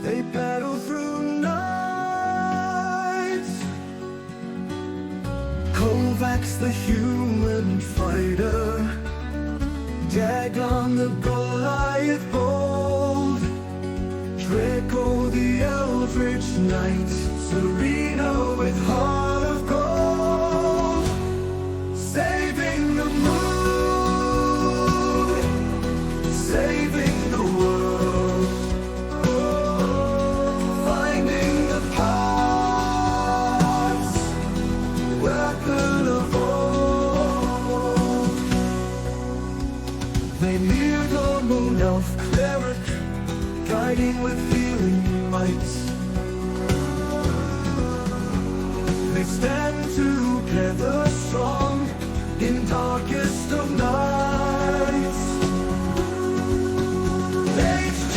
They battle through nights. Kovacs the human fighter, Dagon the Goliath bold, Draco the eldritch knight, Serena with heart of gold, saving the moon, saving the world, finding the paths, weapon of old. They near the moon elf cleric, guiding with healing might. They stand together strong in darkest of nights. HG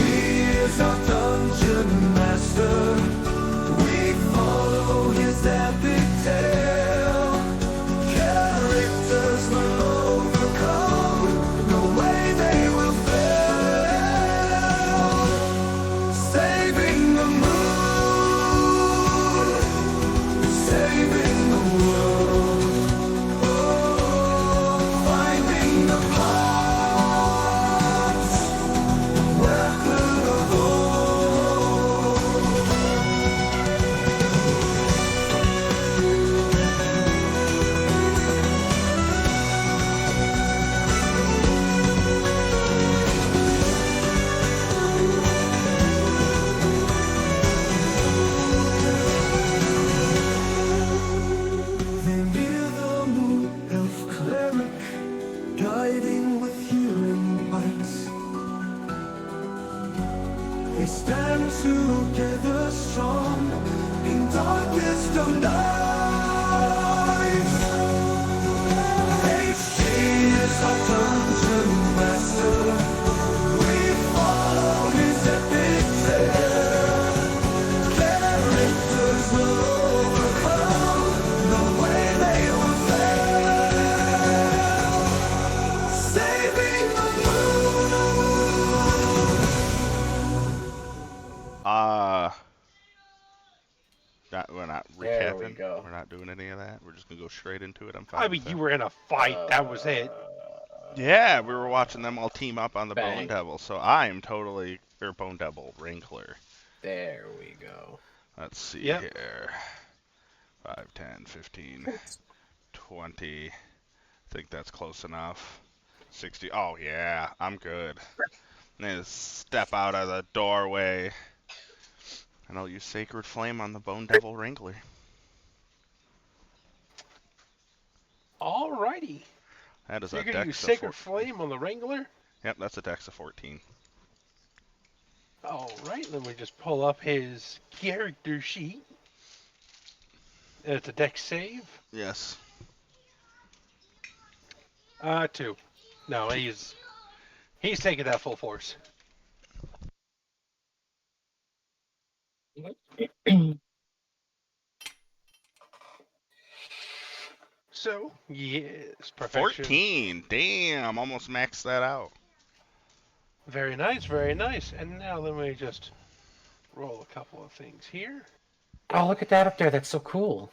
is our dungeon master. We follow his epic tale. Characters will overcome, no way they will fail. Saving the moon, saving the world, finding the paths, weapon of old. They near the moon elf cleric, guiding with healing might. They stand together strong in darkest of nights. HG is our dungeon master. We follow his epic tale. Characters will overcome, no way they will fail. Saving the We're not There we recapping. go. We're not doing any of that. We're just gonna go straight into it. I'm fine I with mean, that. you were in a fight. That was it. Yeah, we were watching them all team up on the Bone Bang. Devil, so I'm totally Bone Devil Wrangler. There we go. Let's see Yep. here. 5, 10, 15, 20. I think that's close enough. 60. Oh yeah, I'm good. Then step out of the doorway, and I'll use Sacred Flame on the Bone Devil Wrangler. Alrighty. That is You're a going to use dex Sacred of Flame on the Wrangler? Yep, that's a dex of 14. Alright, let me just pull up his character sheet. It's a dex save. Yes. 2. No, he's taking that full force. So, yes, perfection. 14. Damn, almost maxed that out. Very nice, very nice. And now let me just roll a couple of things here. Oh, look at that up there. That's so cool.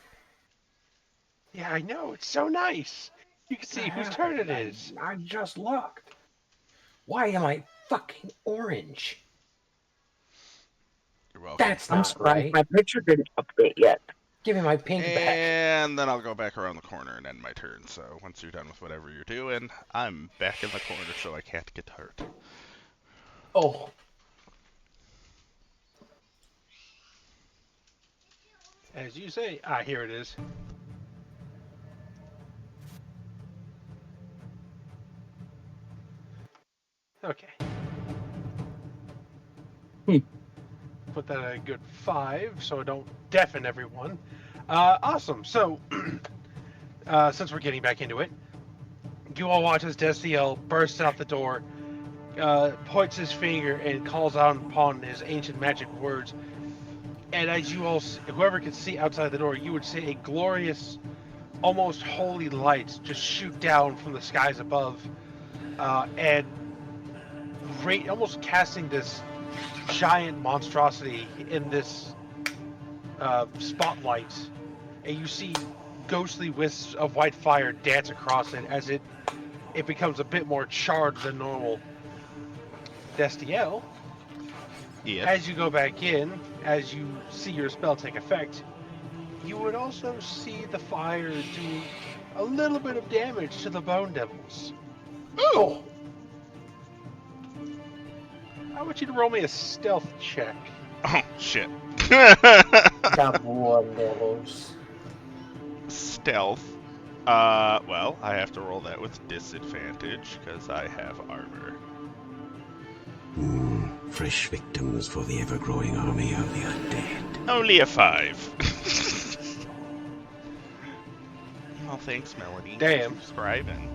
Yeah, I know. It's so nice. You can see whose turn it is. I just looked. Why am I fucking orange? You're welcome. That's I'm not surprised right. my picture didn't update yet. Give me my pink back. And then I'll go back around the corner and end my turn. So once you're done with whatever you're doing, I'm back in the corner so I can't get hurt. Oh, As you say. Here it is. Okay. Put that at a good 5 so I don't deafen everyone. Awesome. So, since we're getting back into it, you all watch as Destiel bursts out the door, points his finger, and calls out upon his ancient magic words. And as you all, whoever can see outside the door, you would see a glorious, almost holy light just shoot down from the skies above, and almost casting this giant monstrosity in this spotlight, and you see ghostly wisps of white fire dance across it as it becomes a bit more charred than normal. Destiel, Yes. as you go back in, as you see your spell take effect, you would also see the fire do a little bit of damage to the bone devils. Ooh. Oh, I want you to roll me a stealth check. Oh shit. that one devils. Stealth. Well, I have to roll that with disadvantage because I have armor. Fresh victims for the ever-growing army of the undead. Only a 5. Well, thanks, Melody. Damn. For subscribing.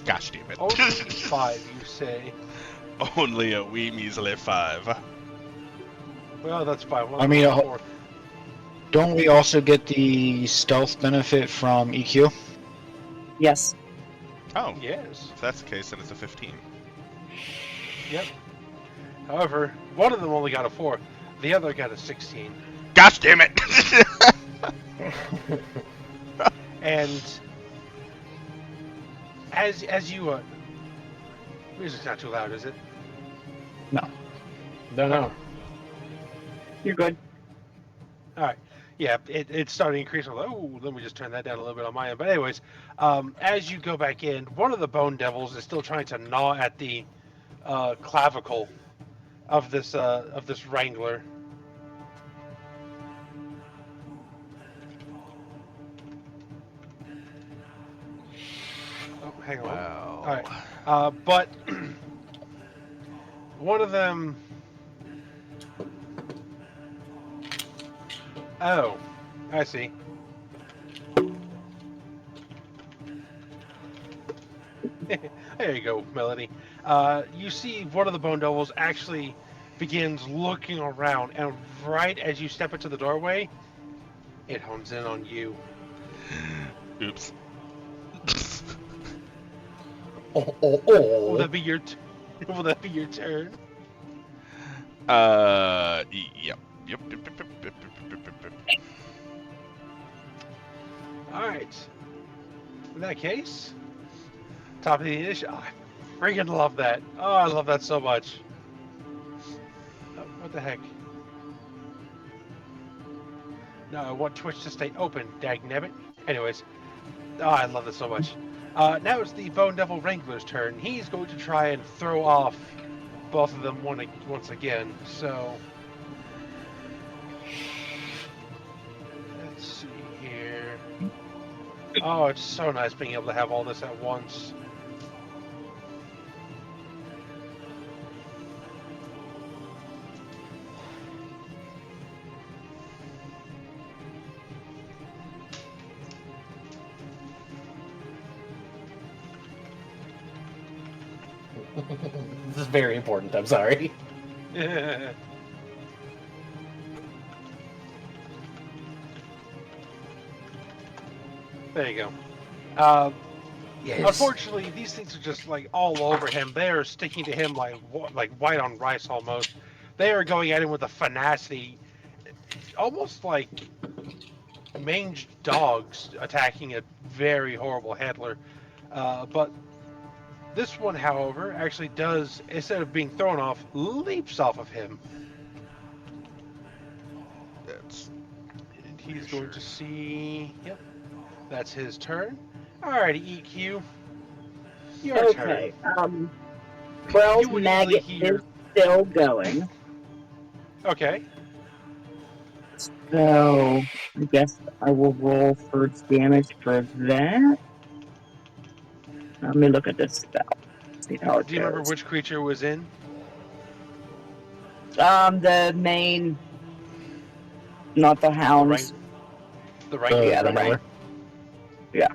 Gosh damn it. Only 5, you say. Only a wee measly 5. Well, that's fine. I mean, Four. don't we also get the stealth benefit from EQ? Yes. Oh, Yes. if that's the case, then it's a 15. Yep. However, one of them only got a 4. The other got a 16. Gosh damn it! And as you music's not too loud, is it? Don't know. You're good. All right. Yeah, it's starting to increase. I'm like, oh, let me just turn that down a little bit on my end. But anyways, as you go back in, one of the bone devils is still trying to gnaw at the clavicle of this wrangler. Oh, hang on. Wow. All right. But one of them. Oh, I see. There you go, Melody. You see one of the bone devils actually begins looking around, and right as you step into the doorway, it hones in on you. Oops. Oh. Will that be your? Will that be your turn? Yep. Yep. All right. In that case, top of the initiative. Oh, I freaking love that. Oh, I love that so much. Oh, what the heck? No, I want Twitch to stay open, dagnabbit. Anyways, oh, I love this so much. Now it's the Bone Devil Wrangler's turn. He's going to try and throw off both of them once again. So, let's see here. Oh, it's so nice being able to have all this at once. This is very important. I'm sorry. There you go. Yes. Unfortunately, these things are just like all over him. They are sticking to him like white on rice almost. They are going at him with a finacity, almost like mange dogs attacking a very horrible handler. But this one, however, actually does, instead of being thrown off, leaps off of him. That's. And he's going to see. Yep, that's his turn. Alrighty, EQ. Your Okay. turn. Quell's You would easily maggot hear. is still going. Okay. So I guess I will roll first damage for that. Let me look at this spell. See how it Do you remember goes. which creature was in? The main, not the The hounds. The Wrangler. Yeah, the Wrangler. rank. Yeah.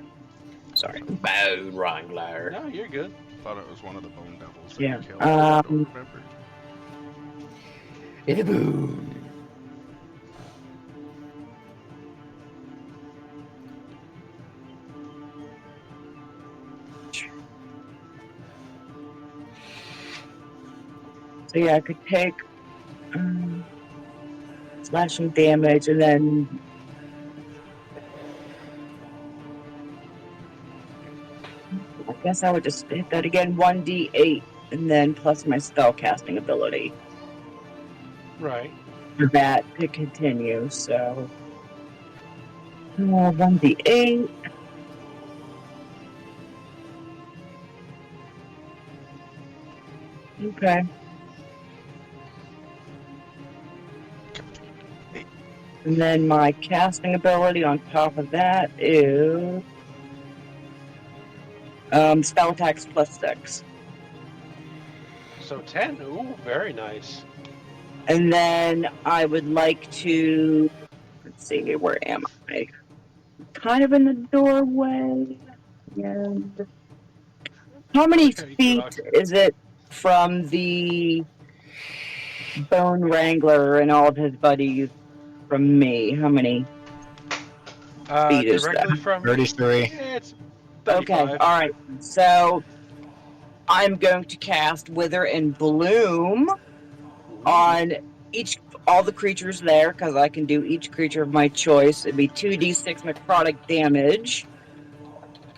Sorry. Bone Wrangler. No, you're good. Thought it was one of the bone devils that Yeah, you killed. I don't remember. In a boon. So yeah, I could take slashing damage, and then I guess I would just hit that again, 1d8, and then plus my spell casting ability Right. for that to continue. So 1d8. Okay. And then my casting ability on top of that is spell attacks +6. So 10. Ooh, very nice. And then I would like to, let's see, where am I? Kind of in the doorway. And how many Okay, feet Turok. is it from the Bone Wrangler and all of his buddies from me? How many feet is that? Directly from you? 33. It's Okay, 35. all right. So I'm going to cast Wither and Bloom on all the creatures there, because I can do each creature of my choice. It'd be 2d6 necrotic damage.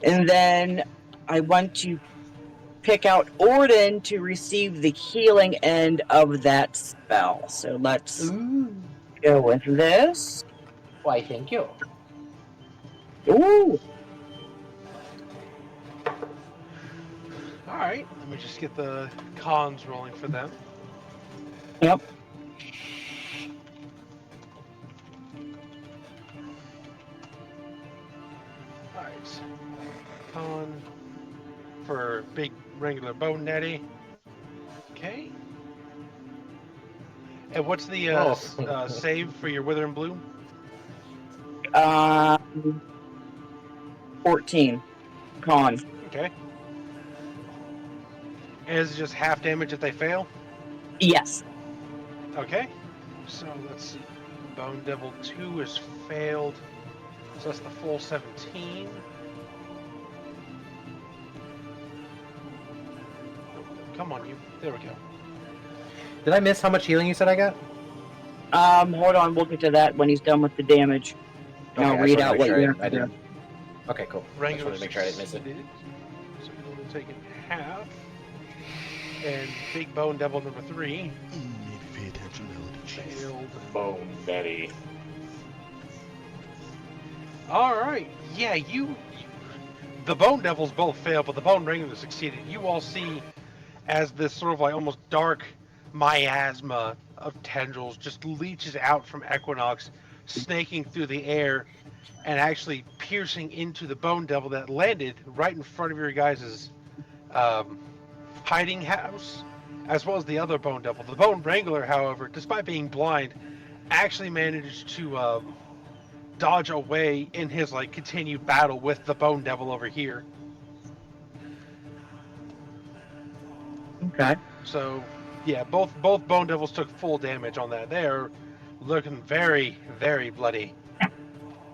And then I want to pick out Orden to receive the healing end of that spell. So let's Ooh. go with this. Why, thank you. Ooh, Alright, let me just get the cons rolling for them. yep. Alright. Con for big regular bone netty. Okay. And what's the save for your Wither and Bloom? 14 con. Okay. And is it just half damage if they fail? Yes. Okay. So let's see. Bone Devil 2 is failed. So that's the full 17. Come on, you. There we go. Did I miss how much healing you said I got? Hold on, we'll get to that when he's done with the damage. And Okay, I'll I just read wanted to out make what sure you I have to do. didn't. Okay, cool. I just Regular wanted to make sure I didn't miss it. succeeded. So we're only taking half. And Big Bone Devil number 3 Maybe pay attention, Melody. Jeez. failed. Bone Betty. Alright. Yeah, the Bone Devils both failed, but the Bone Wrangler succeeded. You all see as this sort of like almost dark miasma of tendrils just leeches out from Equinox, snaking through the air and actually piercing into the Bone Devil that landed right in front of your guys' hiding house, as well as the other Bone Devil. The Bone Wrangler, however, despite being blind, actually managed to dodge away in his like continued battle with the Bone Devil over here. Okay. So, yeah, both Bone Devils took full damage on that. They're looking very, very bloody.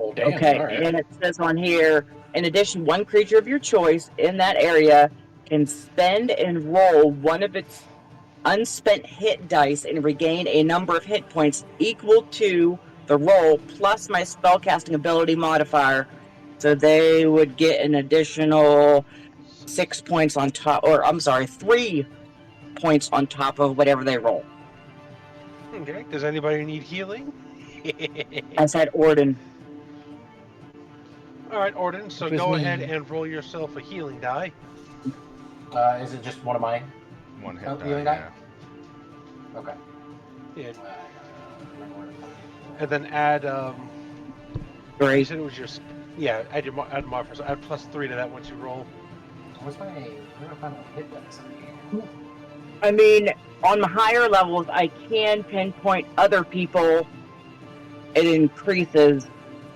Oh, damn. Okay. All right. And it says on here, in addition, one creature of your choice in that area can spend and roll one of its unspent hit dice and regain a number of hit points equal to the roll plus my spellcasting ability modifier. So they would get an additional 6 points on top, or I'm sorry, 3 points on top of whatever they roll. Okay, does anybody need healing? I said Orden. All right, Orden, so Which was go me. ahead and roll yourself a healing die. Is it just one of mine? One hit Oh, die, healing die? yeah. Okay. Yeah, Remember where to find it. and then add, you 3. said it was your, yeah, add modifier, so add +3 to that once you roll. Where do I find my hit dice on here? I mean, on the higher levels, I can pinpoint other people. It increases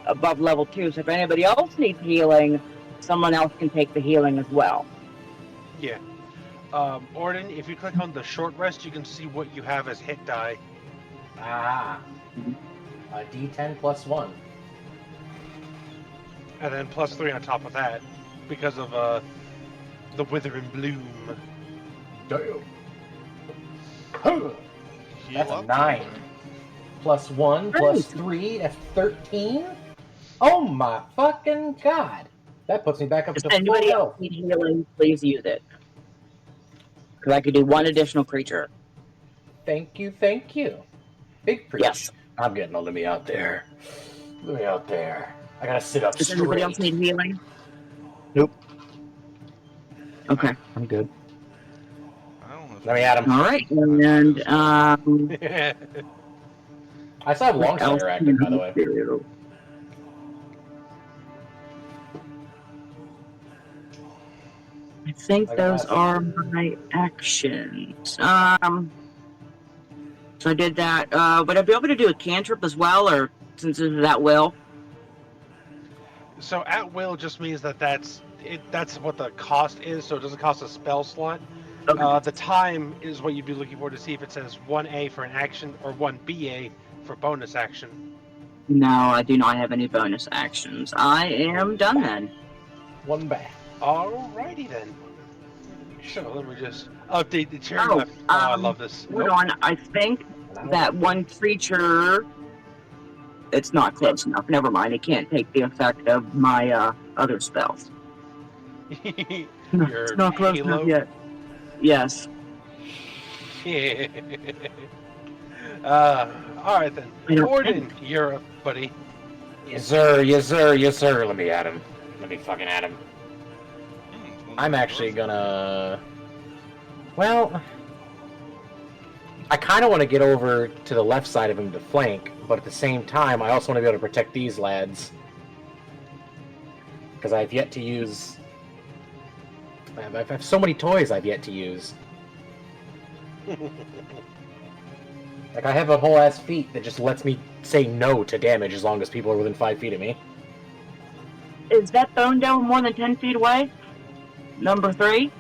above level 2. So if anybody else needs healing, someone else can take the healing as well. Yeah. Orden, if you click on the short rest, you can see what you have as hit die. Ah. A D10 plus 1. And then +3 on top of that, because of the Wither and Bloom. Damn. Heal That's a up. 9. Plus 1, plus 3, that's 13. Oh my fucking god. That puts me back up Does to full anybody else health. need healing? Please use it. Because I could do one additional creature. Thank you, thank you. Big preach. Yes. I'm getting let me out there. Let me out there. I gotta sit up Does anybody else straight. need healing? Nope. Okay. I'm good. I don't have Let me at him. All right. I might And as well. I still have what else Longstrider can active, by the I way. do? I think I got those less. are my actions. So I did that. Would I be able to do a cantrip as well, or since it's at will? So at will just means that that's what the cost is. So it doesn't cost a spell slot. Okay. The time is what you'd be looking for to see if it says 1A for an action or 1BA for bonus action. No, I do not have any bonus actions. I am done then. One back. Alrighty then. So let me just update the turn Oh, left. Oh, I love this. hold Nope. on. I think that one creature. It's not close enough. Never mind. It can't take the effect of my other spells. No, Your it's not close enough halo. yet. Yes. All right then. I don't Orden, you're up, buddy. Yes, sir, yes, sir, yes, sir. Let me at him. Let me fucking at him. I'm actually gonna... Well... I kind of want to get over to the left side of him to flank, but at the same time, I also want to be able to protect these lads. Because I've yet to use... I have so many toys I've yet to use. Like, I have a whole ass feat that just lets me say no to damage as long as people are within 5 feet of me. Is that bone devil more than 10 feet away? Number 3?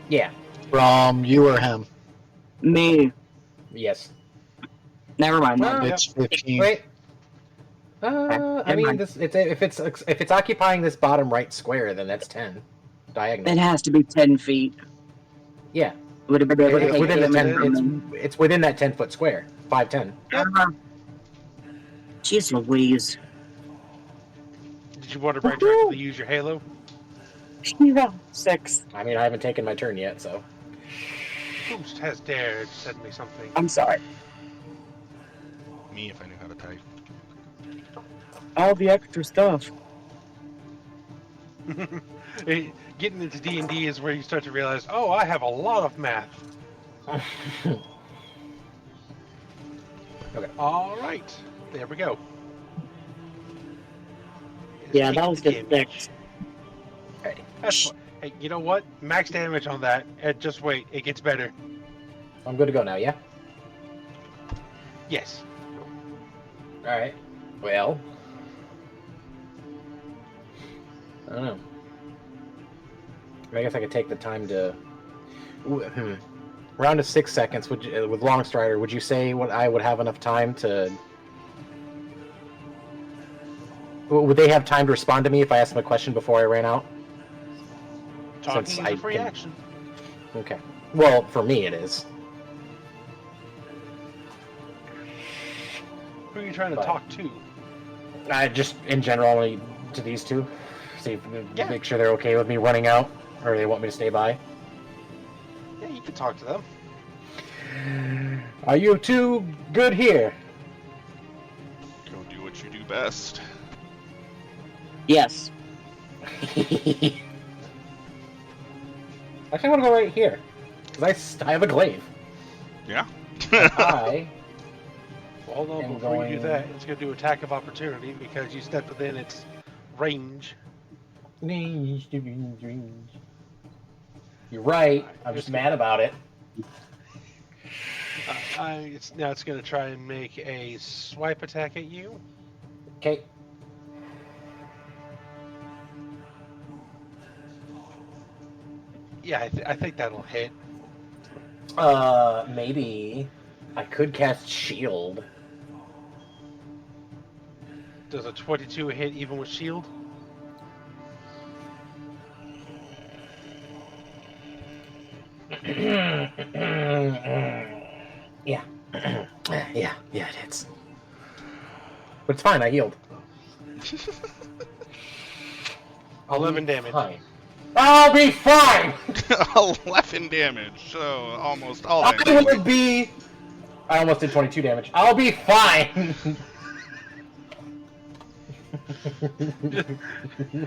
Yeah. From you or him? Me. Yes. Never mind then. Well, It's 15. Wait. I Never mean, mind. if it's occupying this bottom right square, then that's 10 diagonal. It has to be 10 feet. Yeah, Would have been able to it's take within the damage 10. from It's within that 10-foot square. 5'10". Yep. Jeez Louise. Did you want to retroactively use your halo? Yeah. 6. I mean, I haven't taken my turn yet, so. Who has dared send me something? I'm sorry. Me if I knew how to type. All the extra stuff. Getting into D&D is where you start to realize, oh, I have a lot of math. Okay. All right, there we go. Yeah, Take that was the just damage. 6. That's fine. Hey, you know what? Max damage on that. Just wait, it gets better. I'm good to go now, yeah? Yes. Alright. Well. I don't know. I guess I could take the time to... Round of 6 seconds with Longstrider, would you say I would have enough time to... Would they have time to respond to me if I asked them a question before I ran out? Talking Since is I a free can- action. Okay. Well, for me it is. Who are you trying to But- talk to? Just in general, only to these two. See, Yeah. make sure they're okay with me running out, or they want me to stay by. Yeah, you can talk to them. Are you two good here? Go do what you do best. Yes. Actually, I want to go right here. Because I have a glaive. Yeah. I Well, hold on, am before you do going- that, it's going to do attack of opportunity because you stepped within its range. You're right. I'm just mad about it. Now it's going to try and make a swipe attack at you. Okay. Yeah, I think that'll hit. Maybe I could cast shield. Does a 22 hit even with shield? But it's fine, I healed. 11 damage. Fine. I'll be fine! 11 damage, so almost all I that will healing. be... I almost did 22 damage. I'll be fine!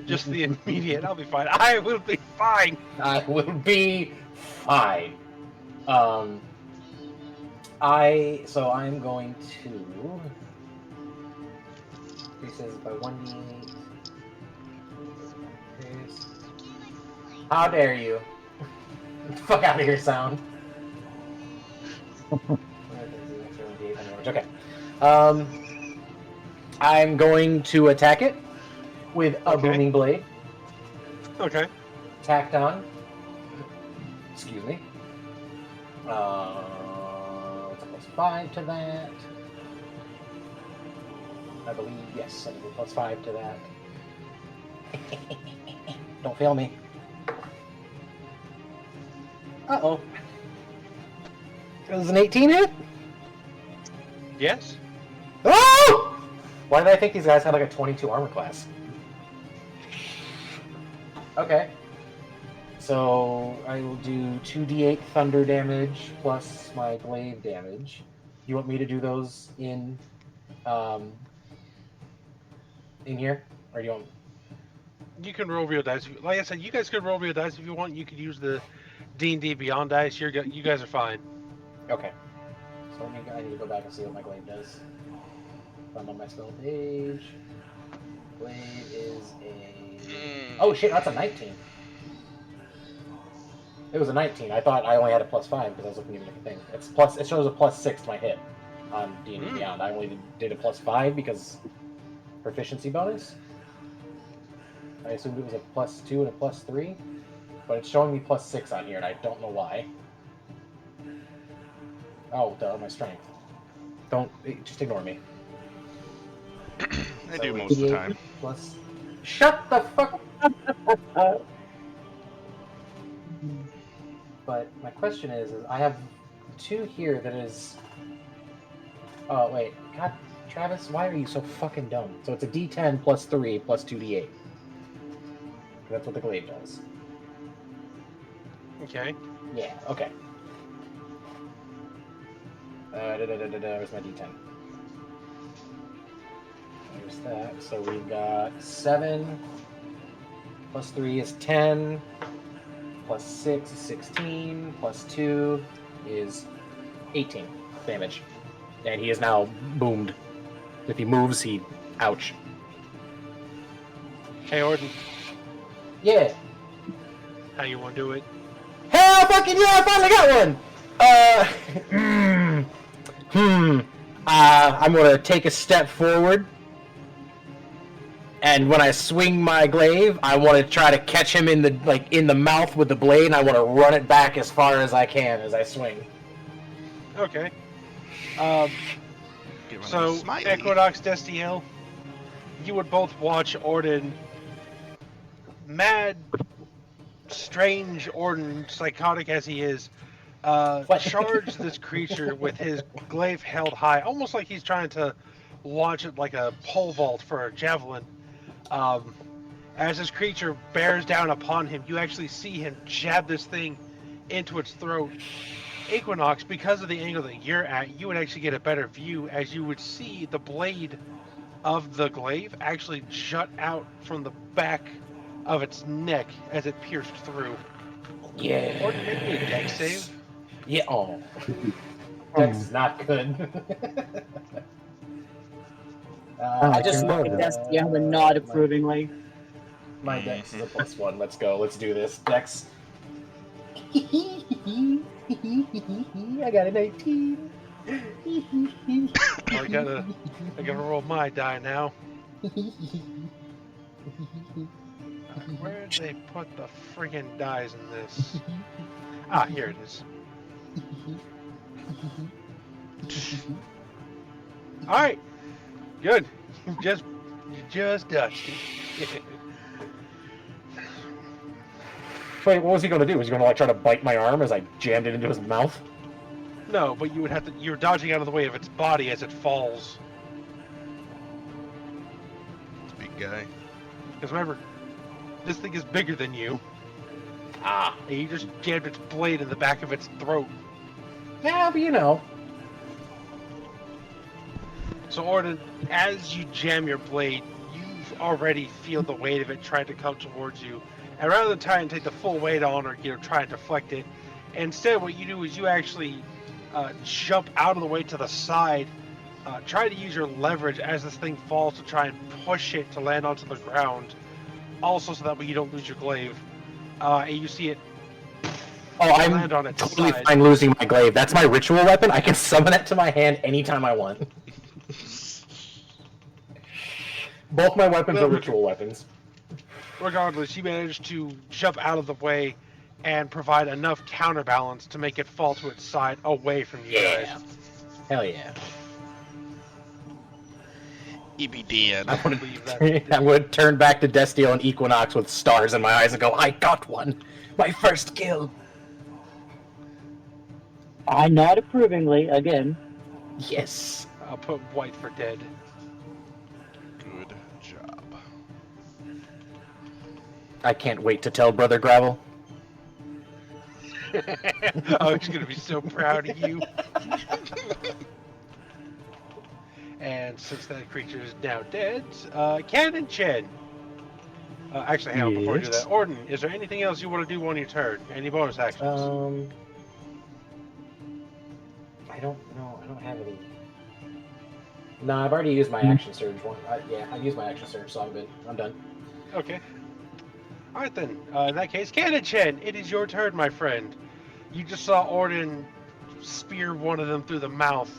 Just the immediate, I'll be fine. I will be fine! I will be fine. So I'm going to... Increases by 1d8. How dare you? Get the fuck out of here, sound. Okay. I'm going to attack it with a Okay. booming blade. Okay. Tacked on. Excuse me. It's a +5 to that. I believe, yes, I think a +5 to that. Don't fail me. Uh-oh. Is an 18 hit? Yes? Oh! Why did I think these guys had like a 22 armor class? Okay. So I will do 2d8 thunder damage plus my glaive damage. You want me to do those in here? Or do you want... You can roll real dice. Like I said, you guys could roll real dice if you want. You could use the D&D Beyond dice. You guys are fine. Okay. So I need to go back and see what my glaive does. I'm on my spell page. Glaive is a... Oh shit, that's a 19. It was a 19. I thought I only had a +5 because I was looking at a different thing. It's plus. It shows a +6 to my hit on D&D Beyond. I only did a +5 because proficiency bonus. I assumed it was a +2 and a +3, but it's showing me +6 on here, and I don't know why. Oh, duh, my strength. Just ignore me. I do most of the time. Plus... Shut the fuck up! But my question is I have 2 here that is... Oh, wait. God, Travis, why are you so fucking dumb? So it's a D10 plus 3 plus 2d8. That's what the glaive does. Okay. Yeah, okay. Where's my D10? There's that. So we've got 7 plus 3 is 10. Plus 6 is 16, plus 2 is 18 damage. And he is now boomed. If he moves, he... Ouch. Hey, Orden, Yeah. how you want to do it? Hell fucking yeah, I finally got one! I'm gonna take a step forward. And when I swing my glaive, I want to try to catch him in the mouth with the blade, and I want to run it back as far as I can as I swing. Okay. Give him a So, smiley. Equinox, Destiel, you would both watch Orden, mad, strange Orden, psychotic as he is, charge this creature with his glaive held high, almost like he's trying to launch it like a pole vault for a javelin. As this creature bears down upon him, you actually see him jab this thing into its throat. Equinox, because of the angle that you're at, you would actually get a better view as you would see the blade of the glaive actually jut out from the back of its neck as it pierced through. Yeah. Or make me a dex save. Yeah. Oh. Dex is not good. I just look at Destiel and nod approvingly. My dex is a +1. Let's go. Let's do this. Dex. I got an 18. I gotta roll my die now. Where'd they put the friggin' dies in this? Ah, here it is. Alright. Good. You just dusty. Wait, what was he going to do? Was he going to try to bite my arm as I jammed it into his mouth? No, but you would have to. You're dodging out of the way of its body as it falls. guy. Because remember, this thing is bigger than you, Ah. and you just jammed its blade in the back of its throat. Yeah, but you know. So, Orden, as you jam your blade, you already feel the weight of it trying to come towards you. And rather than trying to take the full weight on or try and deflect it, instead what you do is you actually jump out of the way to the side, try to use your leverage as this thing falls to try and push it to land onto the ground. Also, so that way you don't lose your glaive. And you see it Oh, I'm land on its totally side. fine losing my glaive. That's my ritual weapon. I can summon it to my hand anytime I want. Both my weapons are ritual weapons. Regardless, you managed to jump out of the way and provide enough counterbalance to make it fall to its side away from you Yeah. guys. Hell yeah. EBDN. I believe that. I would turn back to Destiel and Equinox with stars in my eyes and go, I got one! My first kill! I nod approvingly again. Yes. I'll put white for dead. Good job. I can't wait to tell Brother Gravel. Oh, he's gonna be so proud of you. And since that creature is now dead, Ken and Chen. Actually, hang on, before I do Yes. that, Orden, is there anything else you want to do on your turn? Any bonus actions? I don't know. I don't have any. No, I've already used my action surge one. Yeah, I used my action surge, so I'm good. I'm done. Okay. Alright then, in that case, Ken and Chen, it is your turn, my friend. You just saw Orden spear one of them through the mouth.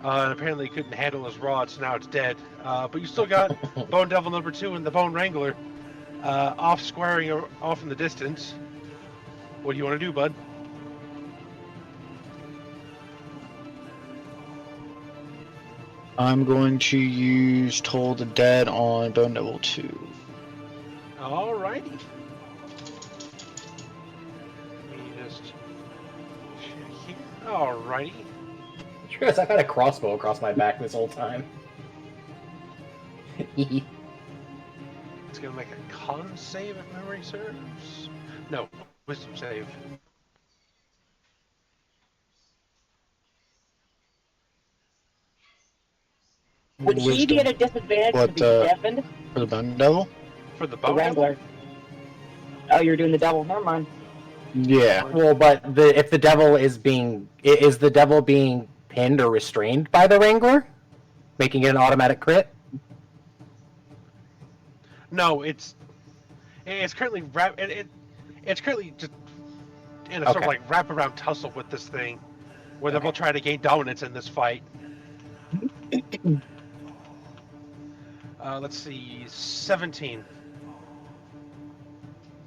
And apparently couldn't handle his rod, so now it's dead. But you still got Bone Devil number 2 and the Bone Wrangler off squaring off in the distance. What do you want to do, bud? I'm going to use Toll the Dead on Bone Devil 2. Alrighty. Let me just check here. Alrighty. Chris, I've had a crossbow across my back this whole time. It's gonna make a con save if memory serves. No, wisdom save. Would he be at a disadvantage to What, be deafened? For the Bone Devil? For the The Bone Devil? Wrangler. Oh, you're doing the devil. Never mind. Yeah. Well, but if the devil is being pinned or restrained by the Wrangler, making it an automatic crit. No, it's currently it's currently just in a sort of like wraparound tussle with this thing, where they're both trying to gain dominance in this fight. Let's see, 17.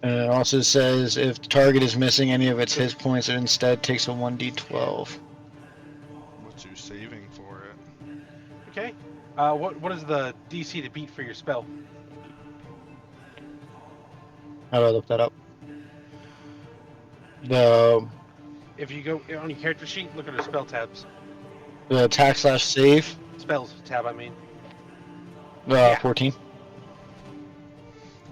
And it also says if the target is missing any of its hit points, it instead takes a 1d12. What's your saving for it? Okay. What is the DC to beat for your spell? How do I look that up? The If you go on your character sheet, look at the spell tabs. attack / save. Spells tab, I mean. 14.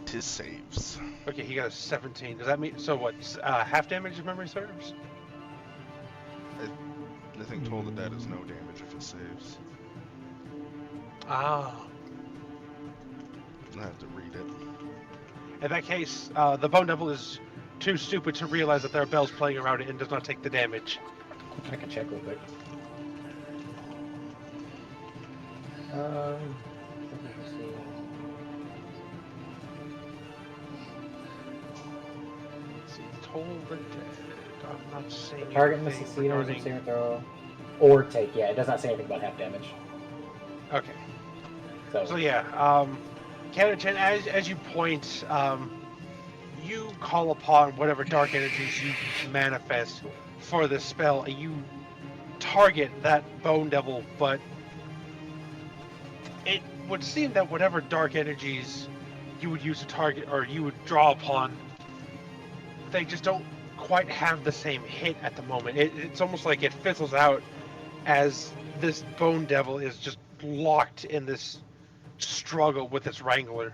Tis saves. Okay, he got a 17. Does that mean so? What? Half damage if memory serves? I think Toll the Dead is no damage if it saves. Ah. I have to read it. In that case, the Bone Devil is too stupid to realize that there are bells playing around it and does not take the damage. I can check real quick. Let's see, Toll the Dead. I'm not saying Target anything misses saving regarding... throw or take. Yeah, it does not say anything about half damage. Okay. So So yeah, Ken, as you point, you call upon whatever dark energies you manifest for this spell, and you target that Bone Devil, but it would seem that whatever dark energies you would use to target, or you would draw upon, they just don't quite have the same hit at the moment. It's almost like it fizzles out as this Bone Devil is just locked in this struggle with its wrangler.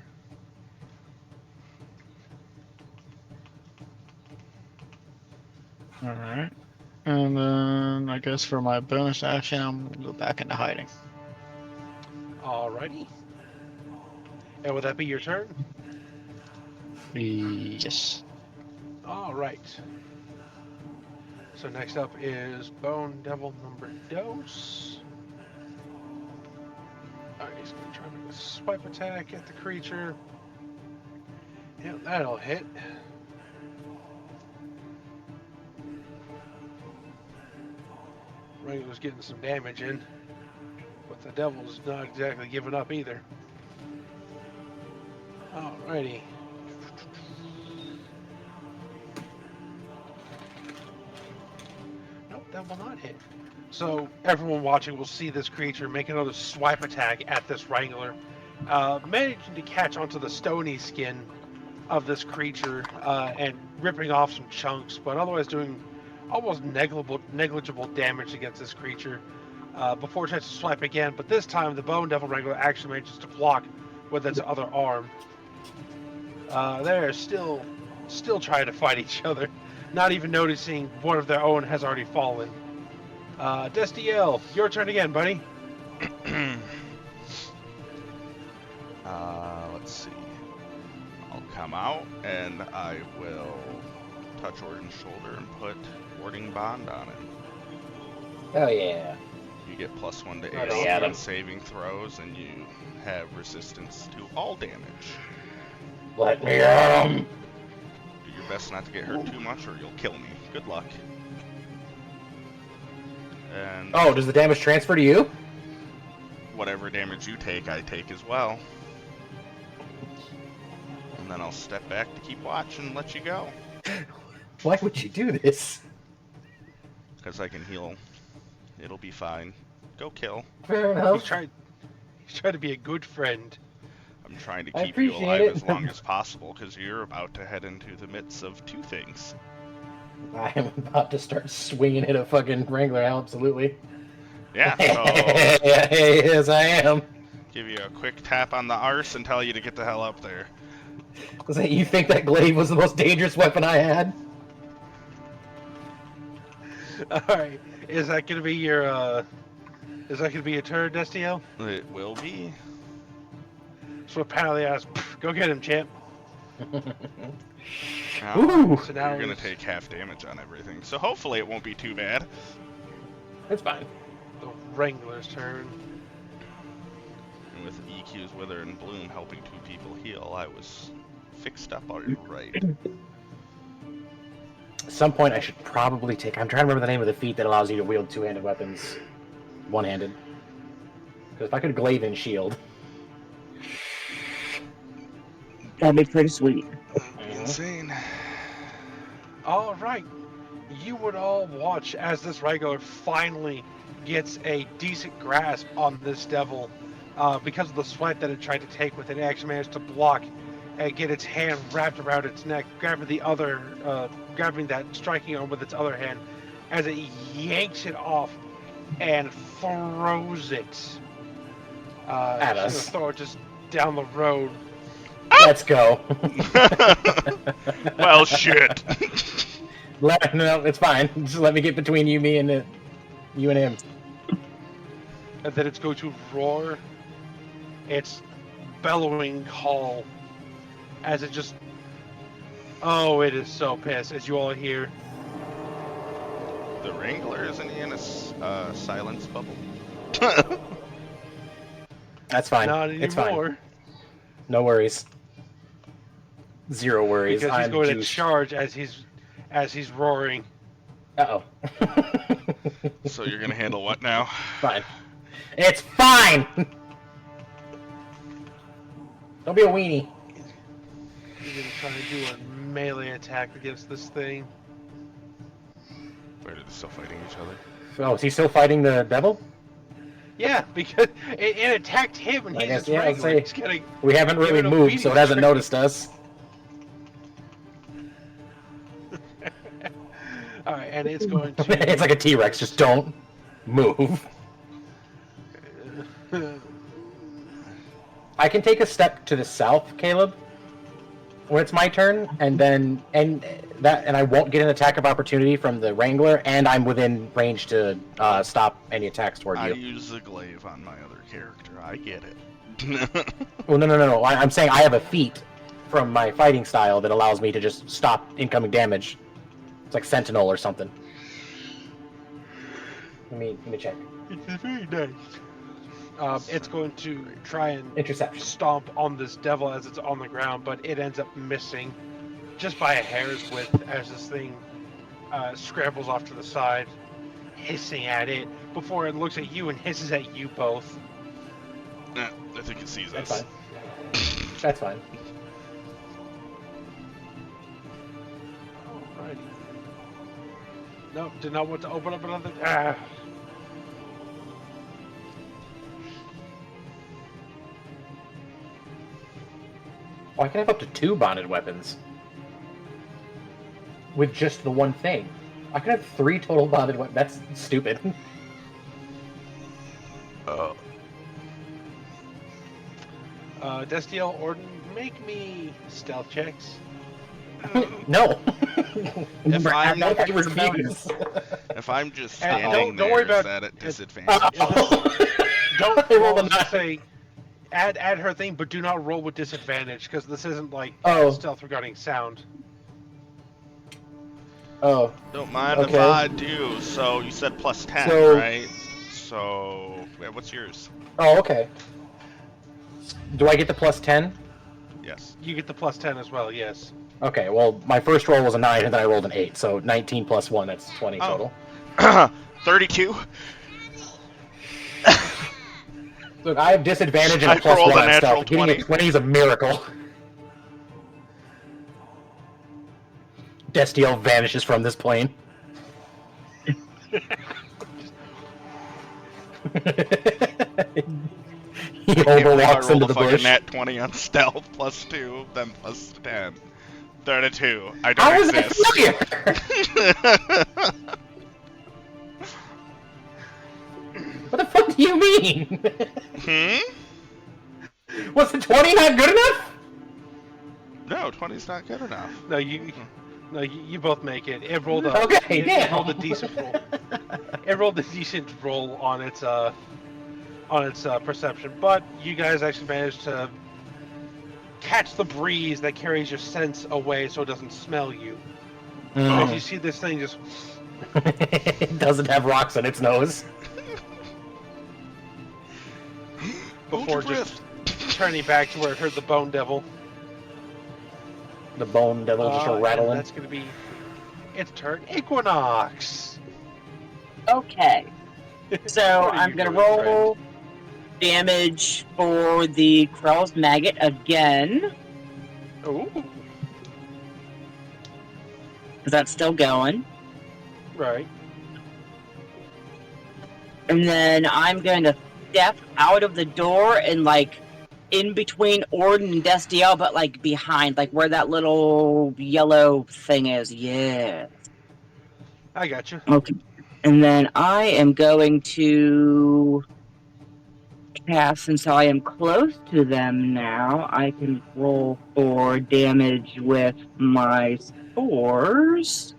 Alright. And then I guess for my bonus action, I'm gonna go back into hiding. Alrighty. And would that be your turn? Yes. Alright. So next up is Bone Devil number Dose. Alright, he's going to try to make a swipe attack at the creature. Yeah, that'll hit. Wrangler's getting some damage in, but the Devil's not exactly giving up either. Alrighty. Nope, that will not hit. So everyone watching will see this creature make another swipe attack at this Wrangler, managing to catch onto the stony skin of this creature and ripping off some chunks, but otherwise doing almost negligible damage against this creature before it tries to swipe again. But this time, the Bone Devil Wrangler actually manages to block with its other arm. They're still trying to fight each other, not even noticing one of their own has already fallen. Destiel, your turn again, buddy. Let's see. I'll come out and I will touch Orton's shoulder and put Warding Bond on it. Oh yeah. You get +1 to Oh, AC yeah, on saving throws, and you have resistance to all damage. Let me Do your best not to get hurt too much, or you'll kill me. Good luck. And Oh, does the damage transfer to you? whatever damage you take, I take as well. And then I'll step back to keep watch and let you go. Why would you do this? Because I can heal. It'll be fine. Go kill. Fair He's enough. trying to be a good friend. I'm trying to I keep you appreciate alive it. as long as possible, because you're about to head into the midst of two things. I am about to start swinging at a fucking Wrangler, absolutely. Yeah, so Yes, I am. give you a quick tap on the arse and tell you to get the hell up there. Was that you think that glaive was the most dangerous weapon I had? Alright. Is that gonna be your turn, Destiel? It will be. So apparently I was, go get him, champ. Now, Ooh, So now you're gonna it's take half damage on everything, so hopefully it won't be too bad. that's fine. the Wrangler's turn. And with EQ's Wither and Bloom helping two people heal, I was fixed up all right. At some point, I should probably take. I'm trying to remember the name of the feat that allows you to wield two-handed weapons, one-handed. Because if I could glaive and shield, That'd be pretty sweet. Insane. All right, you would all watch as this Wrangler finally gets a decent grasp on this devil. Because of the swipe that it tried to take with it, it actually managed to block and get its hand wrapped around its neck, grabbing that striking arm with its other hand as it yanks it off and throws it. At she's us. gonna throw it just down the road. let's go. Well, shit. No, it's fine. Just let me get between you, me, and you and him. And then it's going to roar its bellowing call as it just... Oh, it is so pissed, as you all hear. The Wrangler, isn't he in a silence bubble? That's fine. Not It's fine. anymore. No worries. Zero worries. Because he's I'm going to juiced. charge as he's roaring. Uh-oh. So you're gonna handle what now? Fine. It's fine! Don't be a weenie. He's going to try to do a melee attack against this thing. Where are they still fighting each other? Oh, is he still fighting the devil? Yeah, because it attacked him and I he's guess, just yeah, I'd Wrangler. say- It's getting... We haven't really Give it a moved, beating so it hasn't return. noticed us. Alright, and it's going to... It's like a T-Rex, just don't move. I can take a step to the south, Caleb, when it's my turn, and I won't get an attack of opportunity from the Wrangler, and I'm within range to stop any attacks toward I you. use the glaive on my other character. I get it. Well, no. I'm saying I have a feat from my fighting style that allows me to just stop incoming damage. It's like Sentinel or something. Let me check. It's very nice. It's going to try and Interception. stomp on this devil as it's on the ground, but it ends up missing just by a hair's width as this thing scrambles off to the side, hissing at it before it looks at you and hisses at you both. I think it sees That's us. fine. That's fine. Alrighty. Nope, did not want to open up another. Ah. Oh, I can have up to 2 bonded weapons. With just the one thing. I can have 3 total bonded weapons. That's stupid. Destiel, Orden, make me stealth checks. No. If I I'm, refuse. if I'm just And standing don't worry there, is about that at disadvantage? Don't I rolled a roll, 9. say add her thing, but do not roll with disadvantage because this isn't like Oh. stealth regarding sound. Oh. Don't mind if Okay. I do. So you said plus 10, So- right? So what's yours? Oh, okay. Do I get the plus 10? Yes. You get the plus 10 as well, yes. Okay, well, my first roll was a 9, and then I rolled an 8, so 19 plus 1, that's 20 Oh. total. 32. Look, I have disadvantage and I a plus rolled 1 a on natural stealth. Getting 20. a 20 is a miracle. Destiel vanishes from this plane. He I can't believe I overwalks rolled into a the fucking bush. nat 20 on stealth, plus 2, then plus 10. 32. I How don't is it exist. familiar? What the fuck do you mean? Was the 20 not good enough? No, 20's not good enough. No, you both make it. It rolled a Okay, it damn. rolled a decent roll. It rolled a decent roll on its perception, but you guys actually managed to catch the breeze that carries your scents away so it doesn't smell you. As you see this thing just It doesn't have rocks on its nose. before just turning back to where it heard the bone devil. The bone devil just And rattling. that's going to be its turn. Equinox. Okay. So What are I'm you gonna doing, roll damage for the Krell's maggot again, Ooh, because that's still going. right. And then I'm going to step out of the door and in between Orden and Destiel, but behind, where that little yellow thing is. Yeah. I got you. Okay. And then I am going to cast, since I am close to them now, I can roll for damage with my spores.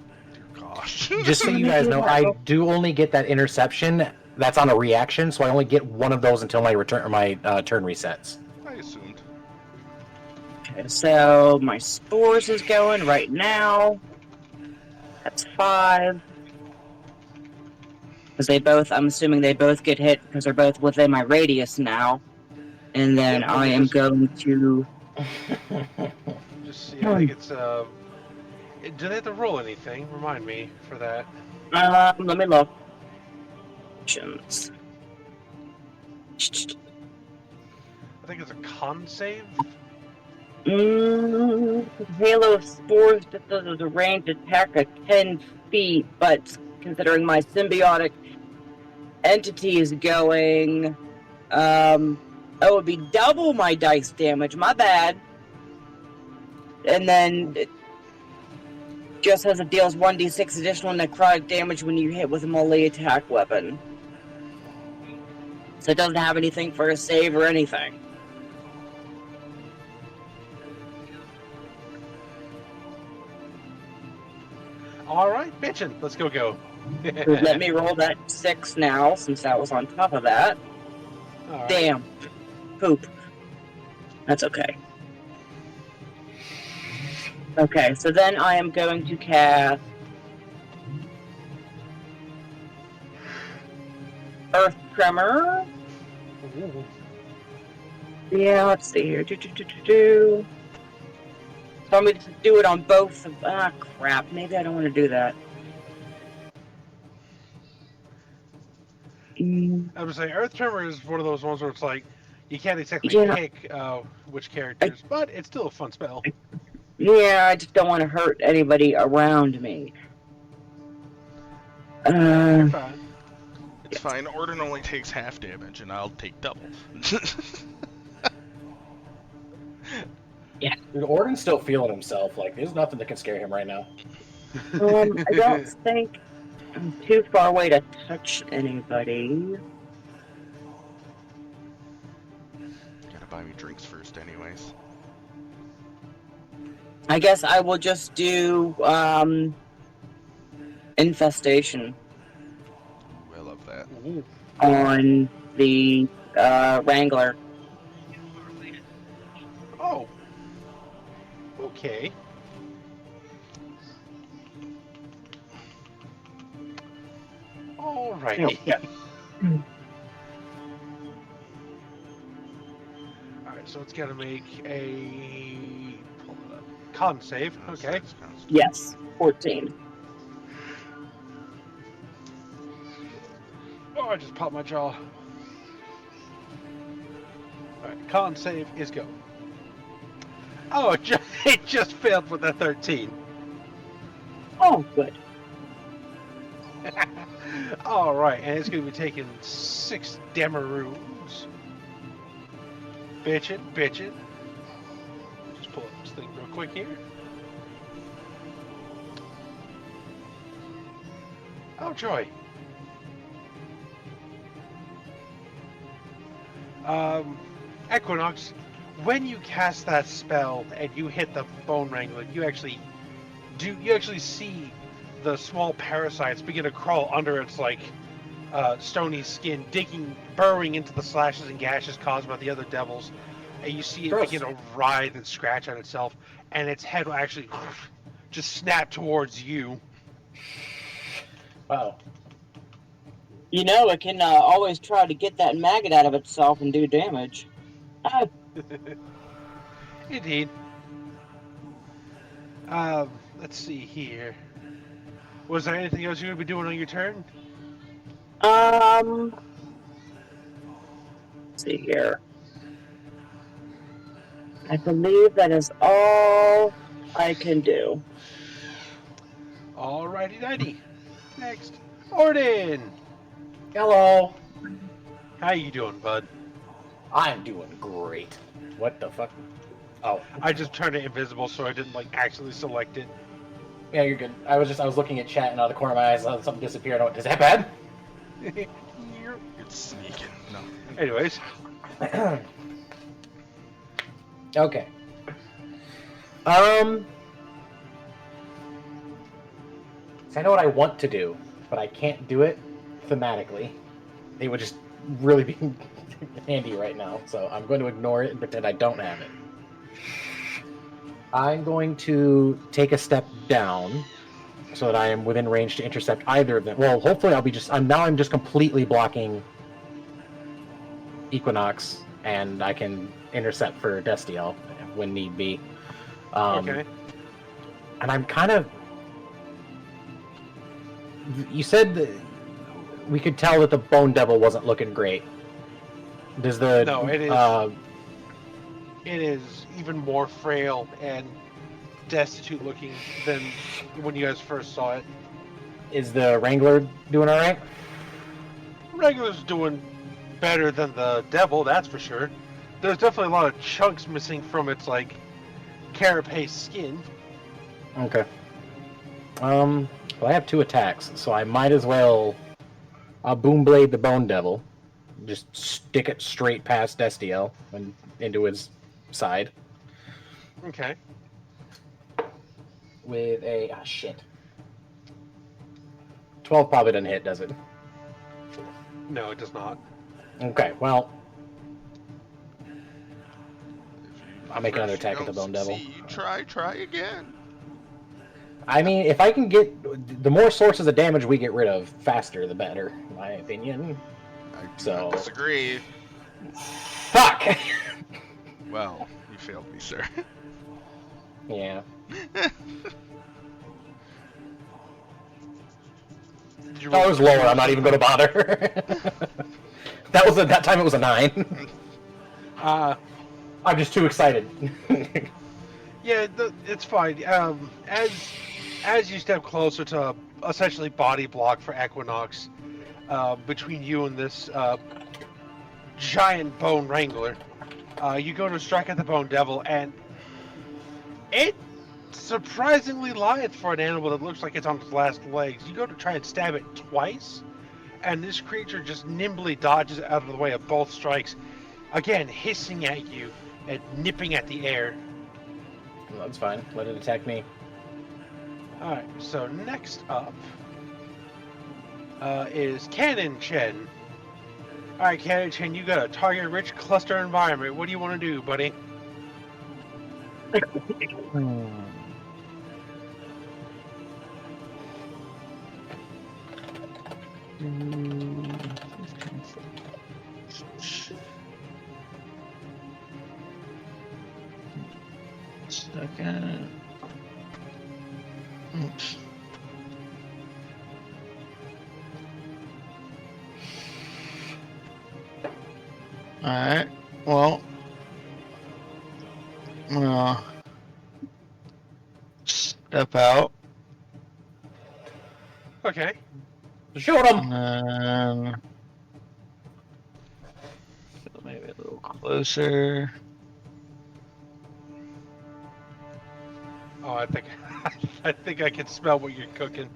Gosh. Just so you guys know, I do only get that interception. That's on a reaction, so I only get one of those until my turn resets. I assumed. Okay, so my spores is going right now. That's 5. Because I'm assuming they both get hit because they're both within my radius now. And then Yep, I am going to. Just see. I think it's do they have to roll anything? Remind me for that. Let me look. Actions. I think it's a con save. Halo of Spores just does a ranged attack of 10 feet, but considering my symbiotic entity is going, it would be double my dice damage. My bad. And then it just says it deals 1d6 additional necrotic damage when you hit with a melee attack weapon. So it doesn't have anything for a save or anything. All right, bitchin'. Let's go. Let me roll that 6 now, since that was on top of that. All right. Damn. Poop. That's okay. Okay, so then I am going to cast Earth Tremor. Ooh. Yeah, let's see here. Do. So I'm going to do it on both of... Ah, crap. Maybe I don't want to do that. I would say Earth Tremor is one of those ones where it's like you can't exactly Yeah. pick which characters, but it's still a fun spell. Yeah, I just don't want to hurt anybody around me. You're fine. It's fine. Orden only takes half damage, and I'll take double. Dude, Orden's still feeling himself. Like, there's nothing that can scare him right now. I don't think I'm too far away to touch anybody. Gotta buy me drinks first, anyways. I guess I will just do infestation Ooh, I love that. Ooh. on the Wrangler. Oh. Okay. Alrighty. Yeah. Alright, so it's gotta make a pull it up. Con save. Okay. That's constant. Yes, 14. Oh, I just popped my jaw. Alright, con save is go. Oh, it just failed with a 13. Oh, good. Alright, and it's going to be taking 6 Demaroons. Bitchin'. Just pull up this thing real quick here. Oh, joy. Equinox, when you cast that spell and you hit the Bone Wrangler, you actually see the small parasites begin to crawl under its stony skin, burrowing into the slashes and gashes caused by the other devils, and you see it Gross. begin to writhe and scratch at itself, and its head will actually just snap towards you. Wow. You know, it can always try to get that maggot out of itself and do damage. Indeed. Let's see here. Was there anything else you would be doing on your turn? Let's see here. I believe that is all I can do. Alrighty. Next, Orden. Hello. How you doing, bud? I'm doing great. What the fuck? Oh, I just turned it invisible so I didn't actually select it. yeah, you're good. I was looking at chat and out of the corner of my eyes, something disappeared. I went, is that bad? It's sneaking. No. Anyways, Okay. So I know what I want to do, but I can't do it thematically. It would just really be handy right now, so I'm going to ignore it and pretend I don't have it. I'm going to take a step down so that I am within range to intercept either of them. Well, hopefully I'm just completely blocking Equinox, and I can intercept for Destiel when need be. okay. And I'm kind of... You said that we could tell that the Bone Devil wasn't looking great. Does the... No, it is. It is even more frail and destitute looking than when you guys first saw it. Is the Wrangler doing all right? Regular's doing better than the devil, that's for sure. There's definitely a lot of chunks missing from its carapace skin. Okay. Well, I have 2 attacks, so I might as well... I'll Boom Blade the Bone Devil. Just stick it straight past Destiel and into his side. Okay. With a... Ah, shit. 12 probably doesn't hit, does it? No, it does not. Okay, well, If I'll make another first you attack at the don't Bone Devil. succeed, try again. I mean, if I can get... The more sources of damage we get rid of, faster the better, in my opinion. I do So- not disagree. Fuck! Well, you failed me, sir. Yeah. Did you That roll was lower, I'm not even going to bother. That time it was a 9. I'm just too excited. Yeah, it's fine. As you step closer to essentially body block for Equinox, between you and this giant bone wrangler, you go to strike at the Bone Devil, and it surprisingly lithe for an animal that looks like it's on its last legs. You go to try and stab it twice, and this creature just nimbly dodges out of the way of both strikes, again hissing at you and nipping at the air. Well, that's fine. Let it attack me. Alright, so next up is Cannon Chen. Alright, Cannon Chen, you got a target-rich cluster environment. What do you want to do, buddy? Second. Oops. Alright, well, I'm gonna step out Okay. Shoot him! and then maybe a little closer. Oh, I think I think I can smell what you're cooking.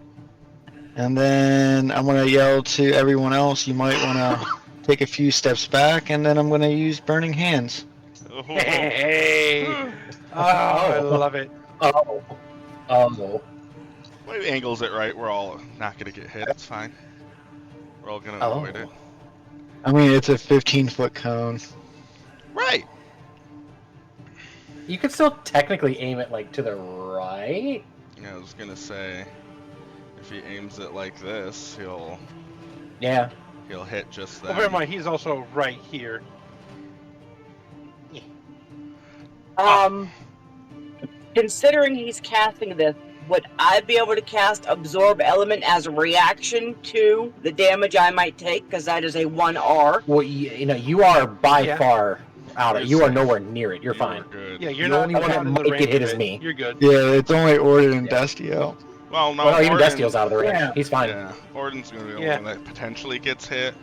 And then I'm gonna yell to everyone else, you might wanna take a few steps back, and then I'm gonna use Burning Hands. Hey! Oh, I love it. Oh. Oh. Well, he angles it right. We're all not gonna get hit. It's fine. We're all gonna avoid it. I mean, it's a 15-foot cone. Right. You could still technically aim it, like, to the right? Yeah, I was gonna say, if he aims it like this, he'll Yeah. hit just Oh, then. bear in mind, he's also right here. Considering he's casting this, would I be able to cast Absorb Element as a reaction to the damage I might take? Because that is a 1R. Well, you know, you are by Yeah. far out of it. You're You are safe. nowhere near it. You're You fine. were good. Yeah, you're The not only one that out of the might get range hit of is it. me. You're good. Yeah, it's only Ordered and Destio. Well, no. Well, even Orden- Destio's out of the range. Yeah. He's fine. Yeah, Orden's gonna be the Yeah. one that potentially gets hit,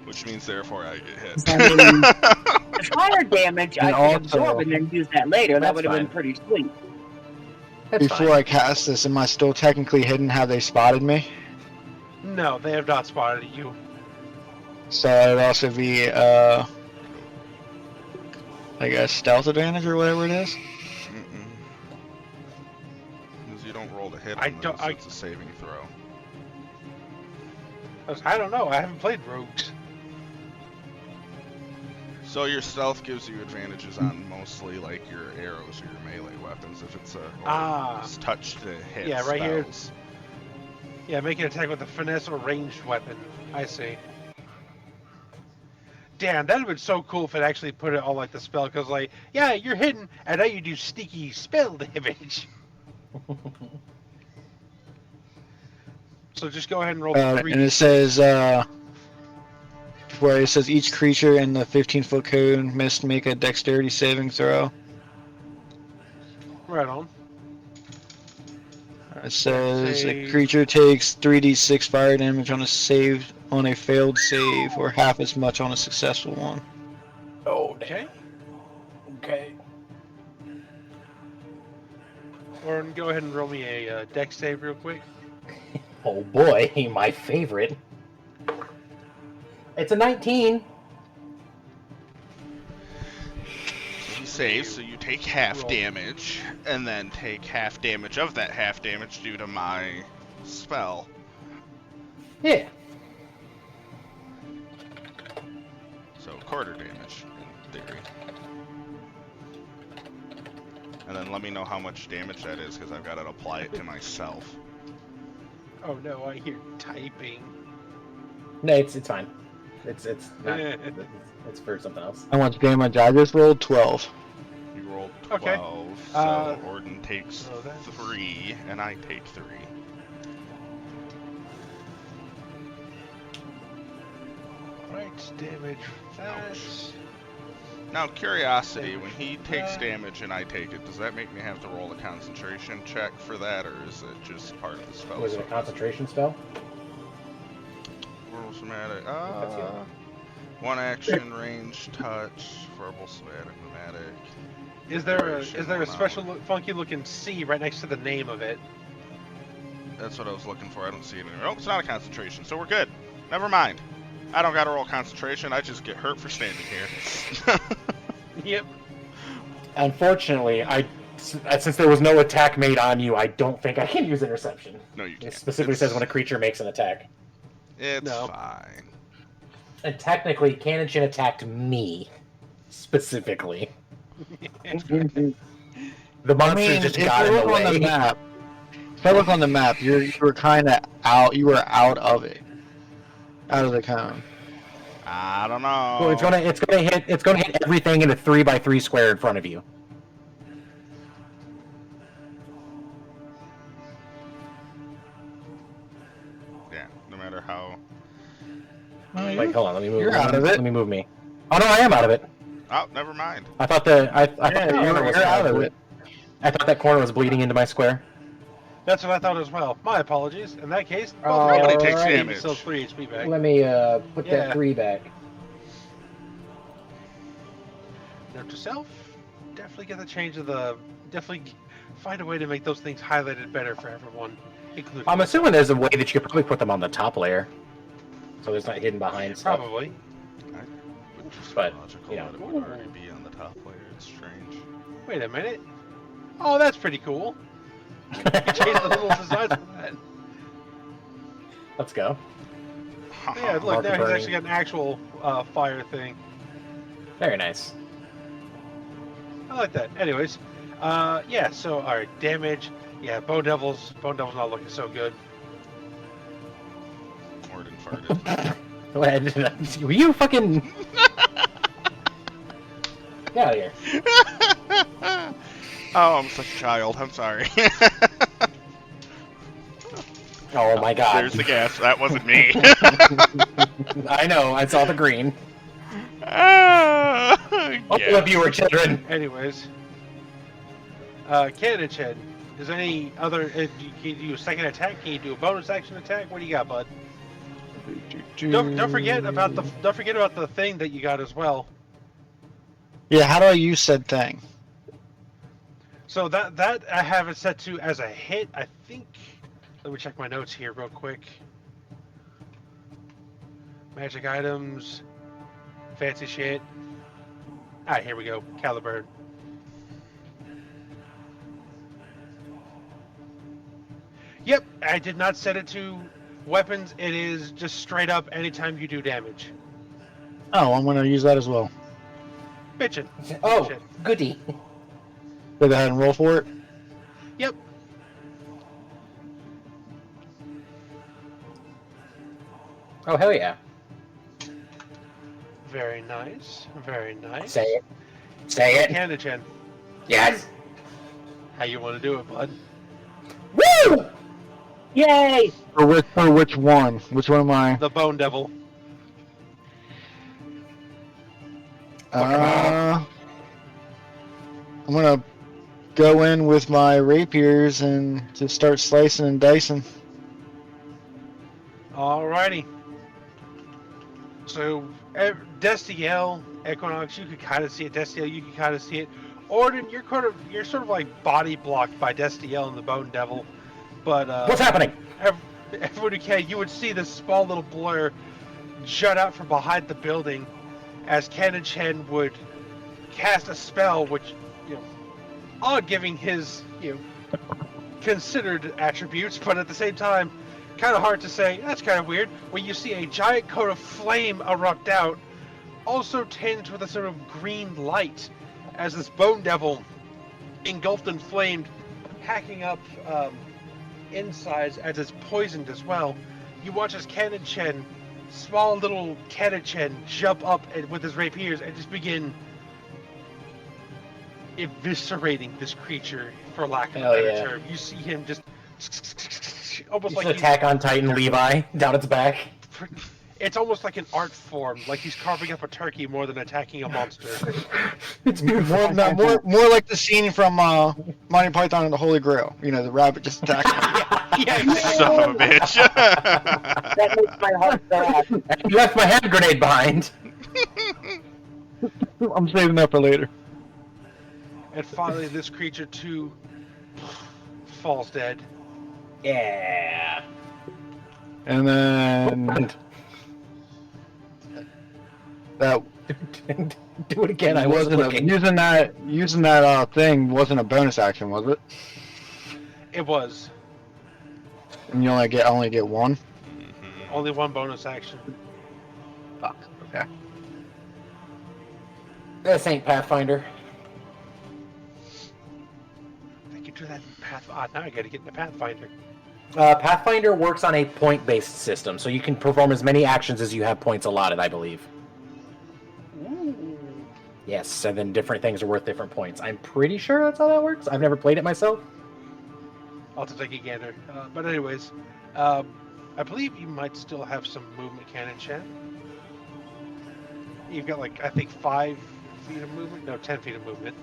which means therefore I get hit. I mean, the fire damage I And can also- absorb and then use that later. That That's would have been fine. pretty sweet. That's Before fine. I cast this, am I still technically hidden? Have they spotted me? No, they have not spotted you. So it'd also be, like a stealth advantage or whatever it is? Because you don't roll to hit I on don't- those, I- it's a saving throw. I don't know. I haven't played rogues. So your stealth gives you advantages on mostly like your arrows or your melee weapons if it's it's touch to hit Yeah, right here. spells. Yeah, make an attack with a finesse or ranged weapon. I see. Damn, that'd have been so cool if it actually put it on like the spell, because like, yeah, you're hidden, and now you do sneaky spell damage. So just go ahead and roll three. And it says, where it says each creature in the 15-foot cone must make a dexterity saving throw. Right on. It says a Save. creature takes 3d6 fire damage on a failed save, or half as much on a successful one. Oh, Okay. okay. Or go ahead and roll me a dex save real quick. Oh boy, my favorite. It's a 19. You save, so you take half Roll. damage, and then take half damage of that half damage due to my spell. Yeah. So quarter damage in theory. And then let me know how much damage that is, because I've got to apply it to myself. Oh no, I hear typing. No, it's fine. It's not. It's for something else. How much damage? I just rolled 12. You rolled Okay. 12, so Orden takes so that's- 3, and I take 3. Right, damage. That's... Now, curiosity, Damage when he from takes that. damage and I take it, does that make me have to roll a concentration check for that, or is it just part of the spell? Was it a concentration spell? Verbal somatic. That's you. One action, range, touch, verbal somatic, pneumatic. Is there a Duration, special funky looking C right next to the name of it? That's what I was looking for. I don't see it anywhere. Oh, it's not a concentration, so we're good. Never mind. I don't gotta roll concentration. I just get hurt for standing here. Yep. Unfortunately, since there was no attack made on you, I don't think I can use interception. No, you It can't. specifically says when a creature makes an attack. It's No. fine. And technically, Cannonjin attacked me. Specifically. The I monster mean, just if got you in the look on way. the map, if I look on the map, you were kind of out. You were out of it, out of the cone. I don't know. Well, it's gonna hit everything in a 3x3 square in front of you. Yeah, no matter how. Like, hold on, let me move. You're out of it. Let me move me. Oh no, I am out of it. Oh, never mind. I thought I thought Yeah, the corner was you're out of ble- it. I thought that corner was bleeding into my square. That's what I thought as well. My apologies. In that case, Nobody takes Alright. damage. Still 3 HP back. Let me put Yeah. that 3 back. Note to self: definitely get the change of the. Definitely find a way to make those things highlighted better for everyone, including. I'm assuming there's a way that you could probably put them on the top layer, so it's not hidden behind stuff. Probably. Which is But, logical you know. that it would already be on the top layer. It's strange. Wait a minute. Oh, that's pretty cool. You changed the little design for that. Let's go. Yeah, look, Marker now he's burning. actually got an actual fire thing. Very nice. I like that. Anyways, yeah. So, all right, damage. Yeah, Bone Devil's not looking so good. Orden farted. Were you fucking? Get out of here. Oh, I'm such a child. I'm sorry. Oh my god. There's the gas. That wasn't me. I know. I saw the green. All Yeah. of you are children. Anyways, Cannonjin, is there any other? Can you do a second attack? Can you do a bonus action attack? What do you got, bud? Don't forget about the thing that you got as well. Yeah, how do I use said thing? So that I have it set to as a hit. I think. Let me check my notes here real quick. Magic items, fancy shit. Ah, here we go. Caliburn. Yep, I did not set it to weapons. It is just straight up anytime you do damage. Oh, I'm gonna use that as well. Bitchin'. Oh, Shit. goody. So go ahead and roll for it. Yep. Oh hell yeah. Very nice. Very nice. Say it. Say it. Cannonjin, Yes. how you want to do it, bud? Woo! Yay! For which one? Which one am I? The Bone Devil. I'm gonna go in with my rapiers and just start slicing and dicing. Alrighty. So, Destiel, Equinox, you can kind of see it. Destiel, you can kind of see it. Orden, you're sort of like body blocked by Destiel and the Bone Devil. But What's happening? everyone who can, you would see this small little blur jut out from behind the building as Cannonjin would cast a spell, which, you know, odd giving his, you know, considered attributes, but at the same time, kind of hard to say. That's kind of weird. When you see a giant cone of flame erupt out, also tinged with a sort of green light, as this bone devil, engulfed and flamed, hacking up insides as it's poisoned as well. You watch as Cannon Chen, small little Cannon Chen, jump up with his rapiers and just begin eviscerating this creature, for lack of a Hell better yeah. term. You see him just almost It's like an Attack on Titan Levi down its back. it's almost like an art form, like he's carving up a turkey more than attacking a monster. It's beautiful. More like the scene from Monty Python and the Holy Grail. You know, the rabbit just attacking. Yeah, exactly. Son of a bitch. That makes my heart sad. You left my hand grenade behind. I'm saving that for later. And finally, this creature too falls dead. Yeah. And then that Do it again. I wasn't looking. using that thing wasn't a bonus action, was it? It was And you only get one. only one bonus action. Fuck. Okay. This ain't Pathfinder. I can do that in now I gotta get into Pathfinder. Pathfinder works on a point-based system, so you can perform as many actions as you have points allotted, I believe. Ooh. Yes, and then different things are worth different points. I'm pretty sure that's how that works. I've never played it myself. I'll have to take a gander. But anyways, I believe you might still have some movement, Cannon Chen. You've got like, I think 5 feet of movement? No, 10 feet of movement.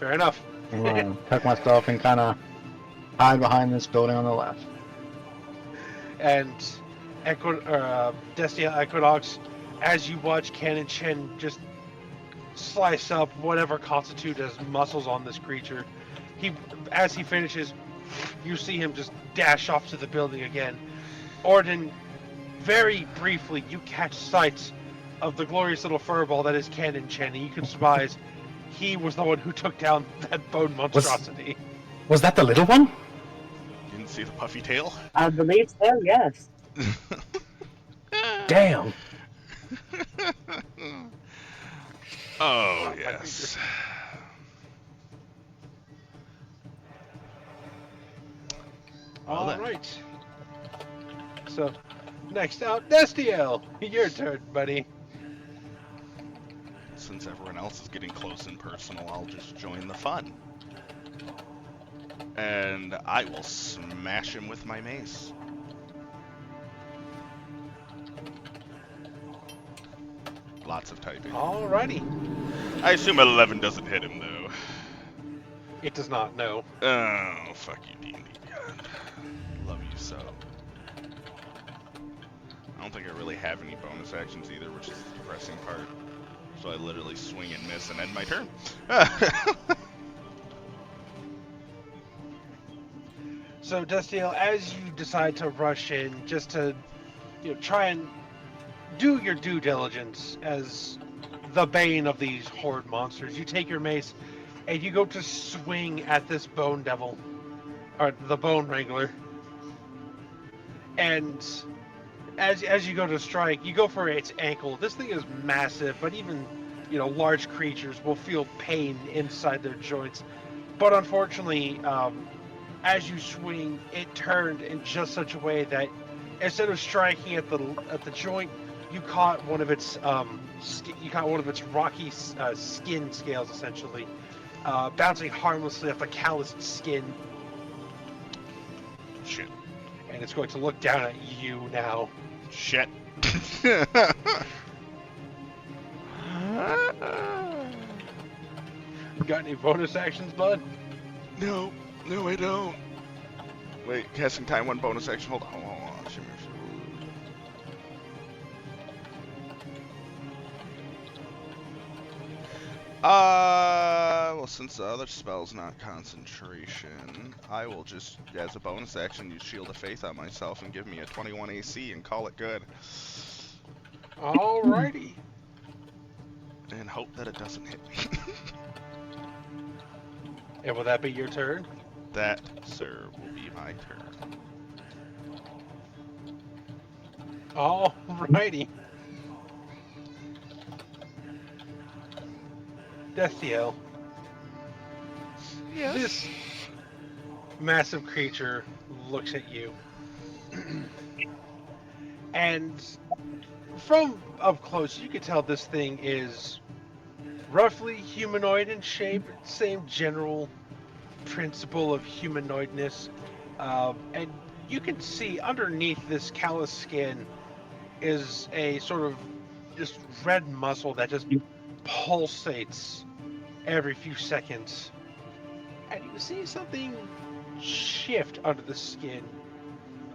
Fair enough. I'm gonna tuck myself and kind of hide behind this building on the left. And Destia Equinox, as you watch Cannon Chen just slice up whatever constitute as muscles on this creature, as he finishes, you see him just dash off to the building again. Orden, very briefly, you catch sight of the glorious little furball that is Cannon Chen, and you can surmise he was the one who took down that bone monstrosity. Was that the little one? Didn't see the puffy tail? I believe so, yes. Damn. Oh, yes. Well, All then. right. So, next out, Destiel. Your turn, buddy. Since everyone else is getting close and personal, I'll just join the fun. And I will smash him with my mace. Lots of typing. Alrighty. I assume 11 doesn't hit him, though. It does not, no. Oh, fuck you, D&D God. Love you so. I don't think I really have any bonus actions either, which is the depressing part. So I literally swing and miss and end my turn. So, Destiel, as you decide to rush in, just to try and do your due diligence as the bane of these horde monsters, you take your mace and you go to swing at this bone devil, or the bone wrangler. And as you go to strike, you go for its ankle. This thing is massive, but even large creatures will feel pain inside their joints. But unfortunately, as you swing, it turned in just such a way that instead of striking at the joint, you caught one of its rocky skin scales, essentially, bouncing harmlessly off the calloused skin. Shit. And it's going to look down at you now. Shit. Got any bonus actions, bud? No, I don't. Wait, casting time 1 bonus action. Hold on. Shimmer. Well, since the other spell's not concentration, I will just, as a bonus action, use Shield of Faith on myself and give me a 21 AC and call it good. Alrighty. And hope that it doesn't hit me. And will that be your turn? That, sir, will be my turn. Alrighty. Deathiel. Yes. This massive creature looks at you. And from up close, you can tell this thing is roughly humanoid in shape, same general principle of humanoidness. And you can see underneath this callous skin is a sort of just red muscle that just pulsates every few seconds. And you see something shift under the skin,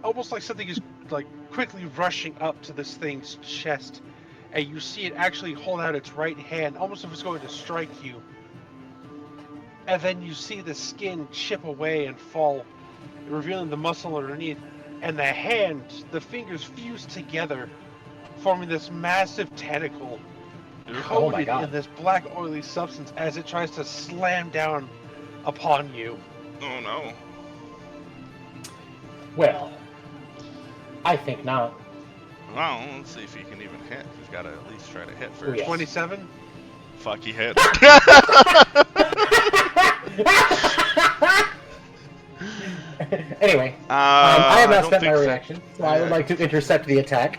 almost like something is like quickly rushing up to this thing's chest, and you see it actually hold out its right hand, almost as if it's going to strike you. And then you see the skin chip away and fall, revealing the muscle underneath, and the fingers fuse together, forming this massive tentacle Oh my coated God. in this black oily substance as it tries to slam down upon you. Oh no. Well, I think not. Well, let's see if he can even hit. He's got to at least try to hit Oh, first. yes. 27? Fuck, he hit. Anyway, I have I not don't spent my think so. reaction, so I would like to intercept the attack.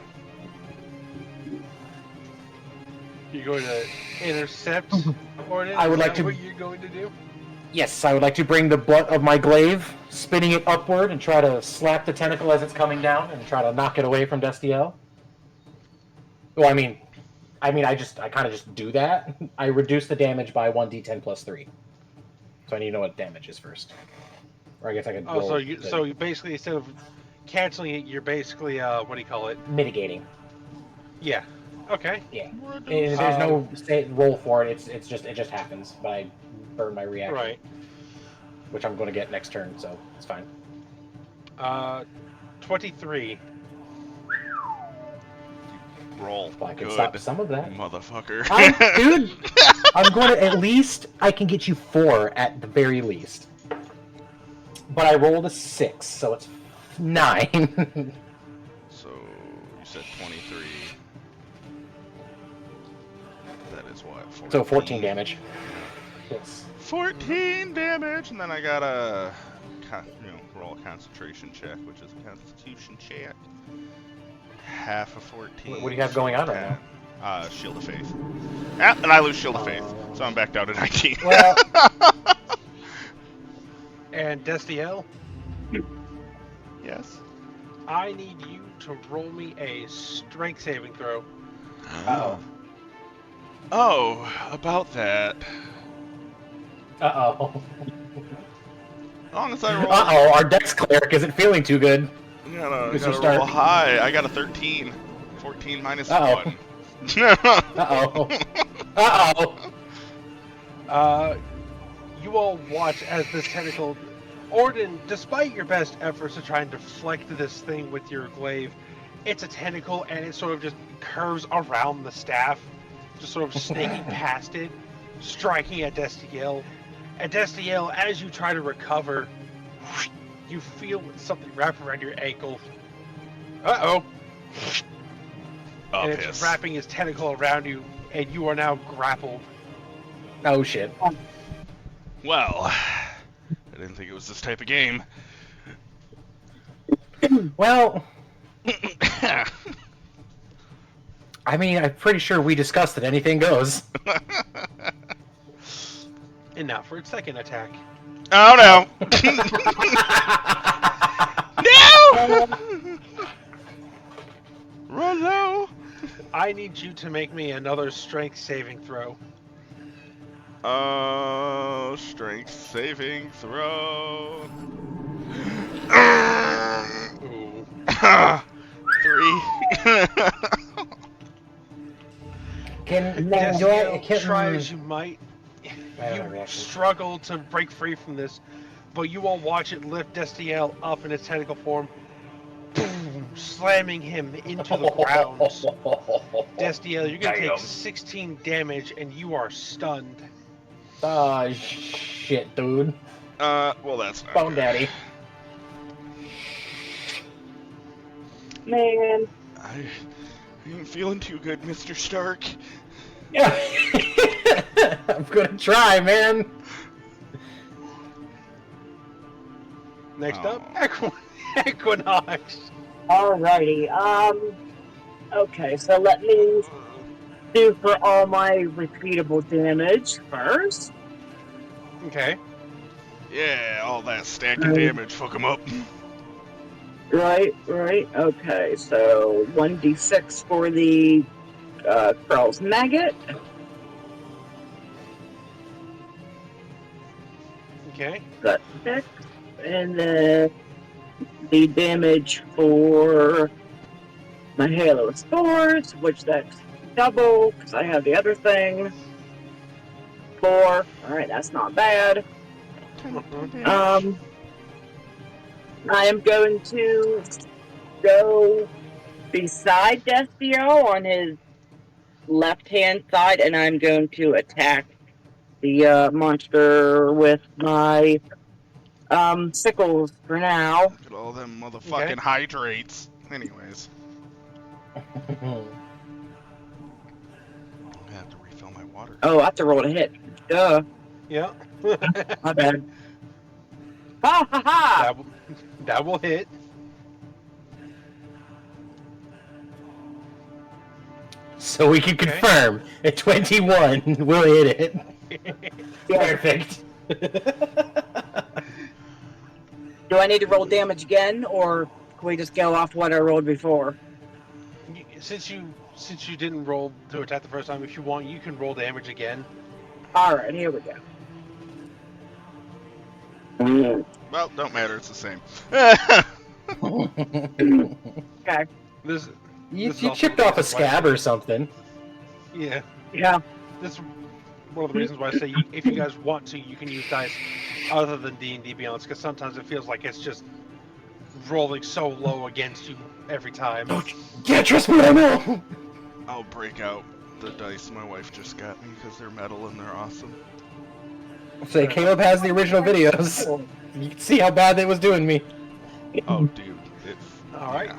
You're going to intercept Orden? I would Is like that to- what you're going to do? Yes, I would like to bring the butt of my glaive, spinning it upward, and try to slap the tentacle as it's coming down, and try to knock it away from Destiel. Well, I kind of just do that. I reduce the damage by 1d10 plus 3. So I need to know what damage is first. Or I guess I could roll So you basically, instead of canceling it, you're basically, what do you call it? mitigating. Yeah. Okay. Yeah. There's no roll for it. It just happens. But I burn my reaction, Right. which I'm going to get next turn, so it's fine. 23. Roll. Well, I can Good. stop some of that. Motherfucker. Dude, I'm going to at least I can get you 4 at the very least. But I rolled a 6, so it's 9. So, you said 23. That is what? 14? So 14 damage. Yes. 14 damage, and then I gotta, roll a concentration check, which is a constitution check. Half of 14. What do you have going on right now? Shield of Faith. Ah, and I lose Shield of Faith, so I'm back down to 19. Well, And Destiel, yes. I need you to roll me a strength saving throw. uh-oh. Oh, about that. Uh-oh. As long as I roll, Uh-oh, our Dex cleric isn't feeling too good. gotta Mr. roll Stark. high. I got a 13. 14 minus Uh-oh. 1. Uh-oh. Uh-oh. You all watch as this tentacle, Orden, despite your best efforts to try and deflect this thing with your glaive, it's a tentacle and it sort of just curves around the staff, just sort of snaking past it, striking at Destiel. And Destiel, as you try to recover, you feel something wrap around your ankle. Uh-oh. Oh, And it's piss. wrapping his tentacle around you, and you are now grappled. Oh, shit. Well, I didn't think it was this type of game. Well, I mean, I'm pretty sure we discussed that anything goes. And now for its second attack. Oh no! No! Run low! I need you to make me another strength saving throw. Strength saving throw. Ooh. 3. Try as you might, I have a you reaction. struggle to break free from this, but you all watch it lift Destiel up in its tentacle form, boom, slamming him into the ground. Destiel, you're gonna Damn. take 16 damage and you are stunned. Ah, shit, dude. Well, that's not Bone good. Daddy. Man. I ain't feeling too good, Mr. Stark. Yeah. I'm gonna try, man. Next up, Oh. Equinox. Alrighty. Okay, so let me do for all my repeatable damage first. Okay. Yeah, all that stacking damage, fuck 'em up. Right. Okay, so 1d6 for the Krell's maggot. Okay. That's 6. And then the damage for my Halo of Spores, which that's double, because I have the other thing. 4. Alright, that's not bad. I am going to go beside Destio on his left-hand side, and I'm going to attack the monster with my sickles for now. Look at all them motherfucking hydrates. Anyways. I have to refill my water. Oh, I have to roll to hit. Duh. Yeah. My bad. Ha ha ha! That will hit. So we can confirm at 21, we'll hit it. Perfect. Do I need to roll damage again, or can we just go off what I rolled before? Since you didn't roll to attack the first time, if you want, you can roll damage again. Alright, here we go. Well, don't matter, it's the same. Okay. You chipped off a scab or something. Yeah. Yeah. This is one of the reasons why I say if you guys want to, you can use dice other than D&D Beyond, because sometimes it feels like it's just rolling so low against you every time. Yeah, trust me, I know! I'll break out the dice my wife just got me because they're metal and they're awesome. Say, Caleb has the original videos. You can see how bad it was doing me. Oh, dude. It's... Alright. Yeah.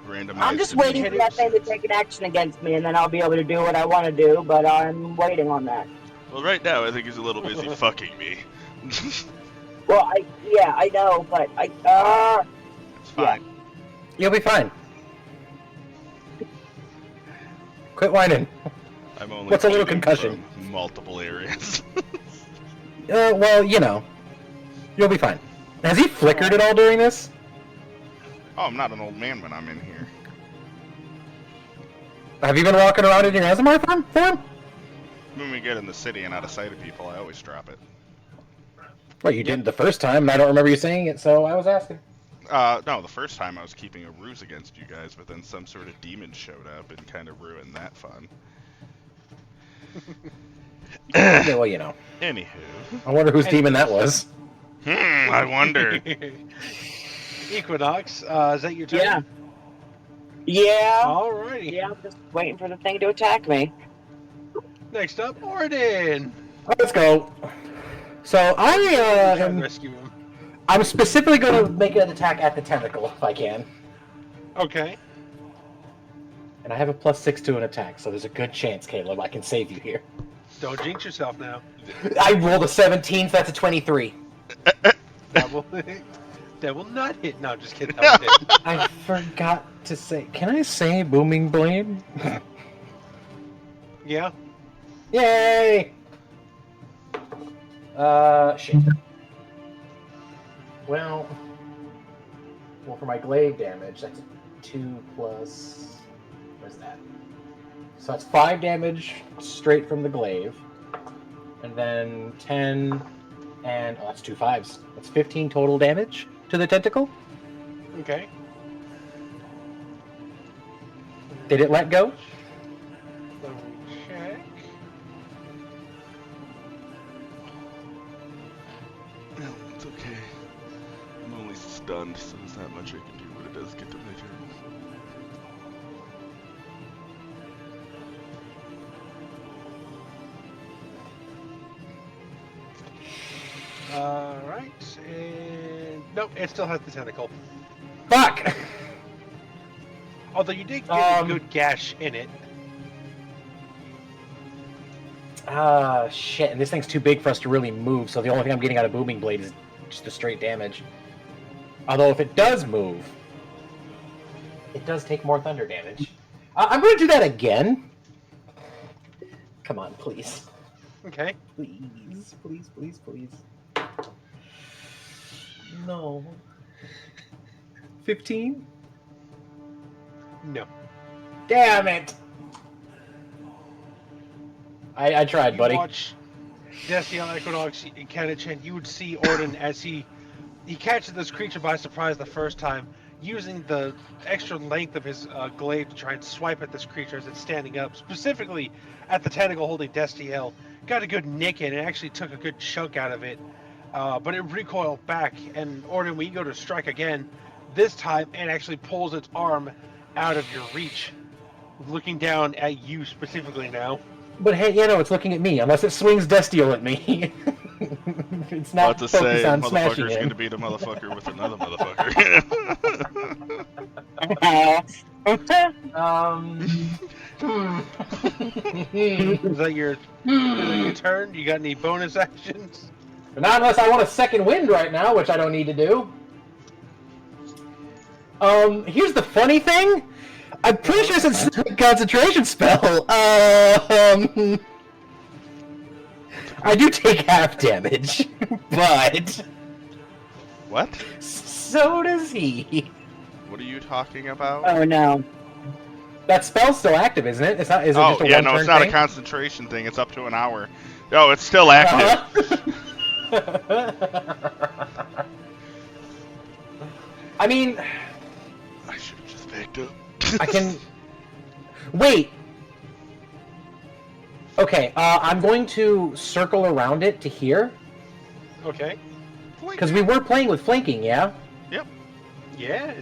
Randomized I'm just waiting for that thing to take an action against me, and then I'll be able to do what I want to do, but I'm waiting on that. Well, right now, I think he's a little busy fucking me. Well, I know, but It's fine. You'll be fine. Quit whining. I'm only What's a little bleeding concussion? from multiple areas. Well, you know. You'll be fine. Has he flickered at all during this? Oh, I'm not an old man when I'm in here. Have you been walking around in your Azamar form? When we get in the city and out of sight of people, I always drop it. Well, you didn't the first time, and I don't remember you saying it, so I was asking. No, the first time I was keeping a ruse against you guys, but then some sort of demon showed up and kind of ruined that fun. Yeah, well, you know. Anywho. I wonder whose demon that was. I wonder. Equinox, is that your turn? Yeah. Alrighty. Yeah, I'm just waiting for the thing to attack me. Next up, Orden. Let's go. So Try and rescue him. I'm specifically going to make an attack at the tentacle if I can. Okay. And I have a +6 to an attack, so there's a good chance, Caleb, I can save you here. Don't jinx yourself now. I rolled a 17, so that's a 23. That will not hit. No, just kidding. That will hit. I forgot to say. Can I say booming blade? Yeah. Yay! Shit. Well, for my glaive damage, that's 2 plus... Where's that? So that's 5 damage straight from the glaive. And then 10 and... Oh, that's 2 5s. That's 15 total damage to the tentacle. Okay. Did it let go? Let me check. No, it's okay. I'm only stunned, so there's not much I can do when it does get to my turn. Alright, and nope, it still has the tentacle. Fuck! Although you did get a good gash in it. Shit, and this thing's too big for us to really move, so the only thing I'm getting out of Booming Blade is just the straight damage. Although if it does move, it does take more thunder damage. I'm going to do that again. Come on, please. Okay. Please, please, please, please. No. 15? No. Damn it! I tried, You buddy. watch Destiel Equinox and Kanachan, you would see Orden as he catches this creature by surprise the first time, using the extra length of his glaive to try and swipe at this creature as it's standing up, specifically at the tentacle holding Destiel. Got a good nick in it, actually took a good chunk out of it, but it recoiled back, and Orden, when you go to strike again, this time it actually pulls its arm out of your reach, looking down at you specifically now. But hey, it's looking at me, unless it swings Destiel at me. It's not About to focused say, on smashing motherfucker's him. gonna beat a motherfucker with another motherfucker. Is that your turn? You got any bonus actions? Not unless I want a second wind right now, which I don't need to do. Here's the funny thing. I'm pretty sure it's a concentration spell. I do take half damage, but What? so does he. What are you talking about? Oh no. That spell's still active, isn't it? It's not. Is it Oh, just a yeah, one no, turn it's not thing? a concentration thing. It's up to an hour. No, it's still active. I mean, I should have just picked up. I can. Wait. Okay, I'm going to circle around it to here. Okay. Because we were playing with flanking, yeah? Yes.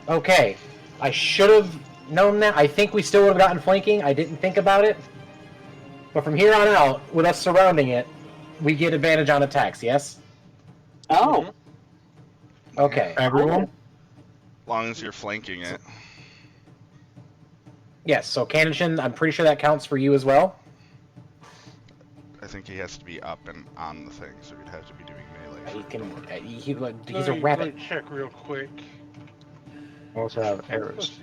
Okay. I should have known that. I think we still would have gotten flanking. I didn't think about it. But from here on out, with us surrounding it, we get advantage on attacks, yes? Oh. Okay. Everyone? As long as you're flanking it. Yes, so Kanachan, I'm pretty sure that counts for you as well. I think he has to be up and on the thing, so he'd have to be doing melee. He can. Let He's a me rabbit. check real quick. Also have arrows.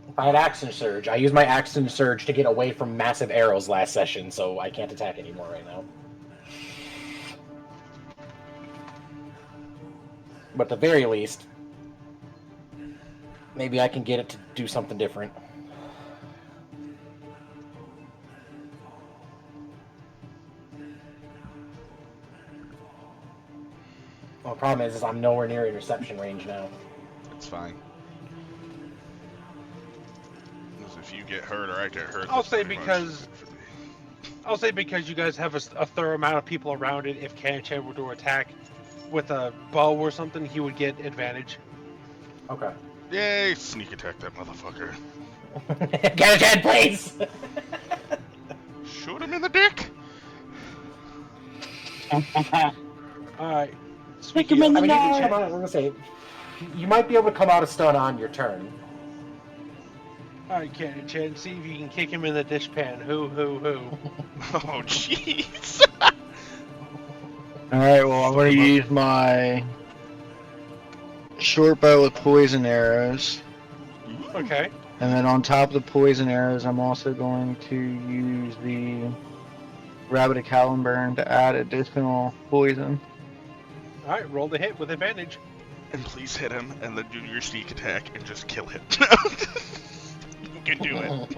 If I had Action Surge, I used my Action Surge to get away from massive arrows last session, so I can't attack anymore right now. But at the very least, maybe I can get it to do something different. Well, the problem is I'm nowhere near interception range now. It's fine. Because if you get hurt or I get hurt, I'll that's say pretty much because- it for me. I'll say because you guys have a thorough amount of people around it, if Kanachan were to attack with a bow or something, he would get advantage. Okay. Yay! Sneak attack that motherfucker. Get a chance, please! Shoot him in the dick! Alright. Stick him in I the mean, you can nose. come out, I'm gonna say, you might be able to come out of stun on your turn. Alright, Kanachan, see if you can kick him in the dishpan. Who? Oh, jeez! Alright, well, I'm going to use my short bow with poison arrows. Okay. And then on top of the poison arrows, I'm also going to use the Rabbit of Caliburn to add additional poison. Alright, roll the hit with advantage. And please hit him, and then do your sneak attack and just kill him. You can do it.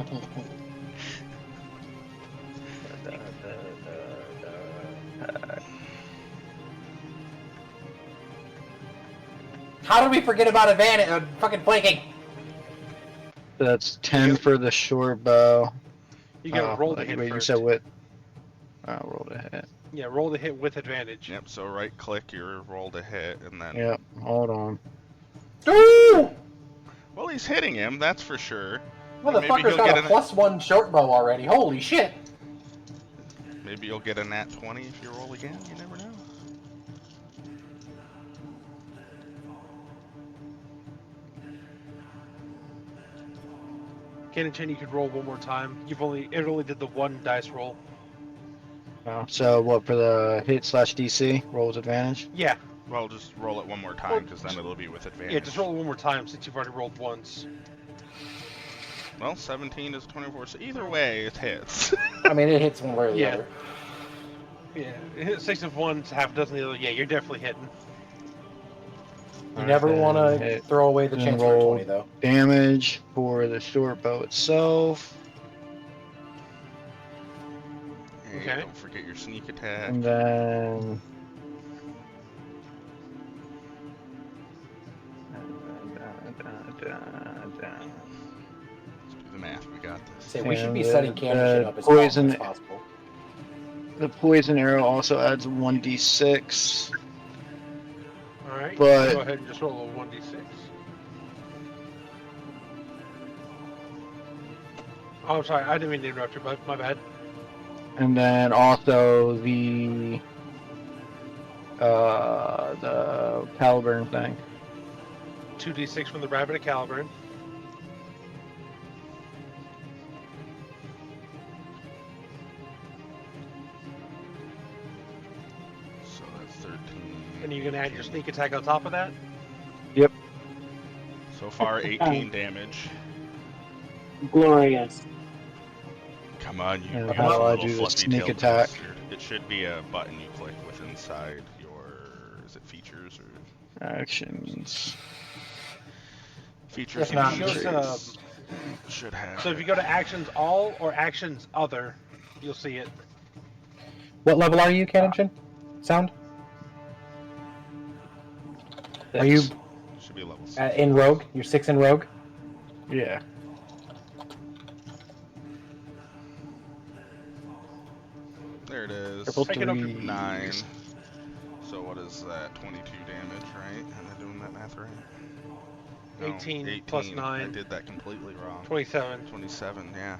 How did we forget about advantage? Fucking flanking! That's 10 for the short bow. You gotta roll the wait, hit wait, first. you said what? Roll the hit. Yeah, roll the hit with advantage. Yep, so right click your roll to hit, and then... Yep, hold on. Ooh! Well, he's hitting him, that's for sure. Motherfucker's he'll got get a an- +1 short bow already. Holy shit! Maybe Maybe you'll get a nat 20 if you roll again. You never know. Ken and Chen, you could roll one more time. It only did the one dice roll. So what for the hit / DC? Roll with advantage? Yeah. Well, just roll it one more time, because then it'll be with advantage. Yeah, just roll it one more time since you've already rolled once. Well, 17 is 24, so either way, it hits. I mean, it hits one way or the Yeah. other. Yeah, 6 of one, half a dozen of the other. Yeah, you're definitely hitting. You never want to throw away the Then chance for a roll 20, though. damage for the short bow itself. Hey, Okay. don't forget your sneak attack. And then... Let's do the math. We got this. Say, we should be And setting the Cam shit up as poison- often as possible. The poison arrow also adds 1d6. Alright, But- go ahead and just roll a 1d6. Oh, I'm sorry, I didn't mean to interrupt you, but my bad. And then also the Caliburn thing. 2d6 from the Rabbit of Caliburn. So that's 13. And you're gonna add your sneak attack on top of that? So far, 18 damage. Glorious. Come on, you And use how a do I little do the fluffy sneak tailed attack? bastard. It should be a button you click with inside your... Is it features or... Actions. Features If and not, features. Should have So if it. you go to actions all or actions other, you'll see it. What level are you, Cannonchen? Sound? Are you Should be level 6. in Rogue? You're 6 in Rogue? Yeah. There it is. Triple Pick it up. 9. So what is that? 22 damage, right? Am I doing that math right? No, 18 plus 9. I did that completely wrong. 27. 27, yeah.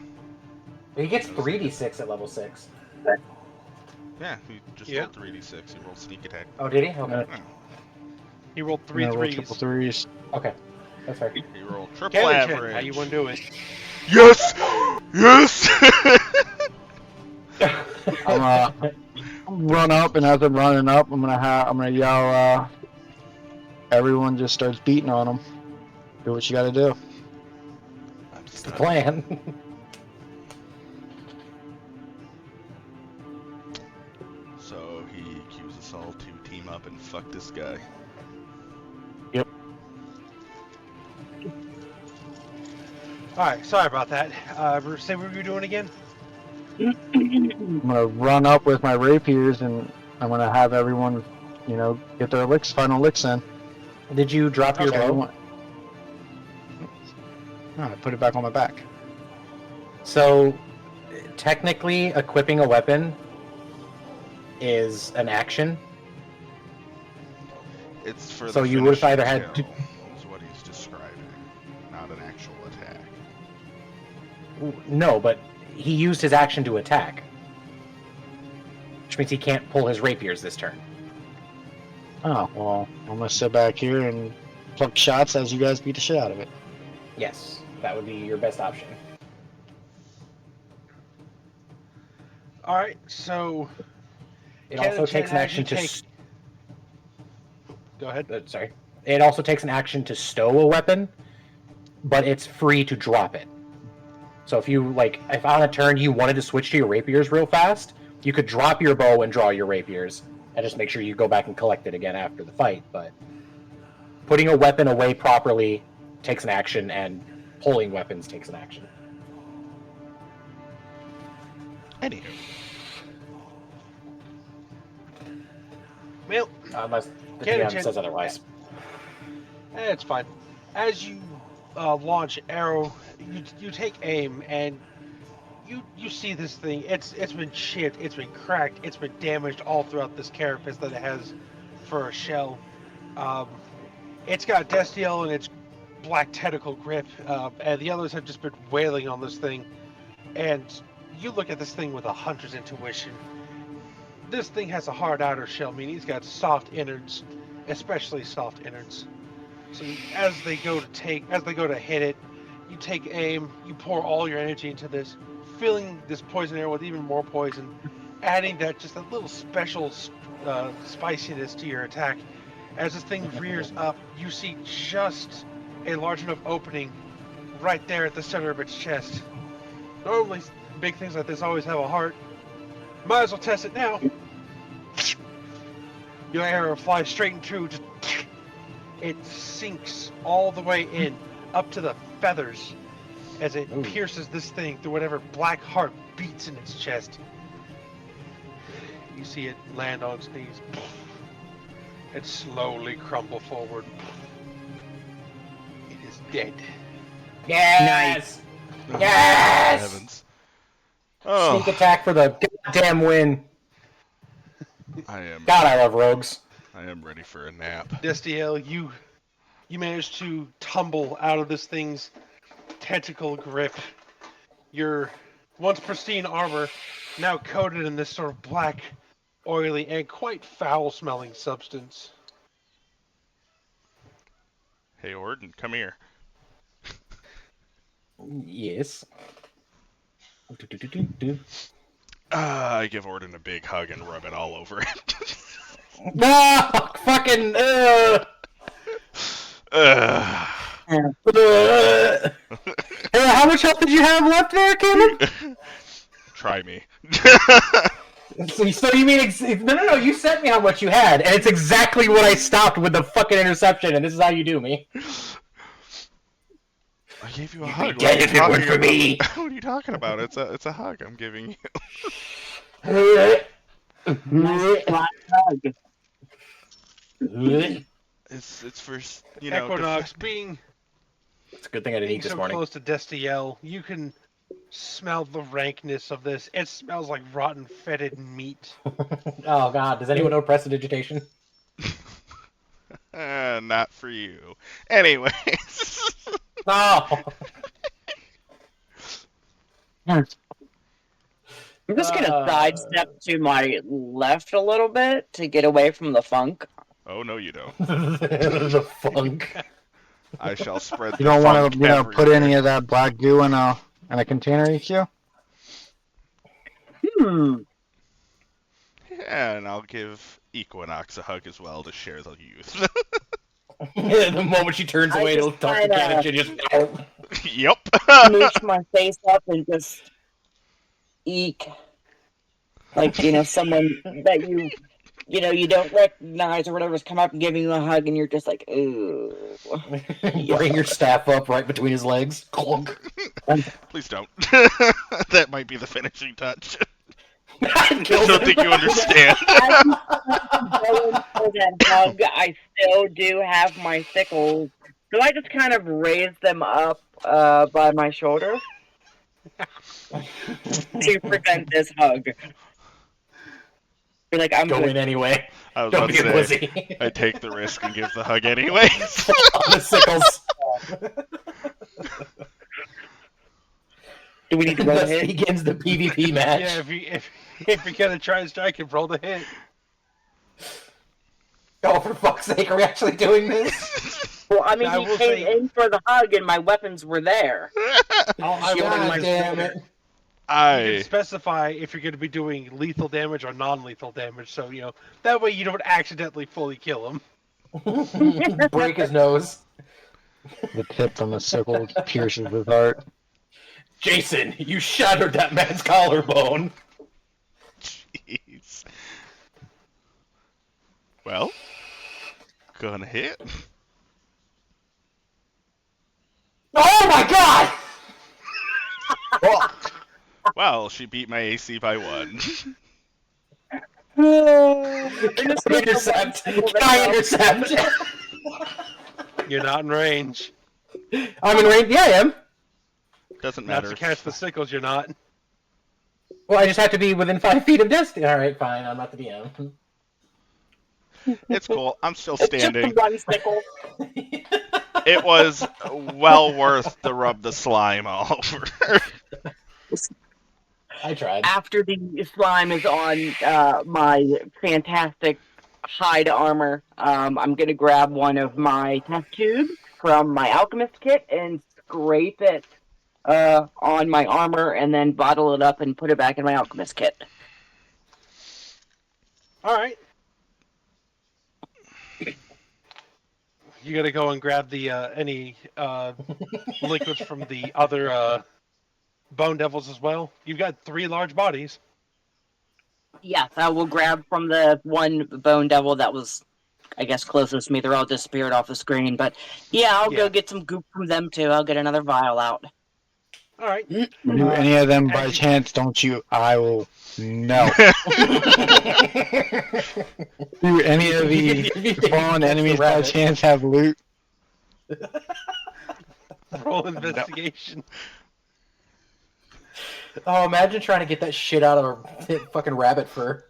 He gets 3d6 at level 6. Yeah, he just Yeah. rolled 3d6. He rolled sneak attack. Oh, did he? Okay. He rolled And 3 I roll threes. triple threes. Okay. That's fair. He rolled triple Kevin, average. how you want to do it? Yes! Yes! I'm run up, and as I'm running up, I'm gonna yell. Everyone just starts beating on him. Do what you gotta do. I'm It's the stuck. plan. So he accused us all to team up and fuck this guy. Alright, sorry about that. Say what you were doing again? I'm gonna run up with my rapiers, and I'm gonna have everyone, get their final licks in. Did you drop your bow? Everyone. No, I put it back on my back. So, technically, equipping a weapon is an action. It's for So the you would've finishing either had kill, is what he's describing, not an actual attack. No, but he used his action to attack. Which means he can't pull his rapiers this turn. Oh, well, I'm gonna sit back here and pluck shots as you guys beat the shit out of it. Yes, that would be your best option. Alright, so... It Ken also and takes Chen, an as you action to... take- Go ahead. Sorry. It also takes an action to stow a weapon, but it's free to drop it. So if you, if on a turn you wanted to switch to your rapiers real fast, you could drop your bow and draw your rapiers, and just make sure you go back and collect it again after the fight, but putting a weapon away properly takes an action, and pulling weapons takes an action. Anywho. Well, Unless the Ken and DM Chen- says otherwise. it's fine. As you launch arrow, you take aim, and you see this thing. It's been chipped, it's been cracked, it's been damaged all throughout this carapace that it has for a shell. It's got Destiel in its black tentacle grip, and the others have just been wailing on this thing. And you look at this thing with a hunter's intuition, this thing has a hard outer shell, meaning it's got soft innards, especially soft innards. So as they go to hit it, you take aim, you pour all your energy into this, filling this poison arrow with even more poison, adding that just a little special spiciness to your attack. As this thing rears up, you see just a large enough opening right there at the center of its chest. Normally, big things like this always have a heart. Might as well test it now. Your arrow flies straight and true. Just it sinks all the way in, up to the feathers, as it pierces this thing through whatever black heart beats in its chest. You see it land on its knees. It slowly crumble forward. It is dead. Yes! Yes! Heavens. Oh, Sneak attack for the goddamn win. God, I love rogues. I am ready for a nap. Destiel, you managed to tumble out of this thing's tentacle grip. Your once pristine armor now coated in this sort of black, oily, and quite foul-smelling substance. Hey, Orden, come here. Yes. I give Orden a big hug and rub it all over it. No! Fucking. Hey, how much health did you have left there, Cameron? Try me. So you mean no? You sent me how much you had, and it's exactly what I stopped with the fucking interception, and this is how you do me. I gave you a hug. Dead if it weren't for me. What are you talking about? It's a hug I'm giving you. Nice flat hug. It's for Equinox, being It's a good thing I didn't eat this so morning. close to Destiel, you can smell the rankness of this. It smells like rotten, fetid meat. Oh god, does anyone know prestidigitation? Not for you. Anyways. No. I'm just gonna sidestep to my left a little bit to get away from the funk. Oh no, you don't. The funk. I shall spread. You don't want to, put any of that black goo in a container, EQ? Yeah, and I'll give Equinox a hug as well to share the youth. The moment she turns away, it'll talk to Cat and she just. Yep. Mooch my face up and just eek. Like, someone that you don't recognize or whatever's come up and giving you a hug and you're just like, ooh. Bring your staff up right between his legs. Clunk. Please don't. That might be the finishing touch. I don't think you understand. As you go in for that hug, I still do have my sickles. So I just kind of raise them up by my shoulder to prevent this hug. You're like, I'm Go gonna in anyway. I was Don't about be a to pussy. say, I take the risk and give the hug anyways. On the sickles. Do we need to roll a Thus hit? begins the PvP match. Yeah, if you're gonna try and strike him, roll the hit. Oh, for fuck's sake, are we actually doing this? Well, I mean, I he will came say- in for the hug and my weapons were there. God damn it. You I can specify if you're going to be doing lethal damage or non-lethal damage, so that way you don't accidentally fully kill him. Break his nose. The tip from the sickle pierces his heart. Jason, you shattered that man's collarbone. jeez. Well, gonna hit. Oh my god! Well, she beat my AC by 1. Intercept! Can I intercept? You're not in range. I'm in range. Yeah, I am. Doesn't Not matter. to catch the sickles, you're not. Well, I just have to be within 5 feet of Destiny. Alright, fine. I'm not the DM. It's cool. I'm still It's just standing. one sickle. It was well worth to rub the slime all over. I tried. After the slime is on my fantastic hide armor, I'm gonna grab one of my test tubes from my alchemist kit and scrape it on my armor, and then bottle it up and put it back in my alchemist kit. All right. You gotta go and grab the any liquids from the other bone devils as well. You've got 3 large bodies. Yes, I will grab from the one bone devil that was, I guess, closest to me. They're all disappeared off the screen, but yeah, I'll go get some goop from them too. I'll get another vial out. All right. Do any of them by as you- chance? Don't you? I will. No. Do any of the fallen enemies by chance have loot? Roll investigation. Oh, imagine trying to get that shit out of a fucking rabbit fur.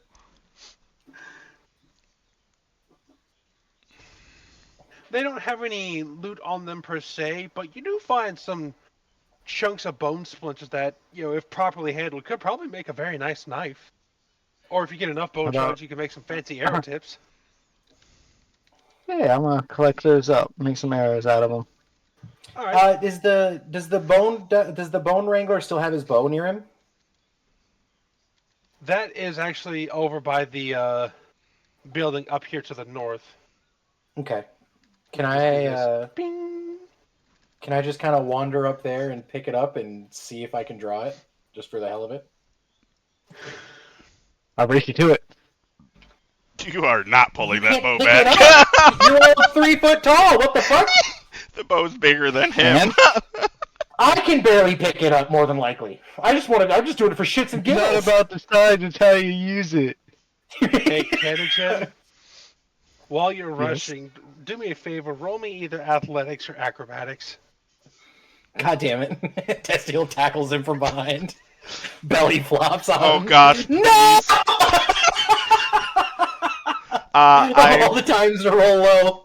They don't have any loot on them per se, but you do find some chunks of bone splinters that, if properly handled, could probably make a very nice knife. Or if you get enough bone shards, you can make some fancy arrow tips. Yeah, I'm gonna collect those up, make some arrows out of them. All right. Does the bone wrangler still have his bow near him? That is actually over by the building up here to the north. Okay. Can Just do this. I Bing! can I just kind of wander up there and pick it up and see if I can draw it, just for the hell of it? I'll race you to it. You are not pulling that bow Pick back. it up! You're all 3 foot tall. What the fuck? The bow's bigger than him. And? I can barely pick it up, more than likely. I'm just doing it for shits and It's not giggles. about the size, it's how you use it. Hey, Kennedy, while you're Yes? rushing, do me a favor. Roll me either athletics or acrobatics. God damn it. Testiel tackles him from behind. Belly flops on Oh him. gosh. No! I All the times to roll low.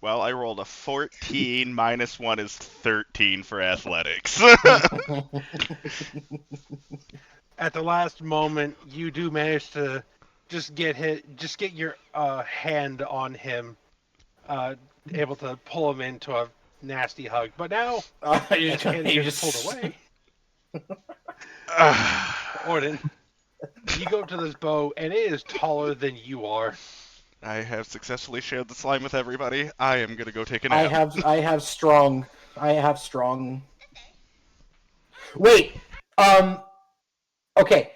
Well, I rolled a 14 minus 1 is 13 for athletics. At the last moment, you do manage to just get your hand on him, able to pull him into a nasty hug. But now, as Kenny gets pulled away, Orden, you go up to this bow, and it is taller than you are. I have successfully shared the slime with everybody. I am gonna go take a nap. I have strong. Wait. Okay.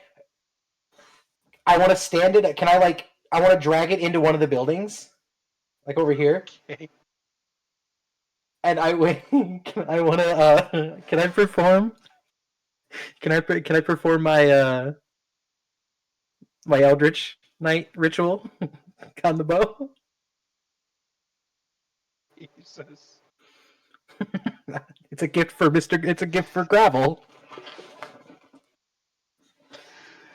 I want to stand it. Can I I want to drag it into one of the buildings, like over here. Okay. And I wait. I want to. Can I perform? Can I perform my my Eldritch Knight ritual on the bow? Jesus. It's a gift for Mr. It's a gift for Gravel.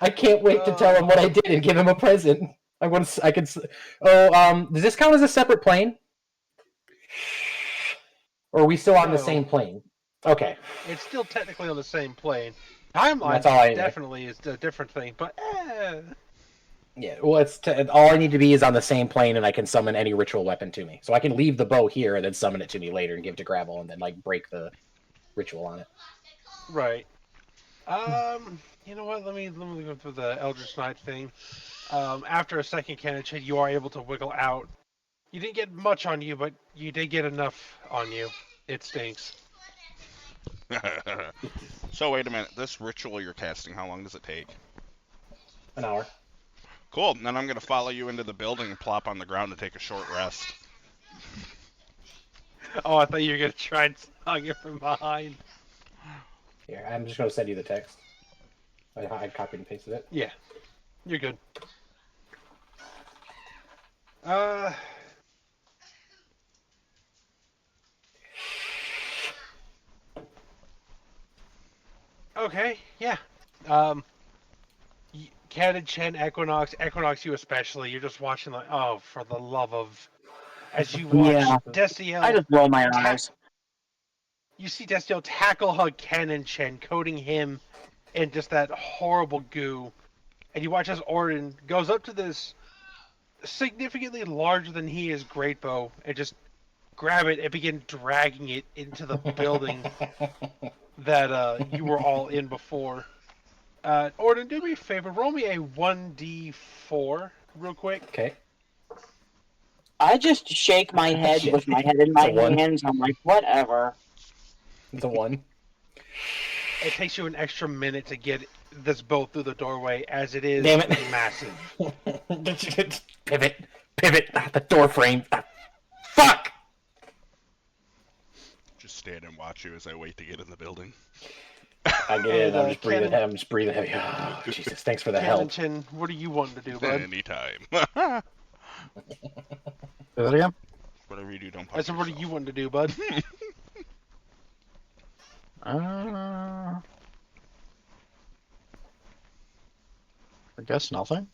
I can't wait to tell him what I did and give him a present. I want to. I can. Oh, does this count as a separate plane? Or are we still on the No. same plane? Okay. It's still technically on the same plane. Timeline That's all I need. definitely is a different thing, but Yeah. Well, all I need to be is on the same plane, and I can summon any ritual weapon to me. So I can leave the bow here and then summon it to me later and give it to Gravel, and then break the ritual on it. right. You know what? Let me go through the Eldritch Knight thing. After a second cannon hit, you are able to wiggle out. You didn't get much on you, but you did get enough on you. It stinks. So wait a minute. This ritual you're casting, how long does it take? An hour. Cool. Then I'm gonna follow you into the building and plop on the ground to take a short rest. Oh, I thought you were gonna try and snug it from behind. Here, I'm just going to send you the text. I copied and pasted it. Yeah, you're good. Okay, yeah. Canon, Chen, Equinox, you especially. You're just watching like, oh, for the love of. As you watch Yeah. Destiel, I just roll my eyes. you see Destiel tackle hug Canon Chen, coating him in just that horrible goo. And you watch as Orden goes up to this significantly larger than he is great bow and just grab it and begin dragging it into the building that you were all in before. Orden, do me a favor. Roll me a 1d4 real quick. Okay. I just shake my head with my head in It's a my one. hands. I'm like, whatever. It's a 1. It takes you an extra minute to get this boat through the doorway, as it is Damn it. massive. Pivot. Pivot. The door frame. Fuck! Just stand and watch you as I wait to get in the building. I get in. And, I'm just breathing. Ken- I'm just breathing heavy. Oh, Jesus. Thanks for the Ken help. and Chin, what are you wanting to do, bud? Anytime. Say that again? Whatever you do, don't I punch said, what are yourself. you wanting to do, bud? I guess nothing.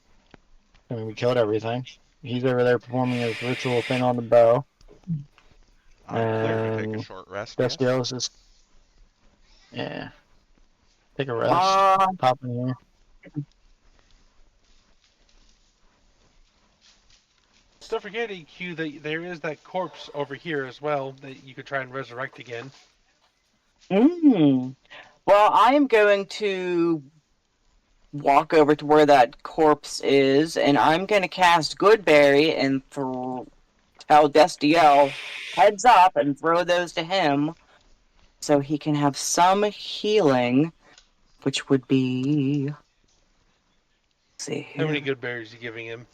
I mean, we killed everything. He's over there performing his ritual thing on the bow. I'm clear to take a And short rest, yes? Destios is... Yeah. Take a rest. Uh, Pop in here. Don't forget, EQ, that there is that corpse over here as well that you could try and resurrect again. Well, I am going to walk over to where that corpse is, and I'm going to cast Goodberry and tell Destiel, heads up, and throw those to him so he can have some healing, which would be. Let's see How many here. good berries are you giving him?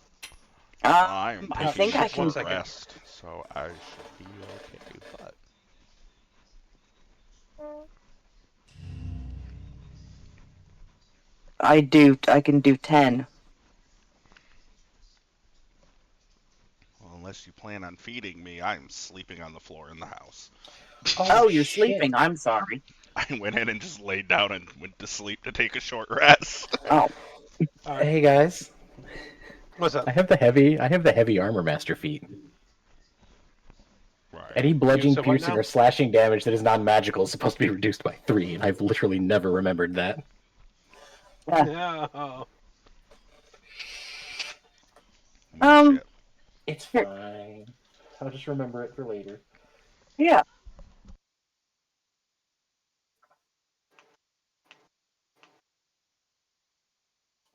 I am I taking think a I short can. rest, so I should be okay, but... I can do 10. Well, unless you plan on feeding me, I'm sleeping on the floor in the house. Oh, you're shit. sleeping. I'm sorry. I went in and just laid down and went to sleep to take a short rest. Oh, All right. Hey guys, What's up? I have the heavy armor master feat. Right. Any bludgeoning, So what piercing, now? or slashing damage that is non-magical is supposed to be reduced by 3, and I've literally never remembered that. No. No shit. It's fine. I'll just remember it for later. yeah.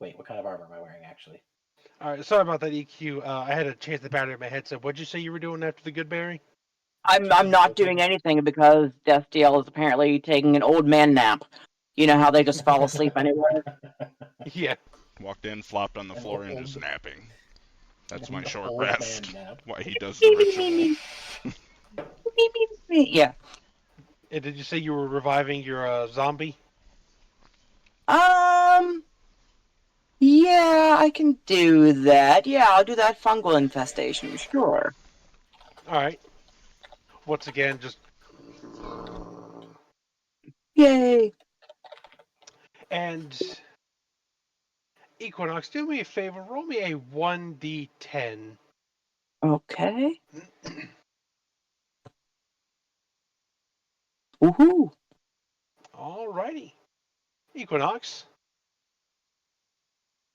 Wait, what kind of armor am I wearing, actually? All right. Sorry about that, EQ. I had to change the battery in my headset. What'd you say you were doing after the good berry? I'm not doing anything because Destiel is apparently taking an old man nap. You know how they just fall asleep anywhere? Yeah. Walked in, flopped on the floor, and just Old- napping. That's my old short man rest. nap. Why he does the ritual. Yeah. And did you say you were reviving your zombie? Yeah, I can do that. Yeah, I'll do that fungal infestation. Sure. All right. Once again, just Yay. and Equinox, do me a favor. Roll me a 1d10. Okay. Woohoo. Alrighty. Equinox,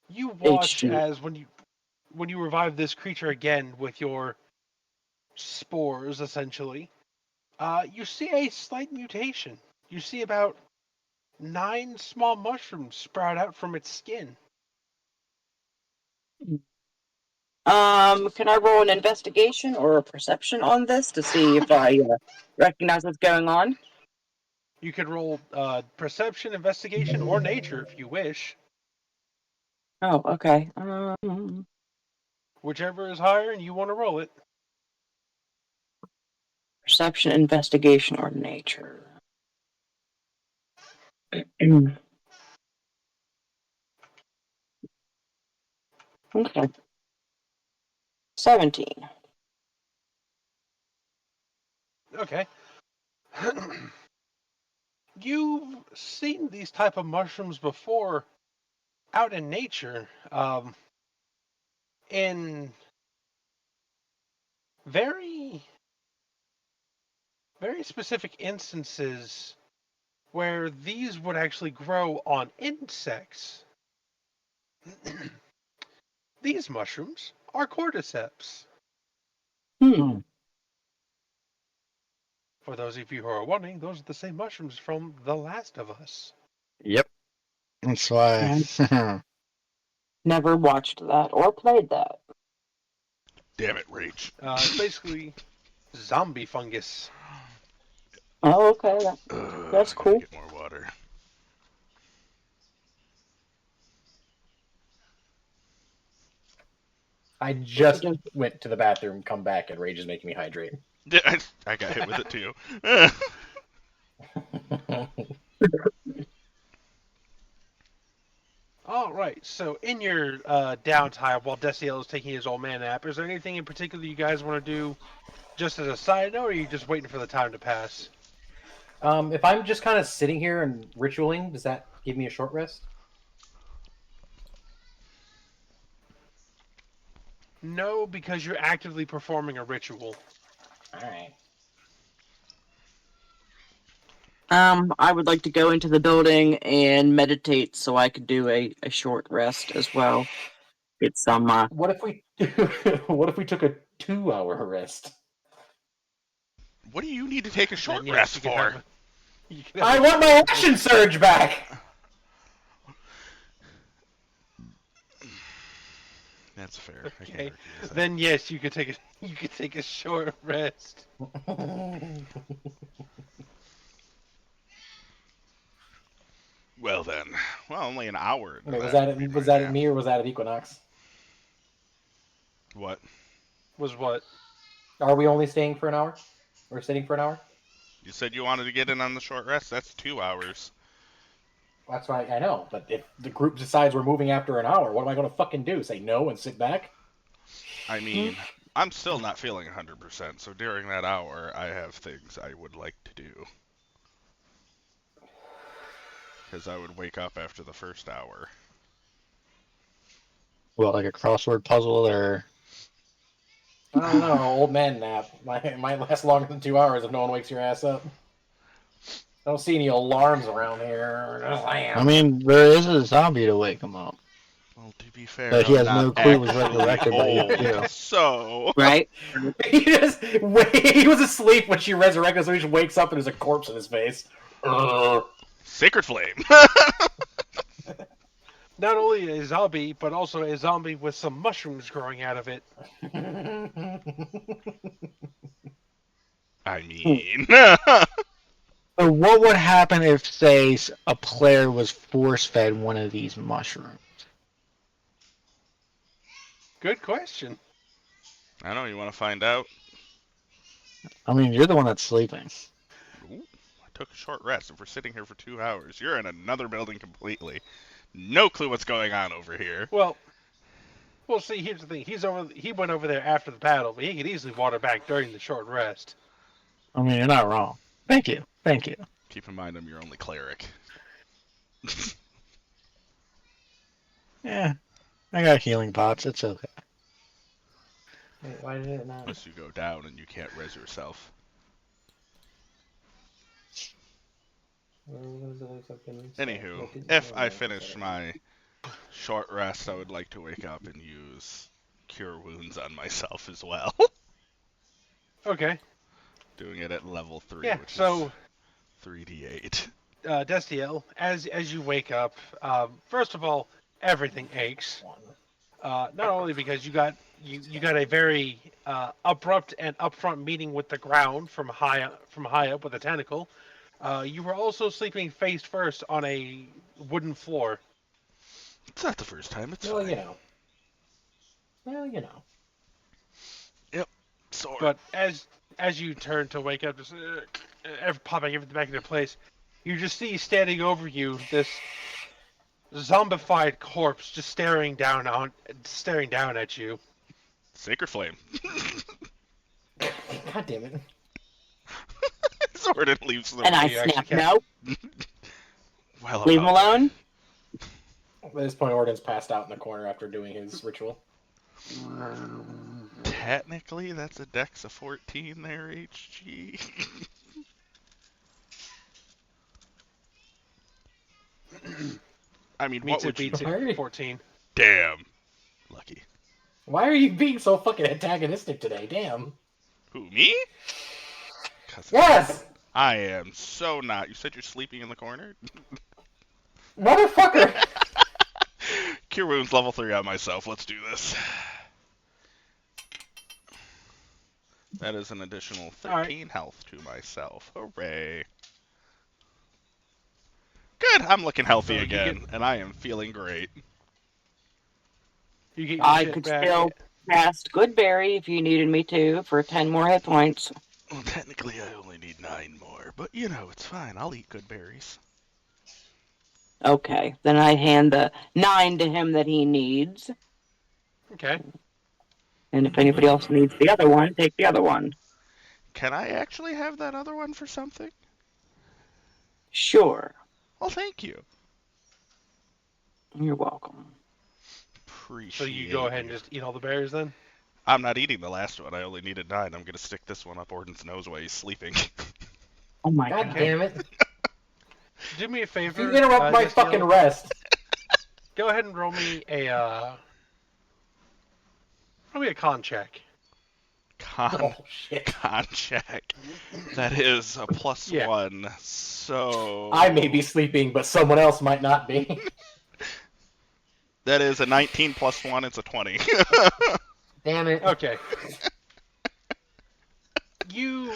you watch HG. as when you revive this creature again with your spores, essentially, you see a slight mutation. You see about 9 small mushrooms sprout out from its skin. Can I roll an investigation or a perception on this to see if I recognize what's going on? You could roll perception, investigation, or nature if you wish. Oh, okay. Whichever is higher and you want to roll it. Perception, investigation, or nature. Okay. 17. Okay. You've seen these type of mushrooms before out in nature, in very, very specific instances where these would actually grow on insects. These mushrooms are cordyceps. Hmm. For those of you who are wondering, those are the same mushrooms from The Last of Us. Yep. That's why. Never watched that or played that. Damn it, Rach. It's basically zombie fungus. Oh, okay. That's I gotta cool. get more water. I just went to the bathroom, come back, and Rage is making me hydrate. Yeah, I got hit with it too. All right. So in your downtime while Desiel is taking his old man nap, is there anything in particular you guys want to do, just as a side note, or are you just waiting for the time to pass? If I'm just kind of sitting here and ritualing, does that give me a short rest? No, because you're actively performing a ritual. All right. I would like to go into the building and meditate so I could do a short rest as well. Get some What if we what if we took a 2-hour rest? What do you need to take a short Then, yes, rest you can for? I want my action surge back. That's fair. I can Okay. argue with that. Then yes, you could take a short rest. Well then, well only an hour. Wait, was that at me or was that at Equinox? What? Was what? Are we only staying for an hour? Or sitting for an hour? You said you wanted to get in on the short rest. That's 2 hours. That's right, I know. But if the group decides we're moving after an hour, what am I going to fucking do? Say no and sit back? I mean, I'm still not feeling 100%. So during that hour, I have things I would like to do. Because I would wake up after the first hour. What, like a crossword puzzle or? I don't know. Old man nap. Might last longer than 2 hours if no one wakes your ass up. I don't see any alarms around here. I mean, there is a zombie to wake him up. Well, to be fair, But he I'm has not no clue was actually resurrected by you, old, too. so... right. He was asleep when she resurrected, so he just wakes up and there's a corpse in his face. Sacred Flame! Not only a zombie, but also a zombie with some mushrooms growing out of it. I mean... So what would happen if, say, a player was force-fed one of these mushrooms? Good question. I know, you want to find out? I mean, you're the one that's sleeping. Ooh, I took a short rest. If we're sitting here for 2 hours, you're in another building completely. No clue what's going on over here. Well, see. Here's the thing. He went over there after the battle, but he could easily water back during the short rest. I mean, you're not wrong. Thank you. Thank you. Keep in mind, I'm your only cleric. Yeah, I got healing pots. It's okay. Wait, why did it not? Unless you go down and you can't res yourself. Anywho, if I finish my short rest, I would like to wake up and use Cure Wounds on myself as well. Okay. Doing it at level 3, Yeah. which So, is 3d8. Destiel, as you wake up, first of all, everything aches. Not only because you got a very abrupt and upfront meeting with the ground from high up with a tentacle. You were also sleeping face first on a wooden floor. It's not the first time, it's Well, fine. you know. Well, you know. Yep, sword. But as you turn to wake up, just popping everything back into place, you just see standing over you this zombified corpse just staring down at you. Sacred Flame. God damn it. Sword and leaves the And I room. you actually snap can't- no. Well, Leave him alone. At this point, Orden's passed out in the corner after doing his ritual. Technically, that's a dex of 14 there, HG. I mean, Meets what it, would you... beats Why? it. 14. Damn. Lucky. Why are you being so fucking antagonistic today? Damn. Who, me? 'Cause Yes! I am so not. You said you're sleeping in the corner? Motherfucker! Cure Wounds level 3 on myself. Let's do this. That is an additional 13 health to myself. Hooray. Good, I'm looking healthy So you again, and I am feeling great. You get your I shit could back. still cast Goodberry if you needed me to for 10 more hit points. Well, technically I only need 9 more, but you know, it's fine. I'll eat good berries. Okay, then I hand the 9 to him that he needs. Okay. And if anybody else needs the other one, take the other one. Can I actually have that other one for something? Sure. Well, thank you. You're welcome. Appreciate So you go ahead and just eat all the berries then? I'm not eating the last one. I only needed 9. I'm gonna stick this one up Orden's nose while he's sleeping. Oh my God god. damn it. Do me a favor. You interrupt my Destiel. fucking rest. Go ahead and roll me a con check. Oh, shit. Con check. That is a plus Yeah. 1. So I may be sleeping, but someone else might not be. that is a 19 plus 1. It's a 20. Damn it. Okay. You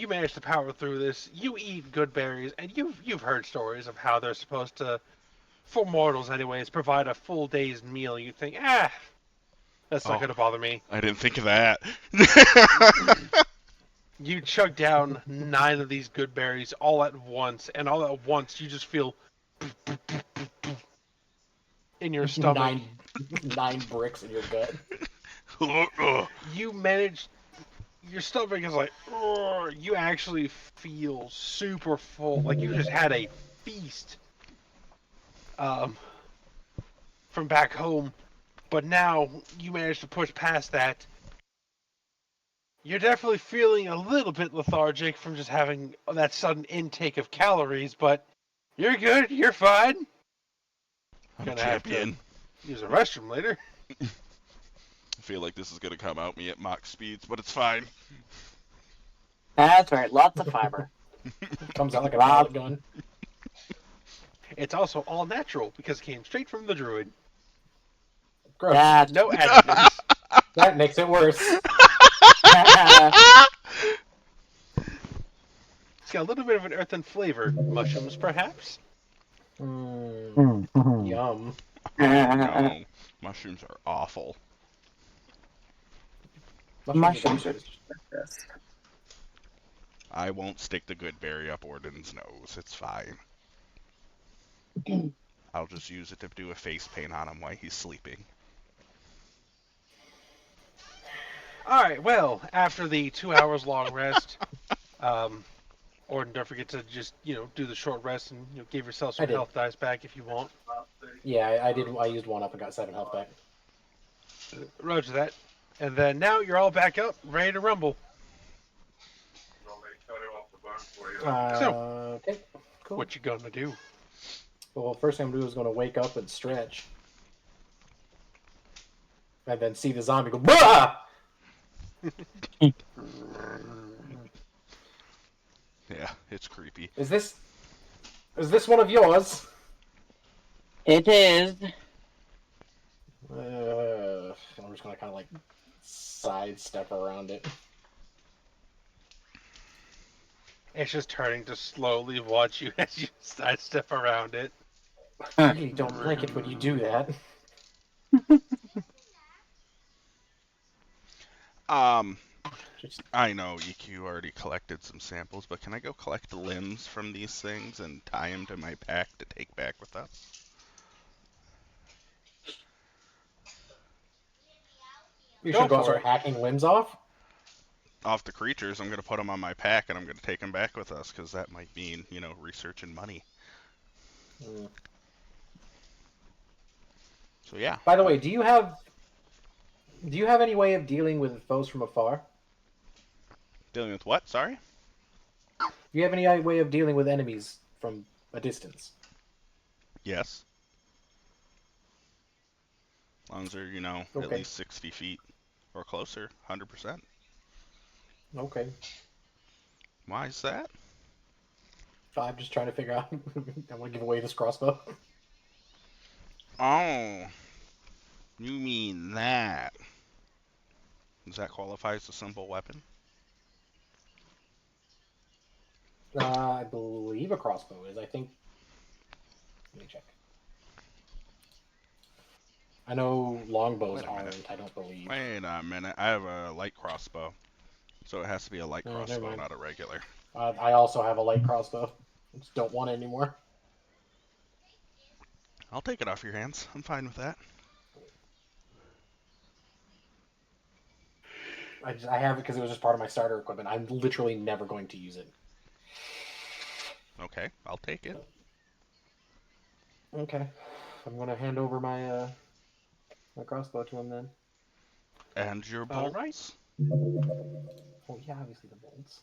manage to power through this. You eat good berries, and you've heard stories of how they're supposed to, for mortals anyways, provide a full day's meal. You think, that's not gonna bother me. I didn't think of that. You chug down 9 of these good berries all at once, and all at once you just feel in your stomach. Nine bricks in your gut. You manage. Your stomach is like, "Ugh," you actually feel super full, like you just had a feast from back home, but now you managed to push past that. You're definitely feeling a little bit lethargic from just having that sudden intake of calories, but you're good, you're fine. I'm a Gonna have champion. to use a restroom later. I feel like this is gonna come out me at mock speeds, but it's fine. That's right, lots of fiber. Comes out like a pellet gun. It's also all natural because it came straight from the druid. Gross. That's No additives. That makes it worse. It's got a little bit of an earthen flavor. Mushrooms, perhaps? Yum. No, mushrooms are awful. Mushrooms are delicious. I won't stick the good berry up Orden's nose. It's fine. I'll just use it to do a face paint on him while he's sleeping. Alright, well, after the 2 hours long rest, Orden, don't forget to just, do the short rest and give yourself some health dice back if you want. Yeah, I did. I used one up and got 7 health back. Roger that. And then now you're all back up, ready to rumble. Okay, cool. What you gonna do? Well, first thing I'm gonna do is gonna wake up and stretch, and then see the zombie go. Bah! Yeah, it's creepy. Is this one of yours? It is. I'm just gonna kind of like sidestep around it. It's just turning to slowly watch you as you sidestep around it. I really don't like it when you do that. I know EQ already collected some samples, but can I go collect the limbs from these things and tie them to my pack to take back with us? You should go start hacking limbs off? Off the creatures, I'm going to put them on my pack and I'm going to take them back with us, because that might mean, research and money. So yeah. By the way, do you have any way of dealing with foes from afar? Dealing with what? Sorry? Do you have any way of dealing with enemies from a distance? Yes. As long as they're, at Okay. least 60 feet or closer, 100%. Okay. Why is that? I'm just trying to figure out. I want to give away this crossbow. Oh, you mean that. Does that qualify as a simple weapon? I believe a crossbow is. I think. Let me check. I know longbows Wait a minute. aren't. I don't believe. Wait a minute. I have a light crossbow. So it has to be a light Oh, never crossbow, mind. not a regular. I also have a light crossbow. I just don't want it anymore. I'll take it off your hands. I'm fine with that. I have it because it was just part of my starter equipment. I'm literally never going to use it. Okay, I'll take it. Okay, I'm gonna hand over my my crossbow to him then. And your All right. bolts? Oh yeah, obviously the bolts.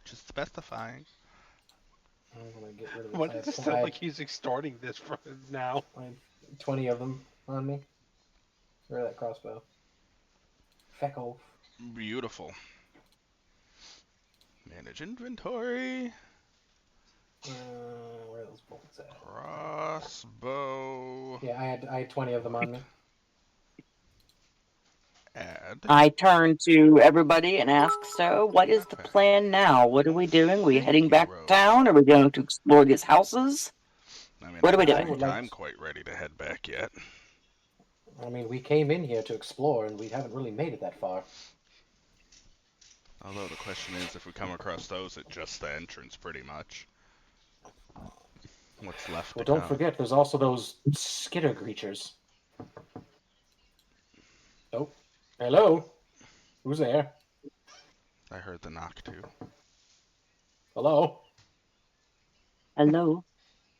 Just specifying. I'm gonna get rid of this. Why does it sound like he's extorting this from now? I have 20 of them on me. Where that crossbow? Feck off. Beautiful. Manage inventory. Where are those bolts at? Crossbow. Yeah, I had 20 of them on me. Add. I turn to everybody and ask, so what is the plan now? What are we doing? We Thank heading you, back Rose. to town? Are we going to explore these houses? I mean, What I are we don't doing? think like I'm to- quite ready to head back yet. I mean, we came in here to explore, and we haven't really made it that far. Although the question is, if we come across those at just the entrance, pretty much. What's left Well, to don't come? forget, there's also those skitter creatures. Oh, hello? Who's there? I heard the knock too. Hello? Hello?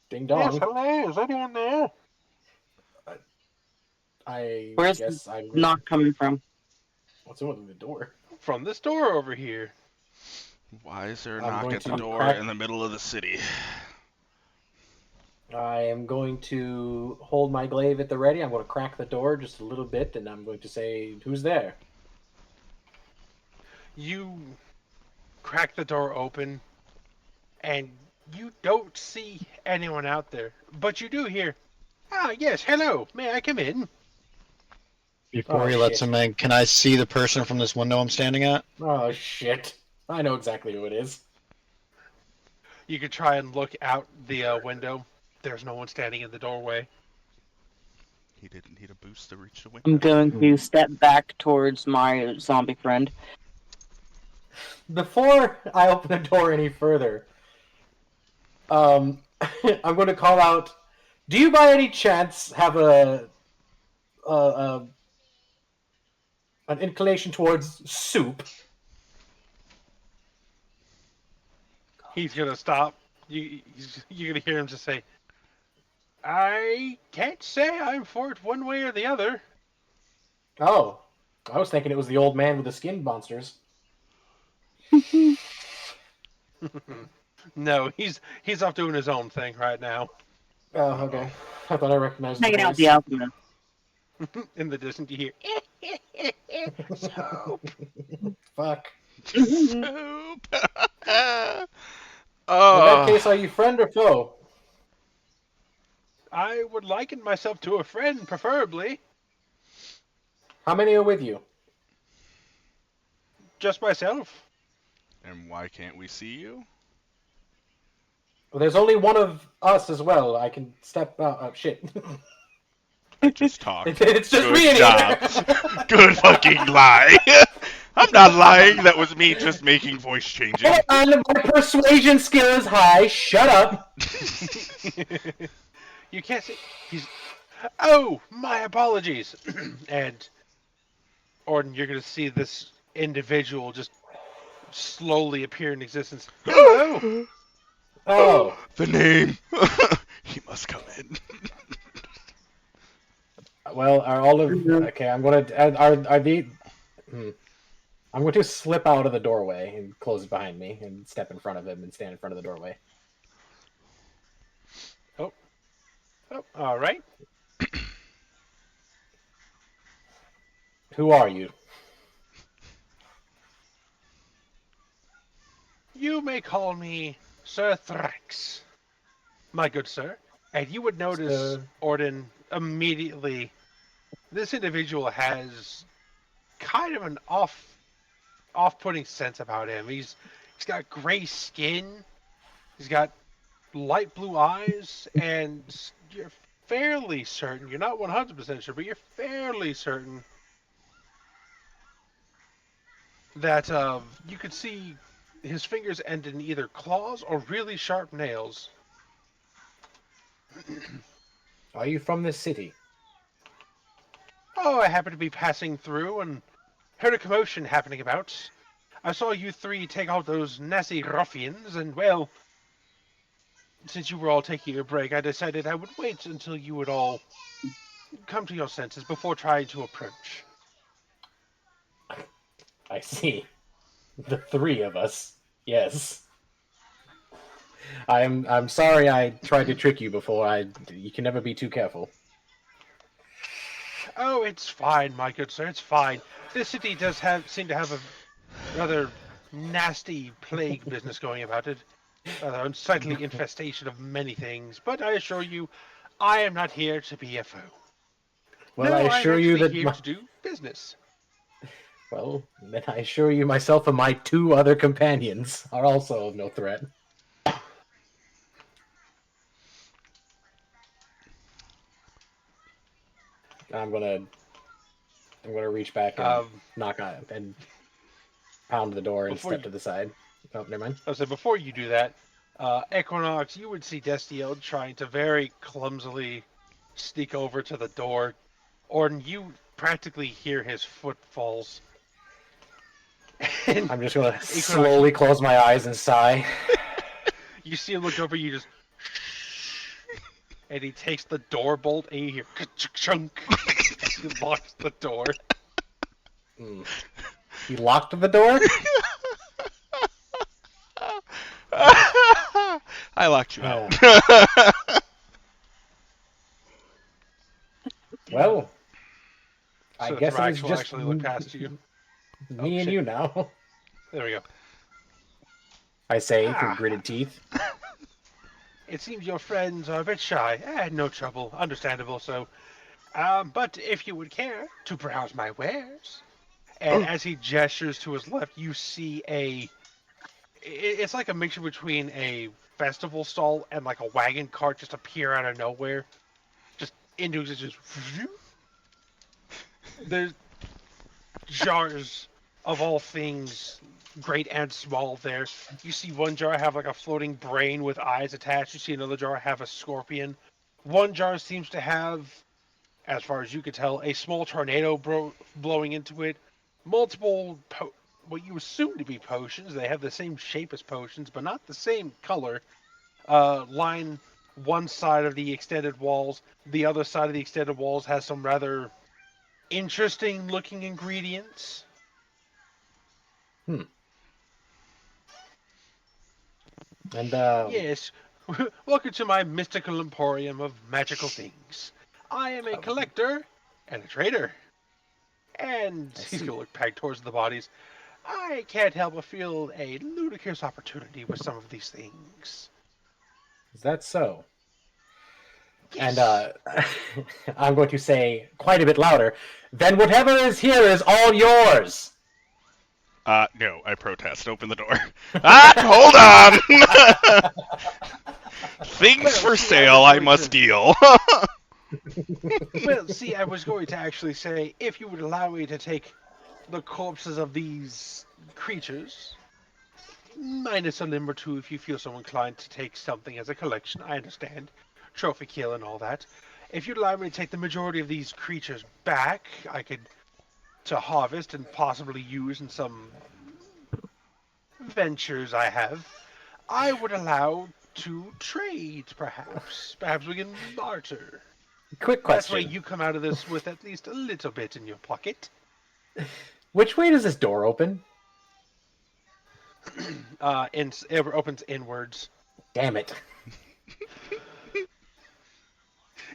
Ding Yes, dong. hello. Is anyone there? I Where's the guess I'm... knock coming from? What's wrong with the door? From this door over here. Why is there a I'm knock going at the to door crack- in the middle of the city? I am going to hold my glaive at the ready. I'm going to crack the door just a little bit, and I'm going to say, who's there? You crack the door open, and you don't see anyone out there. But you do hear, ah, yes, hello. May I come in? Before Oh, he lets shit. him in, can I see the person from this window I'm standing at? Oh, shit. I know exactly who it is. You could try and look out the window. There's no one standing in the doorway. He didn't need a boost to reach the I'm window. going to step back towards my zombie friend. Before I open the door any further, I'm going to call out, do you by any chance have an inclination towards soup? He's gonna stop. You're gonna hear him just say, I can't say I'm for it one way or the other. Oh, I was thinking it was the old man with the skin monsters. No, he's off doing his own thing right now. Oh, okay. I thought I recognized the Hanging out with voice. the alchemist. In the distance, you hear, soap. Fuck. Soup! In Oh, that case, are you friend or foe? I would liken myself to a friend, preferably. How many are with you? Just myself. and why can't we see you? Well, there's only one of us as well. I can step out. Oh, shit. I just talked. It's just Good me in job. here. Good fucking lie. I'm not lying. That was me just making voice changing. And my persuasion skill is high. Shut up. You can't see. He's. Oh, my apologies. And Orden, you're gonna see this individual just slowly appear in existence. Hello. Oh. The name. He must come in. Well, are all of okay? I'm gonna are the. I'm going to slip out of the doorway and close it behind me and step in front of him and stand in front of the doorway. Oh, Oh, all right. Who are you? You may call me Sir Thrax, my good sir. And you would notice, Sir. Orden, immediately, this individual has kind of an off-putting sense about him. He's got gray skin. He's got light blue eyes, and you're fairly certain, you're not 100% sure, but you're fairly certain that you could see his fingers end in either claws or really sharp nails. Are you from this city? Oh, I happened to be passing through and heard a commotion happening about. I saw you three take out those nasty ruffians, and well, since you were all taking a break, I decided I would wait until you would all come to your senses before trying to approach. I see. The three of us. Yes. I'm sorry I tried to trick you before. You can never be too careful. Oh, it's fine, my good sir, it's fine. This city does seem to have a rather nasty plague business going about it. Rather unsightly infestation of many things, but I assure you, I am not here to be a foe. Well, I No, I'm assure you actually that here to do business. well, then I assure you myself and my two other companions are also of no threat. I'm gonna reach back and Um, knock on and pound the door and before step you, to the side. Oh, never mind. I said before you do that, Equinox, you would see Destiel trying to very clumsily sneak over to the door, or you practically hear his footfalls. And I'm just gonna Equinox, slowly close my eyes and sigh. you see him look over, you just, and he takes the door bolt, and you hear chunk as he locks the door. Hmm. He locked the door? I locked you out. Well, I So guess it is Thrax will just actually look past you. Oh me and shit! you now. There we go. I say through Ah, gritted teeth. it seems your friends are a bit shy. No trouble, understandable. So, but if you would care to browse my wares, and as he gestures to his left, you see it's like a mixture between a festival stall and like a wagon cart just appear out of nowhere, just into existence. There's jars of all things, great and small there. You see one jar have like a floating brain with eyes attached. You see another jar have a scorpion. One jar seems to have, as far as you could tell, a small tornado blowing into it. Multiple, what you assume to be potions. They have the same shape as potions, but not the same color. Line one side of the extended walls. The other side of the extended walls has some rather interesting looking ingredients. Hmm. And Yes, welcome to my mystical emporium of magical things. I am a collector and a trader. And I he's see. going to look back towards the bodies. I can't help but feel a ludicrous opportunity with some of these things. Is that so? And Yes. I'm going to say quite a bit louder. Then whatever is here is all yours. No, I protest. Open the door. Ah, hold on! Things Well, for see, I sale was I going must to. deal. Well, see, I was going to actually say, if you would allow me to take the corpses of these creatures, minus a limb or two if you feel so inclined to take something as a collection, I understand. Trophy kill and all that. If you'd allow me to take the majority of these creatures back, I could to harvest and possibly use in some ventures I have. I would allow to trade, perhaps. Perhaps we can barter. Quick That way question. you come out of this with at least a little bit in your pocket. Which way does this door open? It opens inwards. Damn it.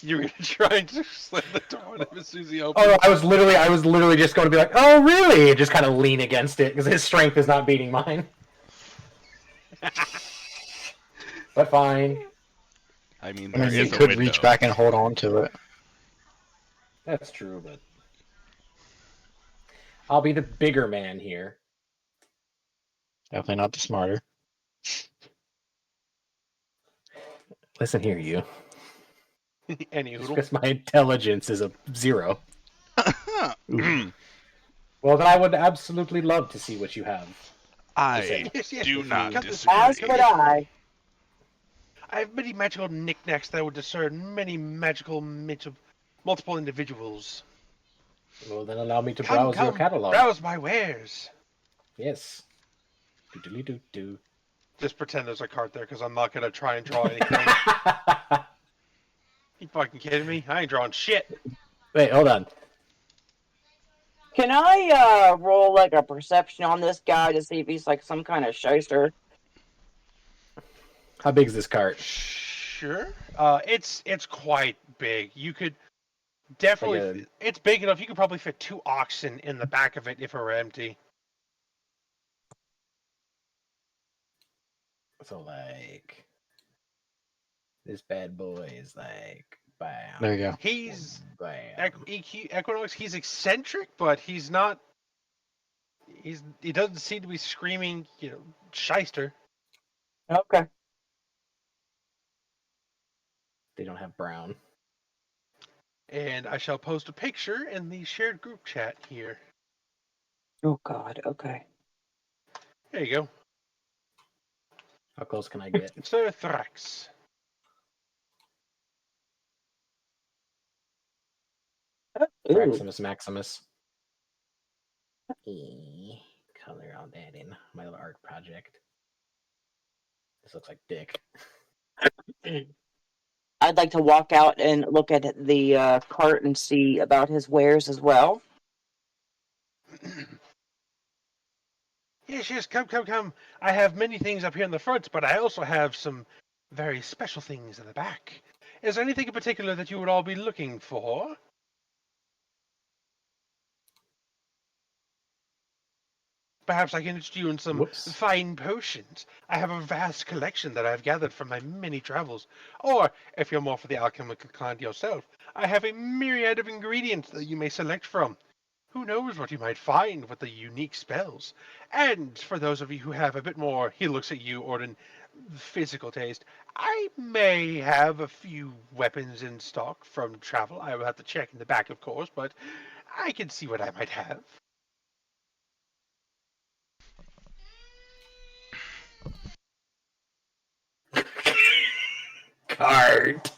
You're gonna try and slam the door on him as soon as he opens. Oh, I was literally just going to be like, oh, really? Just kind of lean against it because his strength is not beating mine. But fine. I mean, I there mean, you is a could window. reach back and hold on to it. That's true, but I'll be the bigger man here. Definitely not the smarter. Listen here, you. Any Just oodle. because my intelligence is a 0. Ooh. Well, then I would absolutely love to see what you have. I Yes, yes, do if not you- disagree. As would I. I have many magical knickknacks that would discern many multiple individuals. Well, then allow me to Come, browse your come, catalog. browse my wares. Yes. Do-do-do-do. Just pretend there's a cart there, because I'm not gonna try and draw anything. You fucking kidding me? I ain't drawing shit. Wait, hold on. Can I roll like a perception on this guy to see if he's like some kind of shyster? How big is this cart? Sure. It's quite big. You could definitely. Like It's big enough. You could probably fit 2 oxen in the back of it if it were empty. So, like, this bad boy is like, bam. There you go. He's Bam. Equinox. He's eccentric, but he's not. He doesn't seem to be screaming, shyster. Okay. They don't have brown. And I shall post a picture in the shared group chat here. Oh God. Okay. There you go. How close can I get? Sir Thrax. Ooh. Maximus Maximus. Color all that in my little art project. This looks like dick. I'd like to walk out and look at the cart and see about his wares as well. Yes, come. I have many things up here in the front, but I also have some very special things in the back. Is there anything in particular that you would all be looking for? Perhaps I can interest you in some Whoops. fine potions. I have a vast collection that I've gathered from my many travels. Or, if you're more for the alchemical kind yourself, I have a myriad of ingredients that you may select from. Who knows what you might find with the unique spells? And for those of you who have a bit more, he looks at you, Orden, physical taste, I may have a few weapons in stock from travel. I will have to check in the back, of course, but I can see what I might have. Cart.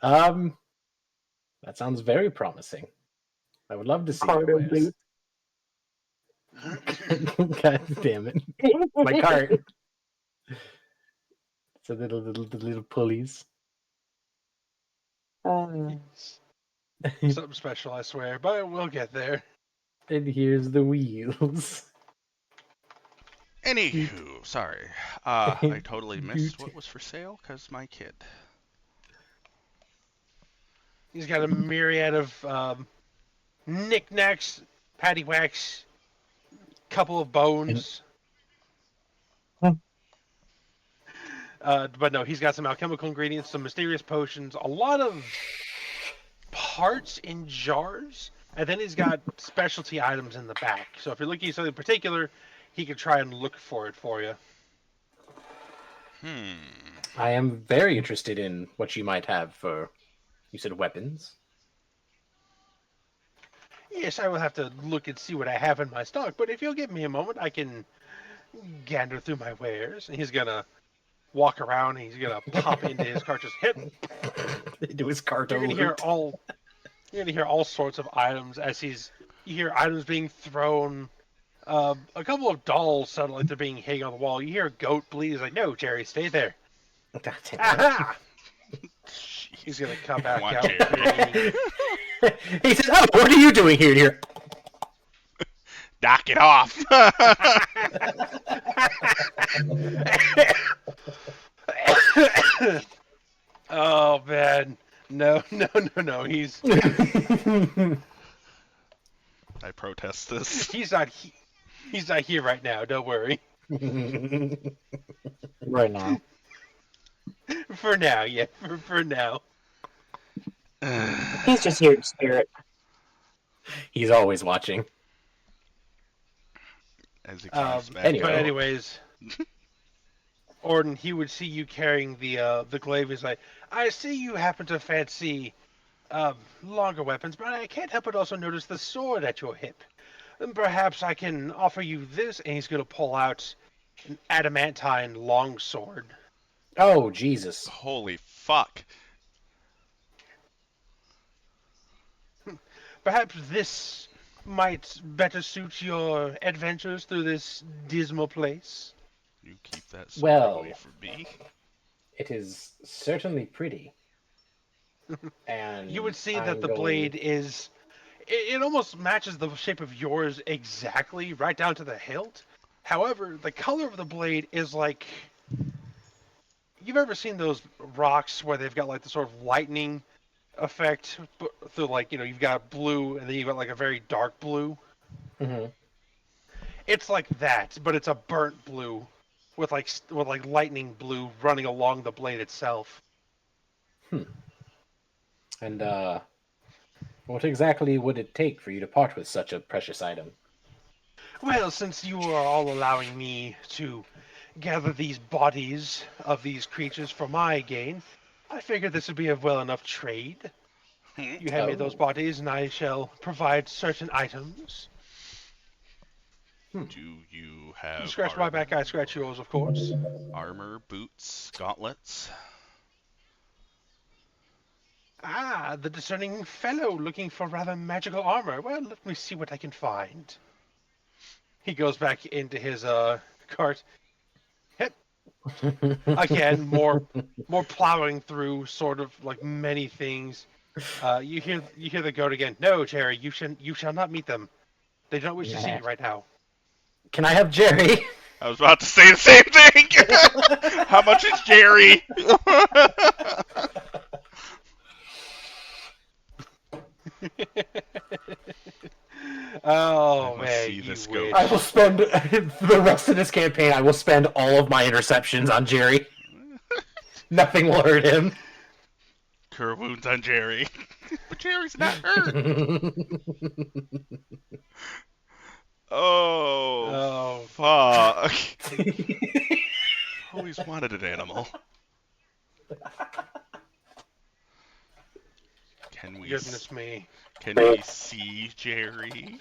That sounds very promising. I would love to see Cart your of wares. God damn it. My cart. It's a little pulleys. Something special, I swear, but we'll get there. And here's the wheels. Anywho, sorry. I totally missed what was for sale because my kid. He's got a myriad of knickknacks, paddywhacks, couple of bones. But no, he's got some alchemical ingredients, some mysterious potions, a lot of parts in jars, and then he's got specialty items in the back. So if you're looking at something particular, he could try and look for it for you. I am very interested in what you might have for, you said weapons? Yes, I will have to look and see what I have in my stock, but if you'll give me a moment, I can gander through my wares. And he's gonna walk around, and he's gonna pop into his cart, just hit. Into his cart. You're gonna hear all sorts of items as you hear items being thrown. A couple of dolls sound like they're being hanging on the wall. You hear a goat bleed. He's like, "No, Jerry, stay there." God damn it. Aha! He's gonna come back Come on, out. Jerry. He says, "Oh, what are you doing here?" Here. Knock it off. Oh man, no, no, no, no. I protest this. He's not here right now. Don't worry. Right now. For now, yeah. For now. He's just here in spirit. He's always watching. As he comes back anyway. But out. anyways, Orden, he would see you carrying the glaive. He's like, I see you happen to fancy longer weapons, but I can't help but also notice the sword at your hip. And perhaps I can offer you this. And he's going to pull out an adamantine longsword. Oh, Jesus. Holy fuck. Perhaps this might better suit your adventures through this dismal place. You keep that sword Well. away from me. It is certainly pretty. And You would see I'm that the going... blade is. It almost matches the shape of yours exactly, right down to the hilt. However, the color of the blade is like. You've ever seen those rocks where they've got like the sort of lightning effect through, like, you've got blue and then you've got like a very dark blue? Mm-hmm. It's like that, but it's a burnt blue with like lightning blue running along the blade itself. And, what exactly would it take for you to part with such a precious item? Well, since you are all allowing me to gather these bodies of these creatures for my gain, I figured this would be a well enough trade. You hand me those bodies, and I shall provide certain items. Do you have You scratch my back, I scratch yours, of course. armor, boots, gauntlets? Ah, the discerning fellow looking for rather magical armor. Well, let me see what I can find. He goes back into his cart. Yep. Again, more plowing through sort of like many things. You hear the goat again. No, Jerry, you shall not meet them. They don't wish to see you right now. Can I have Jerry? I was about to say the same thing! How much is Jerry? Oh I must man, see you this wish. goat. I will spend the rest of this campaign. I will spend all of my interceptions on Jerry. Nothing will hurt him. Cure wounds on Jerry. But Jerry's not hurt. Oh, Oh. fuck. Always wanted an animal. Can we Goodness me. Can we see Jerry?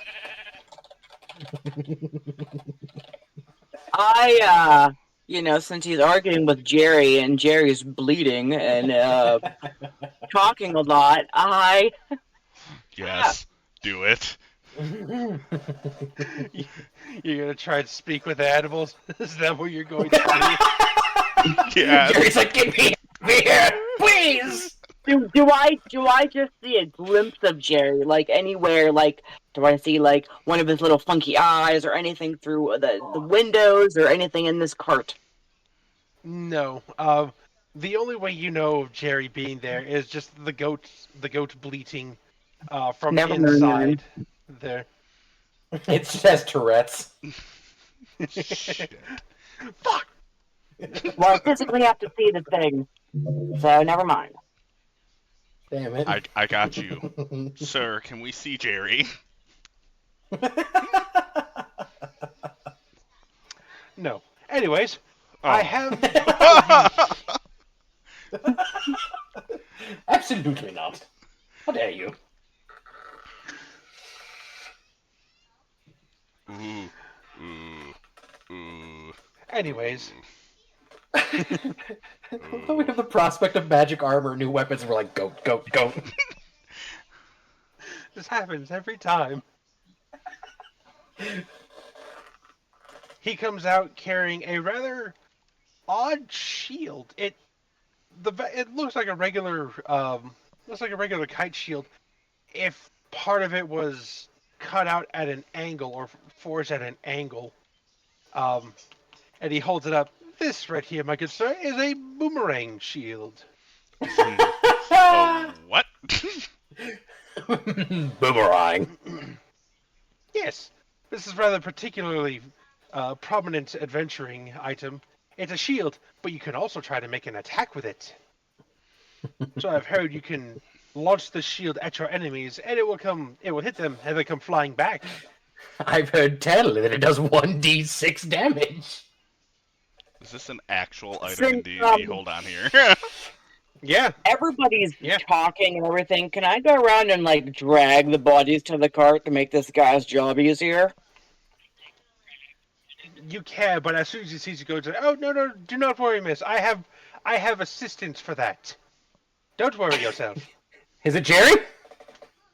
Since he's arguing with Jerry and Jerry's bleeding and talking a lot, Yes, do it. You're gonna try to speak with animals? Is that what you're going to do? Yes. Jerry's like, get me here, please. do I just see a glimpse of Jerry, like anywhere? Like, do I see like one of his little funky eyes or anything through the windows or anything in this cart? No. The only way you know of Jerry being there is just the goat bleating from Never mind, inside there. It just has Tourette's. Shit. Fuck! Well, I physically have to see the thing, so never mind. Damn it. I got you. Sir, can we see Jerry? No. Anyways, Oh. I have. Absolutely not. How dare you? Ooh, ooh, ooh. Anyways, We have the prospect of magic armor, new weapons, and we're like, goat, goat, goat. this happens every time. He comes out carrying a rather odd shield. It looks like a regular kite shield. If part of it was cut out at an angle or forged at an angle, and he holds it up. This right here, my good sir, is a boomerang shield. Oh, what? Boomerang. Yes, this is rather particularly prominent adventuring item. It's a shield, but you can also try to make an attack with it. So I've heard you can launch the shield at your enemies, and it will hit them, and they come flying back. I've heard tell that it does 1d6 damage. Is this an actual item in Since D&D? Hold on here. Yeah, everybody's Yeah. talking and everything, can I go around and like drag the bodies to the cart to make this guy's job easier? you can, but as soon as he sees you go, to, oh no, no, do not worry, miss. I have assistance for that. Don't worry yourself. Is it Jerry?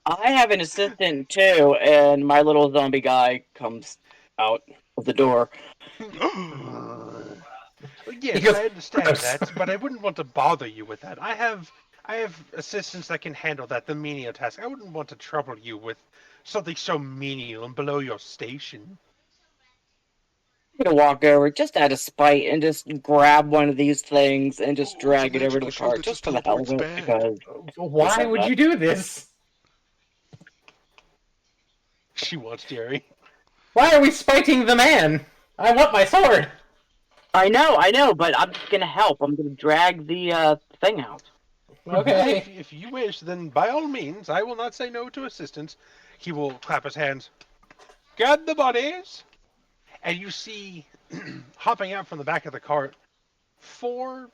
I have an assistant too, and my little zombie guy comes out of the door. Yes, goes, I understand "Gross." that, but I wouldn't want to bother you with that. I have assistants that can handle that, the menial task. I wouldn't want to trouble you with something so menial and below your station. I'm gonna walk over just out of spite and just grab one of these things and just Oh, it's a drag it over to magical the shield cart that just just for the hell of teleports it back. because Why would you do this? She wants Jerry. Why are we spiting the man? I want my sword. I know, but I'm just gonna help. I'm gonna drag the thing out. Okay. If you wish, then by all means, I will not say no to assistance. He will clap his hands. Got the bodies! And you see, hopping out from the back of the cart, four.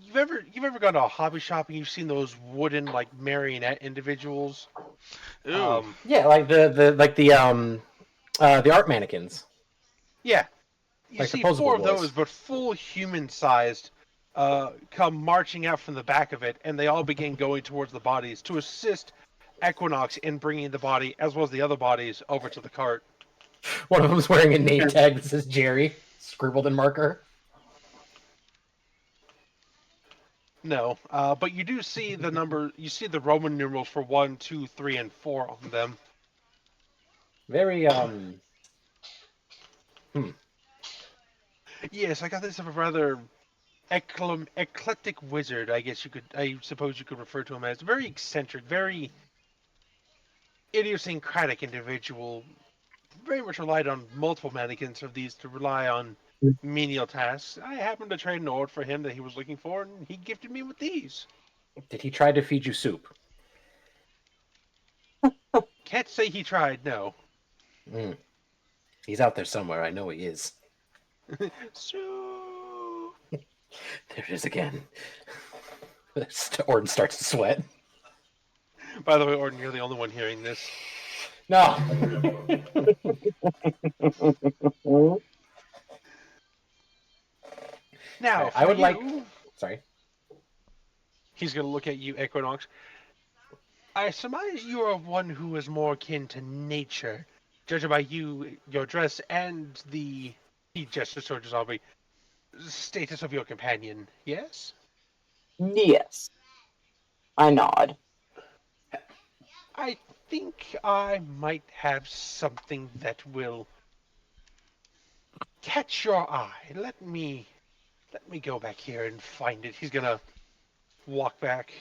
You've ever gone to a hobby shop and you've seen those wooden like marionette individuals? Ooh. Yeah, like the art mannequins. Yeah, you Like the see posable four of boys. those, but full human-sized, come marching out from the back of it, and they all begin going towards the bodies to assist Equinox in bringing the body, as well as the other bodies, over to the cart. One of them's wearing a name tag that says Jerry, scribbled in marker. No, but you do see the number. You see the Roman numerals for 1, 2, 3, and 4 on them. Very Yes, I got this of a rather eclectic wizard. I suppose you could refer to him as very eccentric, very idiosyncratic individual. Very much relied on multiple mannequins of these to rely on menial tasks. I happened to trade an orb for him that he was looking for, and he gifted me with these. Did he try to feed you soup? Can't say he tried, no. Mm. He's out there somewhere. I know he is. So, There it is again. Orden starts to sweat. by the way, Orden, you're the only one hearing this. No. Now, Right, for I would you, like. Sorry. he's going to look at you, Equinox. I surmise you are one who is more akin to nature, judging by your dress, and he gestures towards zombie status of your companion. Yes. Yes, I nod. I think I might have something that will catch your eye. Let me go back here and find it. He's gonna walk back.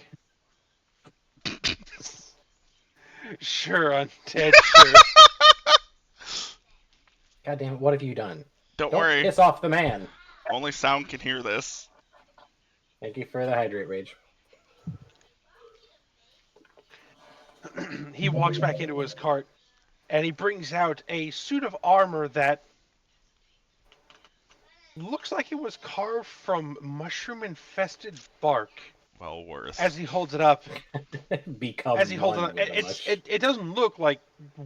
Sure, undead, sure. God damn it! What have you done? Don't Don't worry. piss off the man. Only sound can hear this. Thank you for the hydrate rage. He walks back into his cart and he brings out a suit of armor that looks like it was carved from mushroom-infested bark. Well worth. As he holds it up, Become as he holds it one up, with the mush. it doesn't look like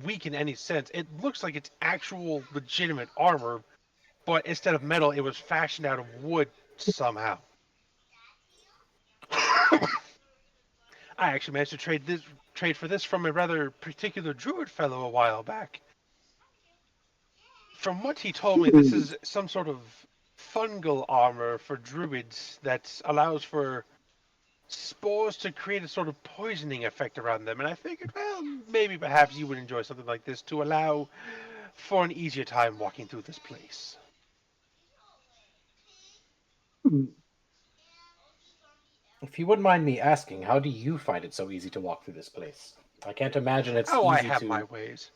weak in any sense. It looks like it's actual legitimate armor, but instead of metal, it was fashioned out of wood somehow. I actually managed to trade for this from a rather particular druid fellow a while back. From what he told me, this is some sort of fungal armor for druids that allows for spores to create a sort of poisoning effect around them. And I figured, well, maybe perhaps you would enjoy something like this to allow for an easier time walking through this place. If you wouldn't mind me asking, how do you find it so easy to walk through this place? I can't imagine it's Oh, I easy have to. my ways.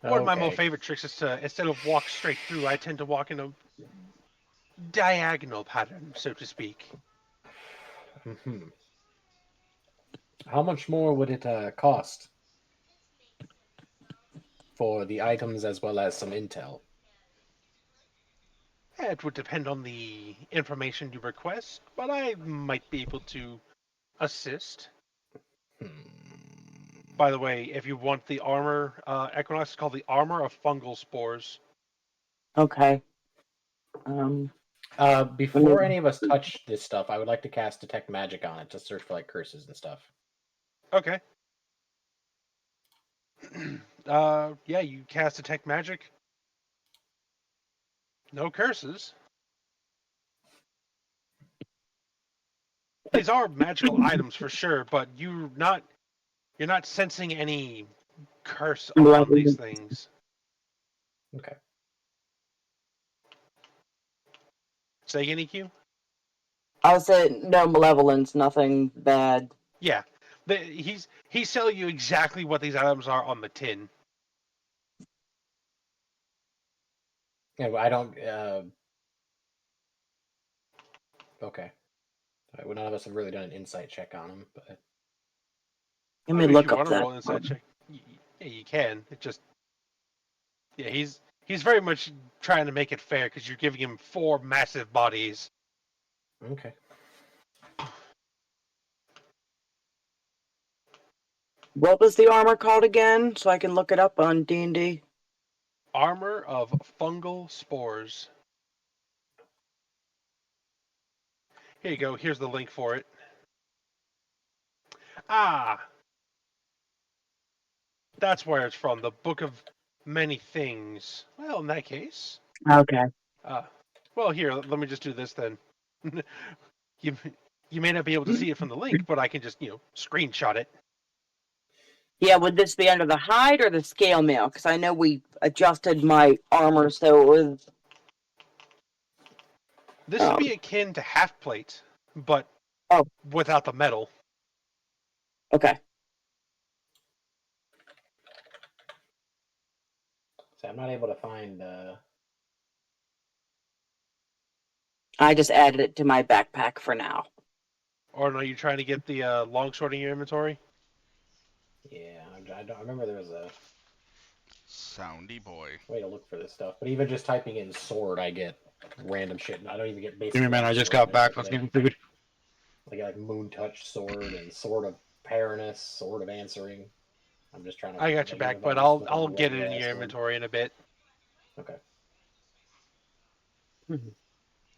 One of my more Okay. favorite tricks is to, instead of walk straight through, I tend to walk in a diagonal pattern, so to speak. Hmm. How much more would it cost for the items as well as some intel? It would depend on the information you request, but I might be able to assist. Hmm. By the way, if you want the armor, Equinox is called the Armor of Fungal Spores. Okay. Let me. Before any of us touch this stuff, I would like to cast Detect Magic on it to search for like curses and stuff. Okay. Yeah, you cast Detect Magic. No curses. These are magical items for sure, but you're not sensing any curse around these things. Okay. Say again, EQ? I would say no malevolence, nothing bad. Yeah. He's telling you exactly what these items are on the tin. Yeah, but I don't. Okay. All right, well, none of us have really done an insight check on him, but Let I me mean, if you look up want to that. roll an inside check, yeah, you can. It just, yeah, he's very much trying to make it fair because you're giving him 4 massive bodies. okay. What was the armor called again, so I can look it up on D&D? Armor of fungal spores. Here you go. Here's the link for it. Ah, that's where it's from. The Book of Many Things. Well, in that case, Okay. uh, well, here, let me just do this then. you you may not be able to see it from the link, but I can just screenshot it. Yeah, would this be under the hide or the scale mail? Because I know we adjusted my armor so it was. This would be akin to half plate, but Oh, without the metal. okay. So I'm not able to find. I just added it to my backpack for now. Or are you trying to get the longsword in your inventory? Yeah, I don't. I remember there was a Soundy boy. way to look for this stuff, but even just typing in sword, I get random shit. I don't even get basic. Give me a minute. I just sword got back. names. Let's get food. I get like moon touch sword and sword of Paranus, sword of answering. I'm just trying to. I got you like, back, even though but I'm just looking I'll at a get it regular in ass your sword. inventory in a bit. Okay.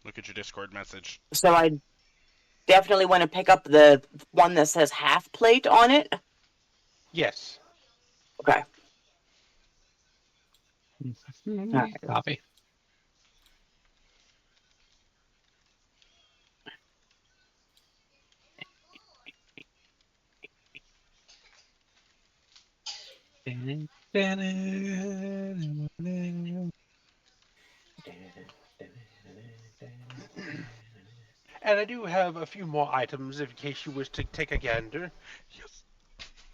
Look at your Discord message. So I definitely want to pick up the one that says half plate on it. Yes. Okay. Alright. Copy. And I do have a few more items in case you wish to take a gander. Yes.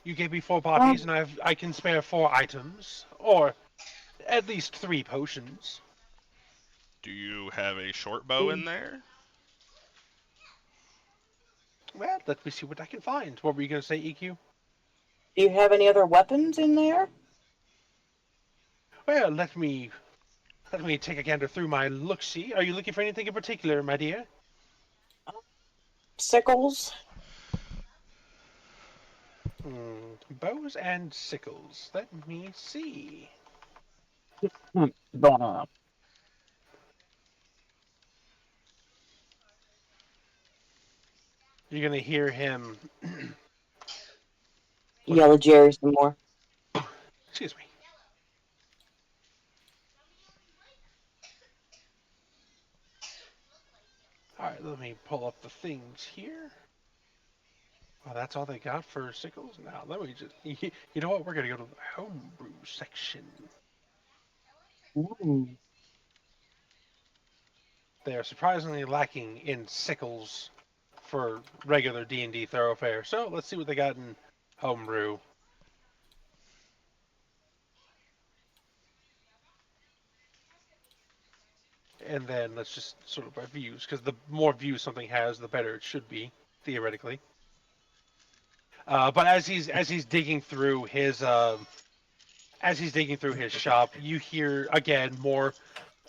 You gave me 4 bodies, and I can spare 4 items, or at least 3 potions. Do you have a short bow in there? Well, let me see what I can find. What were you going to say, EQ? Do you have any other weapons in there? Well, let me take a gander through my look-see. Are you looking for anything in particular, my dear? Sickles? Bows and sickles. Let me see. Going on. You're going to hear him... Yell at Jerry some more. Excuse me. Alright, let me pull up the things here. Well, that's all they got for sickles? Now, let me just... You know what? We're going to go to the homebrew section. Ooh. They are surprisingly lacking in sickles for regular D&D thoroughfare. So let's see what they got in homebrew. And then let's just sort of by views, because the more views something has, the better it should be, theoretically. But as he's digging through his shop, you hear again more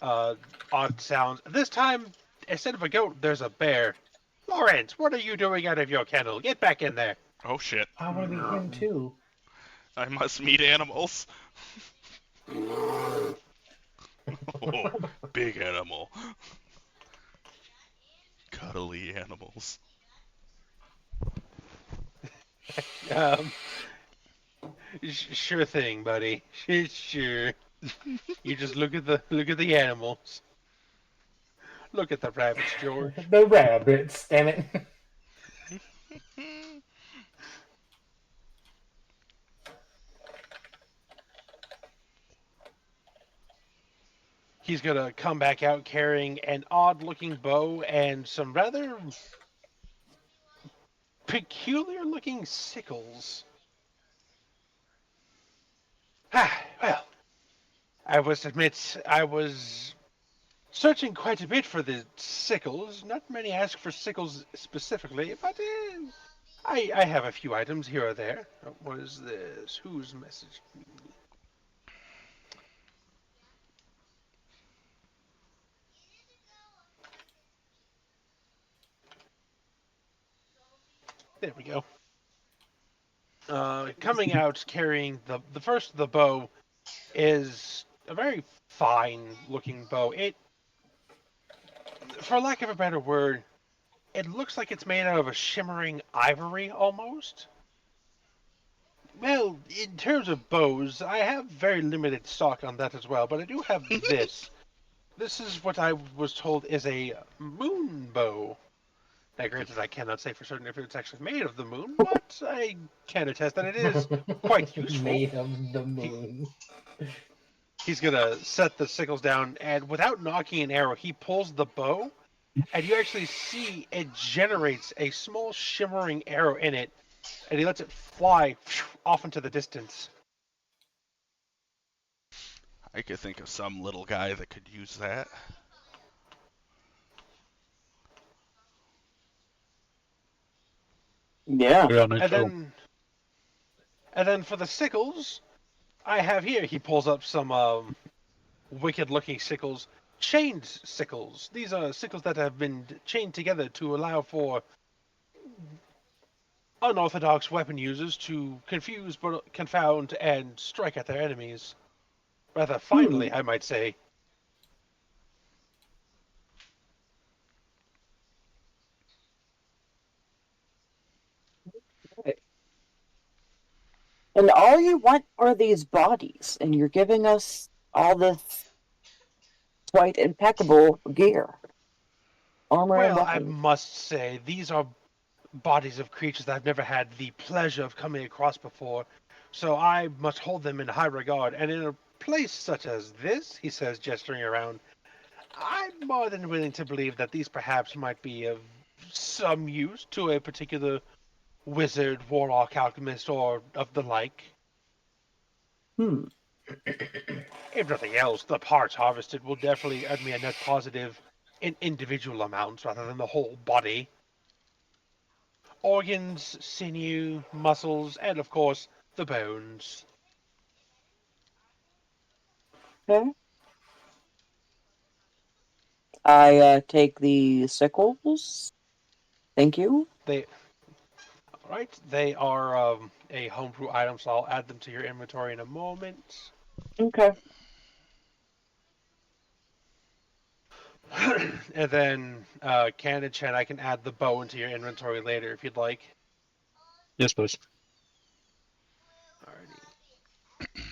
odd sounds. This time, instead of a goat, there's a bear. Lawrence, what are you doing out of your kennel? Get back in there. Oh shit. I want to be him too. I must meet animals. Oh, big animal. Cuddly animals. Um, sure thing, buddy. Sure. You just look at the animals. Look at the rabbits, George. The rabbits, damn it. He's gonna come back out carrying an odd-looking bow and some rather peculiar-looking sickles. Well, I must admit I was searching quite a bit for the sickles. Not many ask for sickles specifically, but I have a few items here or there. What is this? Whose message? There we go. Coming out carrying the bow is a very fine looking bow. It, for lack of a better word, it looks like it's made out of a shimmering ivory almost. Well, in terms of bows, I have very limited stock on that as well, but I do have this. This is what I was told is a moon bow. Now, granted, I cannot say for certain if it's actually made of the moon, but I can attest that it is quite useful. Made of the moon. He's gonna set the sickles down, and without knocking an arrow, he pulls the bow, and you actually see it generates a small shimmering arrow in it, and he lets it fly off into the distance. I could think of some little guy that could use that. Yeah. And then for the sickles, I have here. He pulls up some wicked-looking sickles, chained sickles. These are sickles that have been chained together to allow for unorthodox weapon users to confuse, but confound, and strike at their enemies. Rather finely, I might say. And all you want are these bodies, and you're giving us all this quite impeccable gear. Armor and Well, I weapons. must say, these are bodies of creatures that I've never had the pleasure of coming across before, so I must hold them in high regard. And in a place such as this, he says, gesturing around, I'm more than willing to believe that these perhaps might be of some use to a particular wizard, warlock, alchemist, or of the like. If nothing else, the parts harvested will definitely earn me a net positive in individual amounts rather than the whole body. Organs, sinew, muscles, and of course, the bones. Okay. I take the sickles. Thank you. They, right? They are a homebrew item, so I'll add them to your inventory in a moment. Okay. And then, Ken and Chen, I can add the bow into your inventory later if you'd like. Yes, please. Alrighty.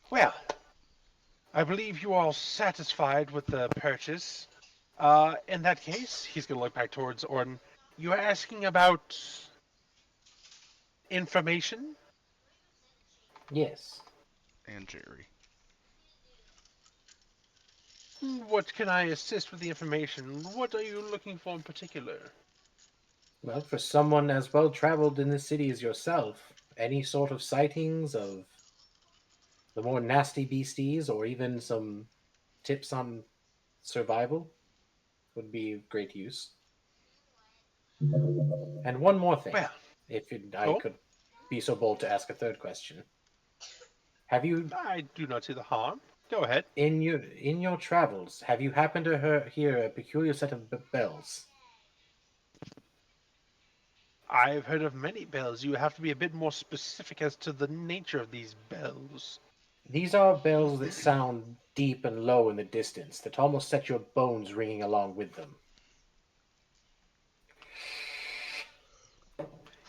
Well, I believe you are all satisfied with the purchase. In that case, he's going to look back towards Orden. You are asking about information? Yes. And Jerry. What can I assist with the information? What are you looking for in particular? Well, for someone as well traveled in this city as yourself, any sort of sightings of the more nasty beasties, or even some tips on survival, would be of great use. And one more thing, Well, if I oh, could be so bold to ask a third question. Have you, I do not see the harm. Go ahead. in your travels, have you happened to hear a peculiar set of bells? I've heard of many bells. You have to be a bit more specific as to the nature of these bells. These are bells that sound deep and low in the distance, that almost set your bones ringing along with them.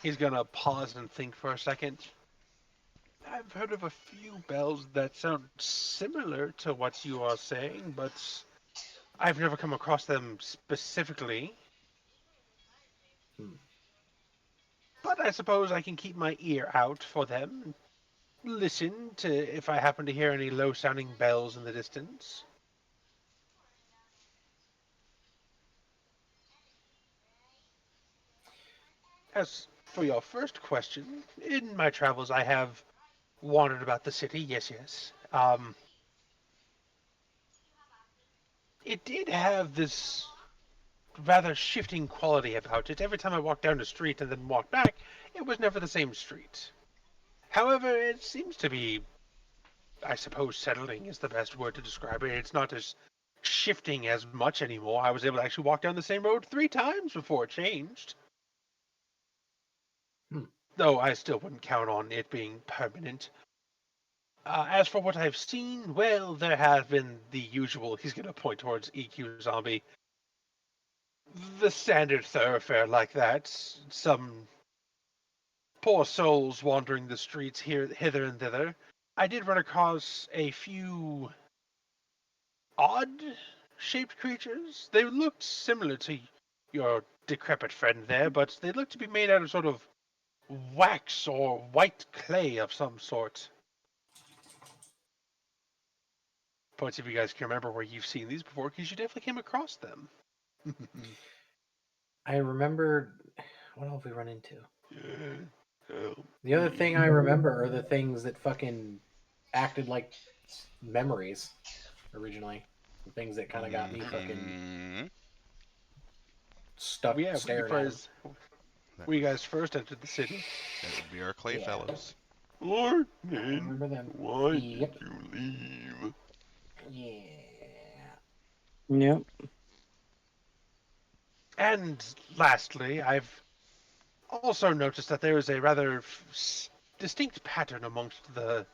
He's gonna pause and think for a second. I've heard of a few bells that sound similar to what you are saying, but I've never come across them specifically. Hmm. But I suppose I can keep my ear out for them. Listen to if I happen to hear any low sounding bells in the distance. As for your first question, in my travels I have wandered about the city, yes. It did have this rather shifting quality about it. Every time I walked down the street and then walked back, it was never the same street. However, it seems to be, I suppose, settling is the best word to describe it. It's not as shifting as much anymore. I was able to actually walk down the same road 3 times before it changed. Hmm. Though I still wouldn't count on it being permanent. As for what I've seen, well, there have been the usual, he's going to point towards EQ Zombie, the standard thoroughfare like that. Some poor souls wandering the streets hither and thither. I did run across a few odd-shaped creatures. They looked similar to your decrepit friend there, but they looked to be made out of sort of wax or white clay of some sort. Points if you guys can remember where you've seen these before, because you definitely came across them. I remember. What have we run into? Help The other thing I me. remember are the things that fucking acted like memories originally. The things that kind of got me fucking Mm-hmm. stuck Yeah, staring at them. That when you would, guys first entered the city. that would be our clay Yeah, fellows. I Lightning, remember them. why did Yep. you leave? Yeah. Yep. And lastly, I've also noticed that there is a rather distinct pattern amongst the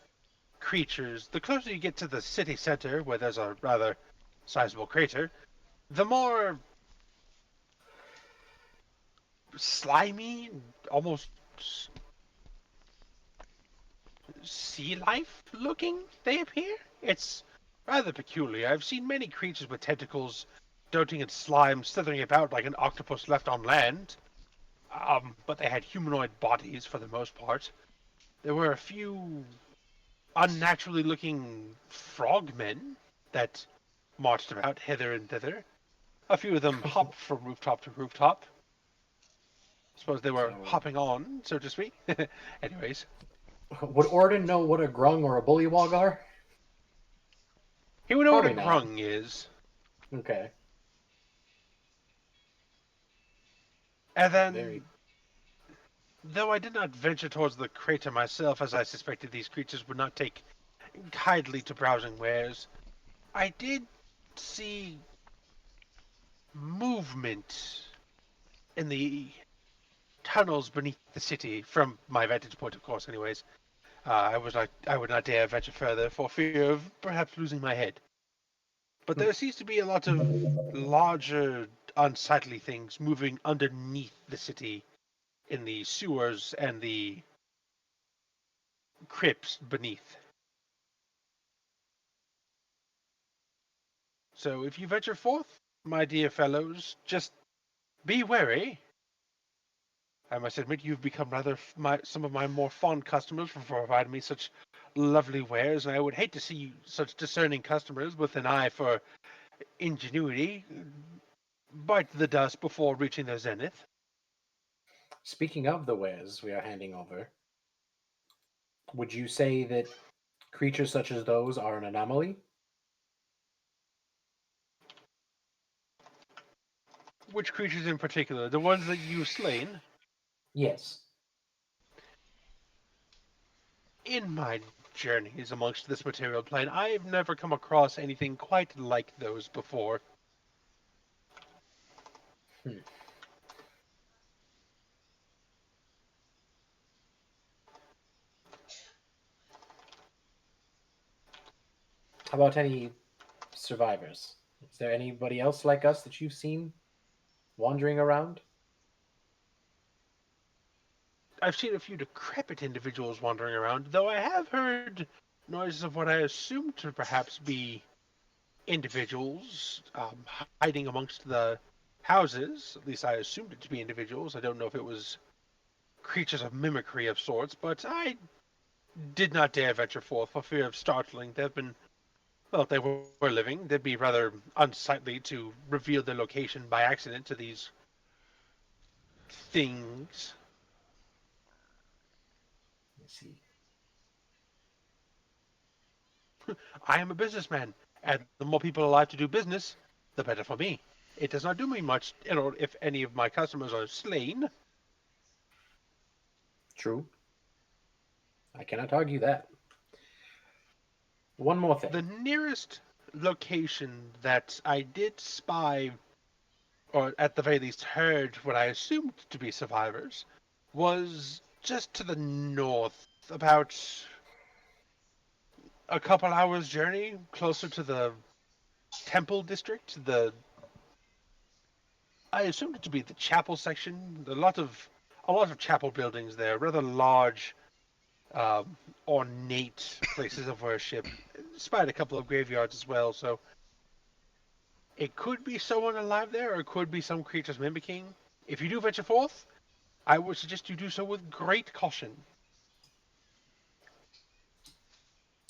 creatures. The closer you get to the city center, where there's a rather sizable crater, the more slimy, almost sea life looking they appear. It's rather peculiar. I've seen many creatures with tentacles darting in slime, slithering about like an octopus left on land. But they had humanoid bodies for the most part. There were a few unnaturally looking frogmen that marched about hither and thither. A few of them hopped from rooftop to rooftop. Suppose they were So, hopping on, so to speak. Anyways, would Orden know what a grung or a bullywog are? he would know what a Probably not. grung is. Okay. And Very. then, though I did not venture towards the crater myself, as I suspected these creatures would not take kindly to browsing wares, I did see movement in the tunnels beneath the city, from my vantage point, of course. Anyways, I would not dare venture further for fear of perhaps losing my head. But Hmm. there seems to be a lot of larger, unsightly things moving underneath the city in the sewers and the crypts beneath. So if you venture forth, my dear fellows, just be wary. I must admit you've become rather some of my more fond customers for providing me such lovely wares, and I would hate to see such discerning customers with an eye for ingenuity bite the dust before reaching their zenith. Speaking of the wares we are handing over, would you say that creatures such as those are an anomaly? Which creatures in particular? The ones that you've slain? Yes. In my journeys amongst this material plane, I've never come across anything quite like those before. Hmm. How about any survivors? Is there anybody else like us that you've seen wandering around? I've seen a few decrepit individuals wandering around, though I have heard noises of what I assume to perhaps be individuals hiding amongst the houses. At least I assumed it to be individuals. I don't know if it was creatures of mimicry of sorts, but I did not dare venture forth for fear of startling. They've been, well, if they were living, they'd be rather unsightly to reveal their location by accident to these things. Let's see. I am a businessman, and the more people alive to do business, the better for me. It does not do me much, if any of my customers are slain. True. I cannot argue that. One more thing. The nearest location that I did spy, or at the very least heard what I assumed to be survivors, was just to the north, about a couple hours journey, closer to the temple district. I assumed it to be the chapel section. A lot of chapel buildings there, rather large, um, ornate places of worship, despite a couple of graveyards as well. So it could be someone alive there, or it could be some creatures mimicking. If you do venture forth, I would suggest you do so with great caution.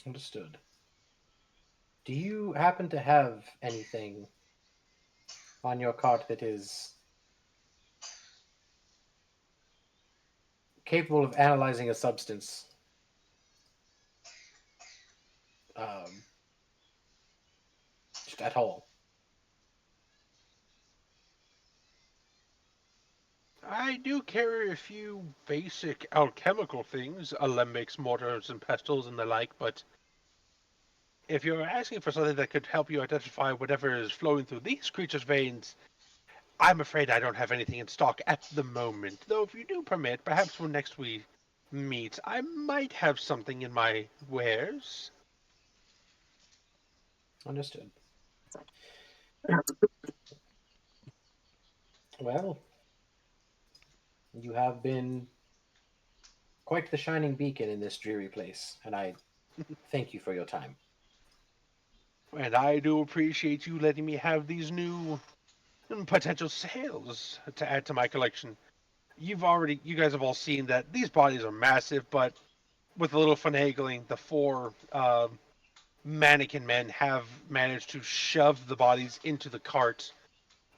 Understood. Do you happen to have anything on your cart that is capable of analyzing a substance um, just at all? I do carry a few basic alchemical things, alembics, mortars, and pestles, and the like, but if you're asking for something that could help you identify whatever is flowing through these creatures' veins, I'm afraid I don't have anything in stock at the moment. Though, if you do permit, perhaps when next we meet, I might have something in my wares. Understood. Well, you have been quite the shining beacon in this dreary place, and I thank you for your time. And I do appreciate you letting me have these new potential sales to add to my collection. You guys have all seen that these bodies are massive, but with a little finagling, the four mannequin men have managed to shove the bodies into the cart.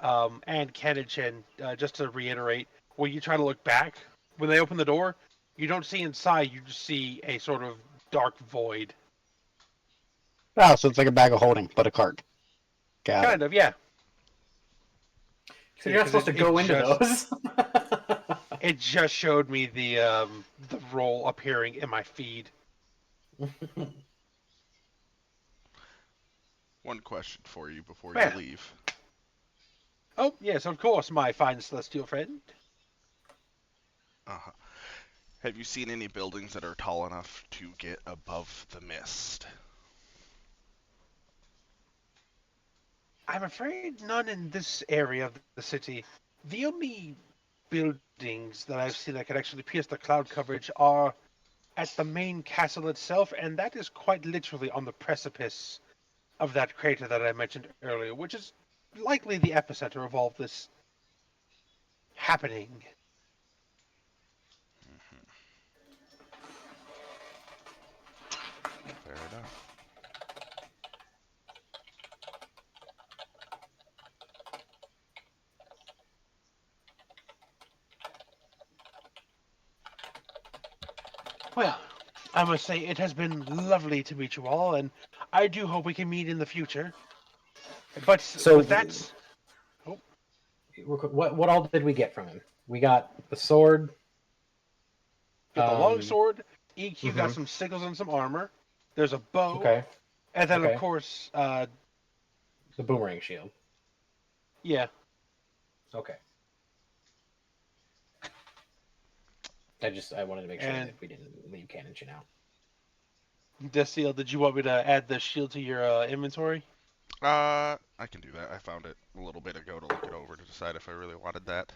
And Kenichen, just to reiterate, when you try to look back, when they open the door, you don't see inside, you just see a sort of dark void. Oh, so it's like a bag of holding, but a cart. Got it. Kind of, yeah. So Yeah, you're not because supposed to go into those. it just showed me the roll appearing in my feed. One question for you before you Well, leave. oh yes, of course, my fine celestial friend. Uh-huh. Have you seen any buildings that are tall enough to get above the mist? I'm afraid none in this area of the city. The only buildings that I've seen that can actually pierce the cloud coverage are at the main castle itself, and that is quite literally on the precipice of that crater that I mentioned earlier, which is likely the epicenter of all of this happening. Fair enough. Well, I must say it has been lovely to meet you all, and I do hope we can meet in the future. But So, with that, what all did we get from him? We got the sword. get the longsword. EQ got Mhm. some sickles and some armor. There's a bow, Okay. and then of Okay. course, The boomerang shield. yeah. Okay. I wanted to make sure And that we didn't leave Cannonchen out. Destiel, did you want me to add the shield to your inventory? I can do that. I found it a little bit ago to look it over to decide if I really wanted that.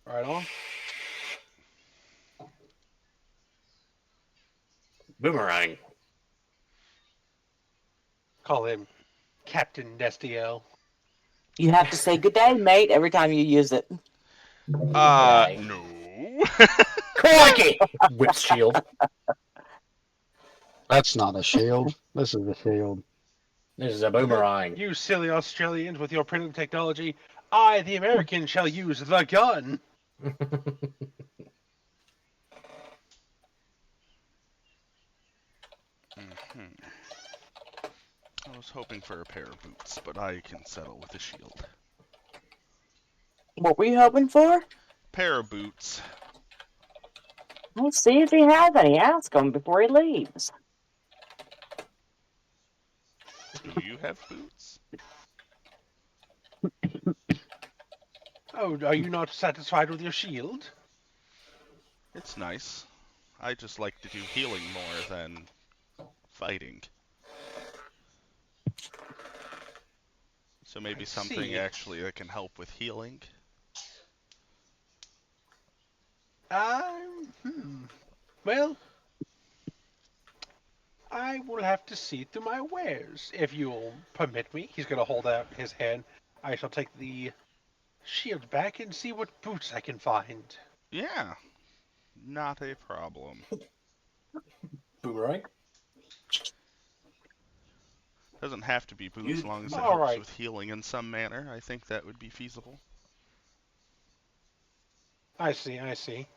Right on. Boomerang. Call him Captain Destiel. You have to say good day, mate, every time you use it. Right. No. Crikey! Whip shield. That's not a shield. This is a shield. This is a boomerang. You silly Australians with your primitive technology. I, the American, shall use the gun. I was hoping for a pair of boots, but I can settle with a shield. What were you hoping for? Pair of boots. Let's see if he has any. Ask him before he leaves. Do you have boots? Oh, are you not satisfied with your shield? It's nice. I just like to do healing more than fighting. So maybe I something see. actually that can help with healing. Well, I will have to see through my wares, if you'll permit me. He's going to hold out his hand. I shall take the shield back and see what boots I can find. Yeah, not a problem. Boomerang? Doesn't have to be boots as long as it All helps right. with healing in some manner. I think that would be feasible. I see, I see.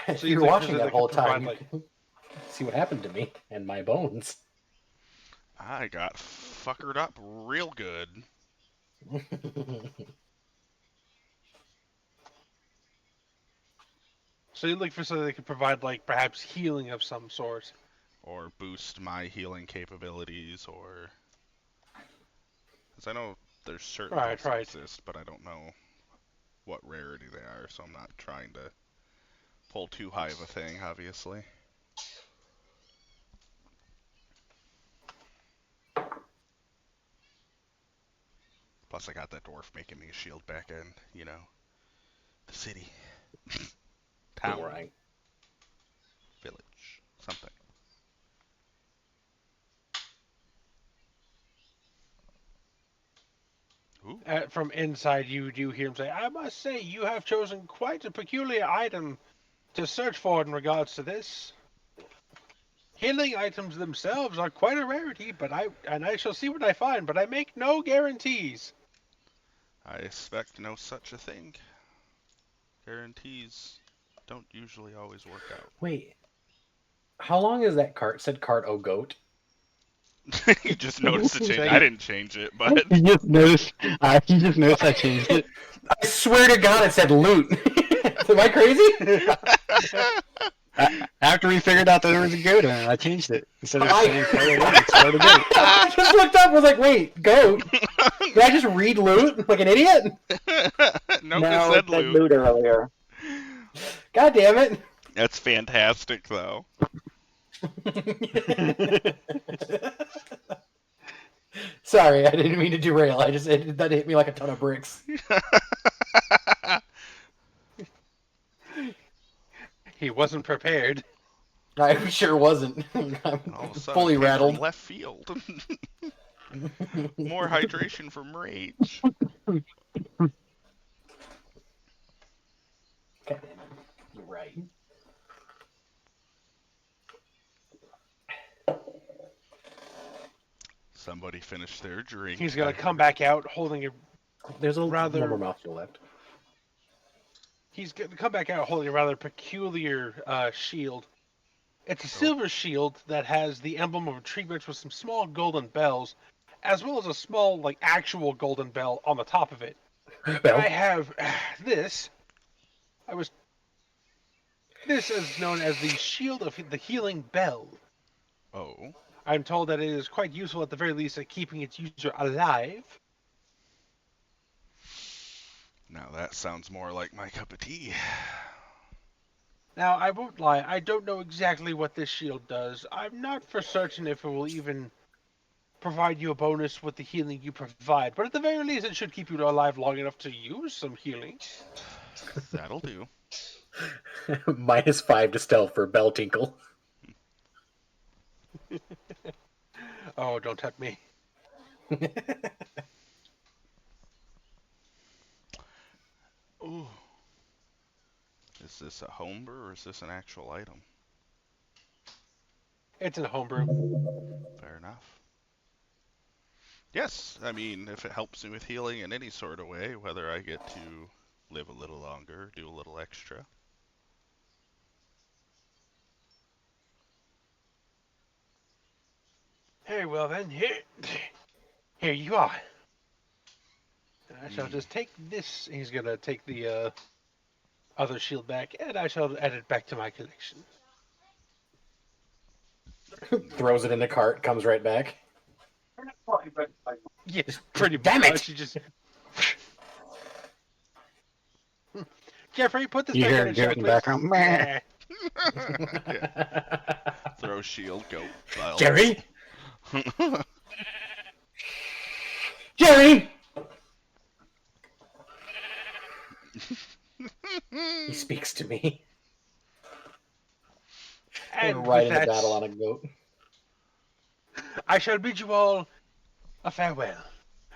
If So you're think watching that they whole could time, provide, you like, can see what happened to me and my bones. I got fuckered up real good. so you look for something that could provide, like, perhaps healing of some sort. Or boost my healing capabilities, or... Because I know there's certain Right, buffs that right. exist, but I don't know what rarity they are, so I'm not trying to pull too high of a thing, obviously. Plus I got that dwarf making me a shield back in, you know, the city, town, Boomerang. village, something. Ooh. From inside, you do hear him say, I must say, you have chosen quite a peculiar item to search for in regards to this. Healing items themselves are quite a rarity, but I shall see what I find, but I make no guarantees. I expect no such a thing. Guarantees don't usually always work out. Wait, how long is that cart? Said cart o goat. You just noticed the change. Say- I didn't change it, but You just noticed. You just noticed I changed it. I swear to God, it said loot. Am I crazy? After we figured out that there was a goat in it, I changed it. Instead of I- saying Carol Lynn, it's part of goat. I just looked up and was like, wait, goat? Did I just read loot like an idiot? nope, No, it it said said loot. loot earlier. God damn it. That's fantastic, though. Sorry, I didn't mean to derail. That hit me like a ton of bricks. He wasn't prepared. I sure wasn't. I'm All of a sudden, fully came rattled. from left field. More hydration from rage. God damn it. You're right. Somebody finished their drink. He's gonna I come heard. back out holding a There's a Rather- one more mouthful left. he's going to come back out holding a rather peculiar shield. It's a silver shield that has the emblem of a tree branch with some small golden bells, as well as a small, like, actual golden bell on the top of it. Bell. I have this. This is known as the Shield of the Healing Bell. Oh. I'm told that it is quite useful at the very least at keeping its user alive. Now that sounds more like my cup of tea. Now, I won't lie, I don't know exactly what this shield does. I'm not for certain if it will even provide you a bonus with the healing you provide, but at the very least, it should keep you alive long enough to use some healing. That'll do. -5 to stealth for Bell Tinkle. Oh, don't tempt me. Ooh. Is this a homebrew or is this an actual item? It's a homebrew. Fair enough. Yes, I mean, if it helps me with healing in any sort of way, whether I get to live a little longer, do a little extra. Very well then, here you are. I shall just take this. He's gonna take the other shield back, and I shall add it back to my collection. Throws it in the cart, comes right back. Yeah, pretty damn much. it! You just Jeffrey, put this You back hear on it the shelf, in the please. background. Meh. Yeah. Throw shield, goat, bells. Jerry? Jerry! He speaks to me. And Right with into that, battle on a goat. I shall bid you all a farewell.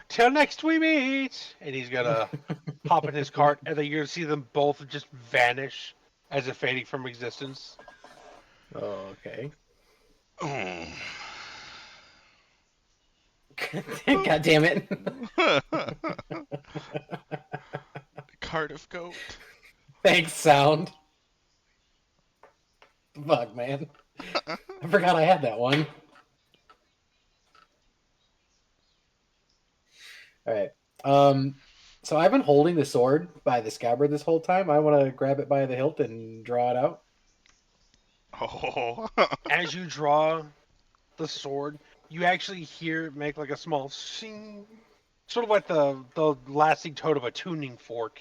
Till next we meet. And he's gonna hop in his cart, and then you're gonna see them both just vanish as if fading from existence. Oh, okay. Oh. God damn it. Cardiff goat. Thanks, sound. Fuck, man. I forgot I had that one. Alright. So I've been holding the sword by the scabbard this whole time. I want to grab it by the hilt and draw it out. Oh. As you draw the sword, you actually hear it make like a small sing, sort of like the lasting tone of a tuning fork.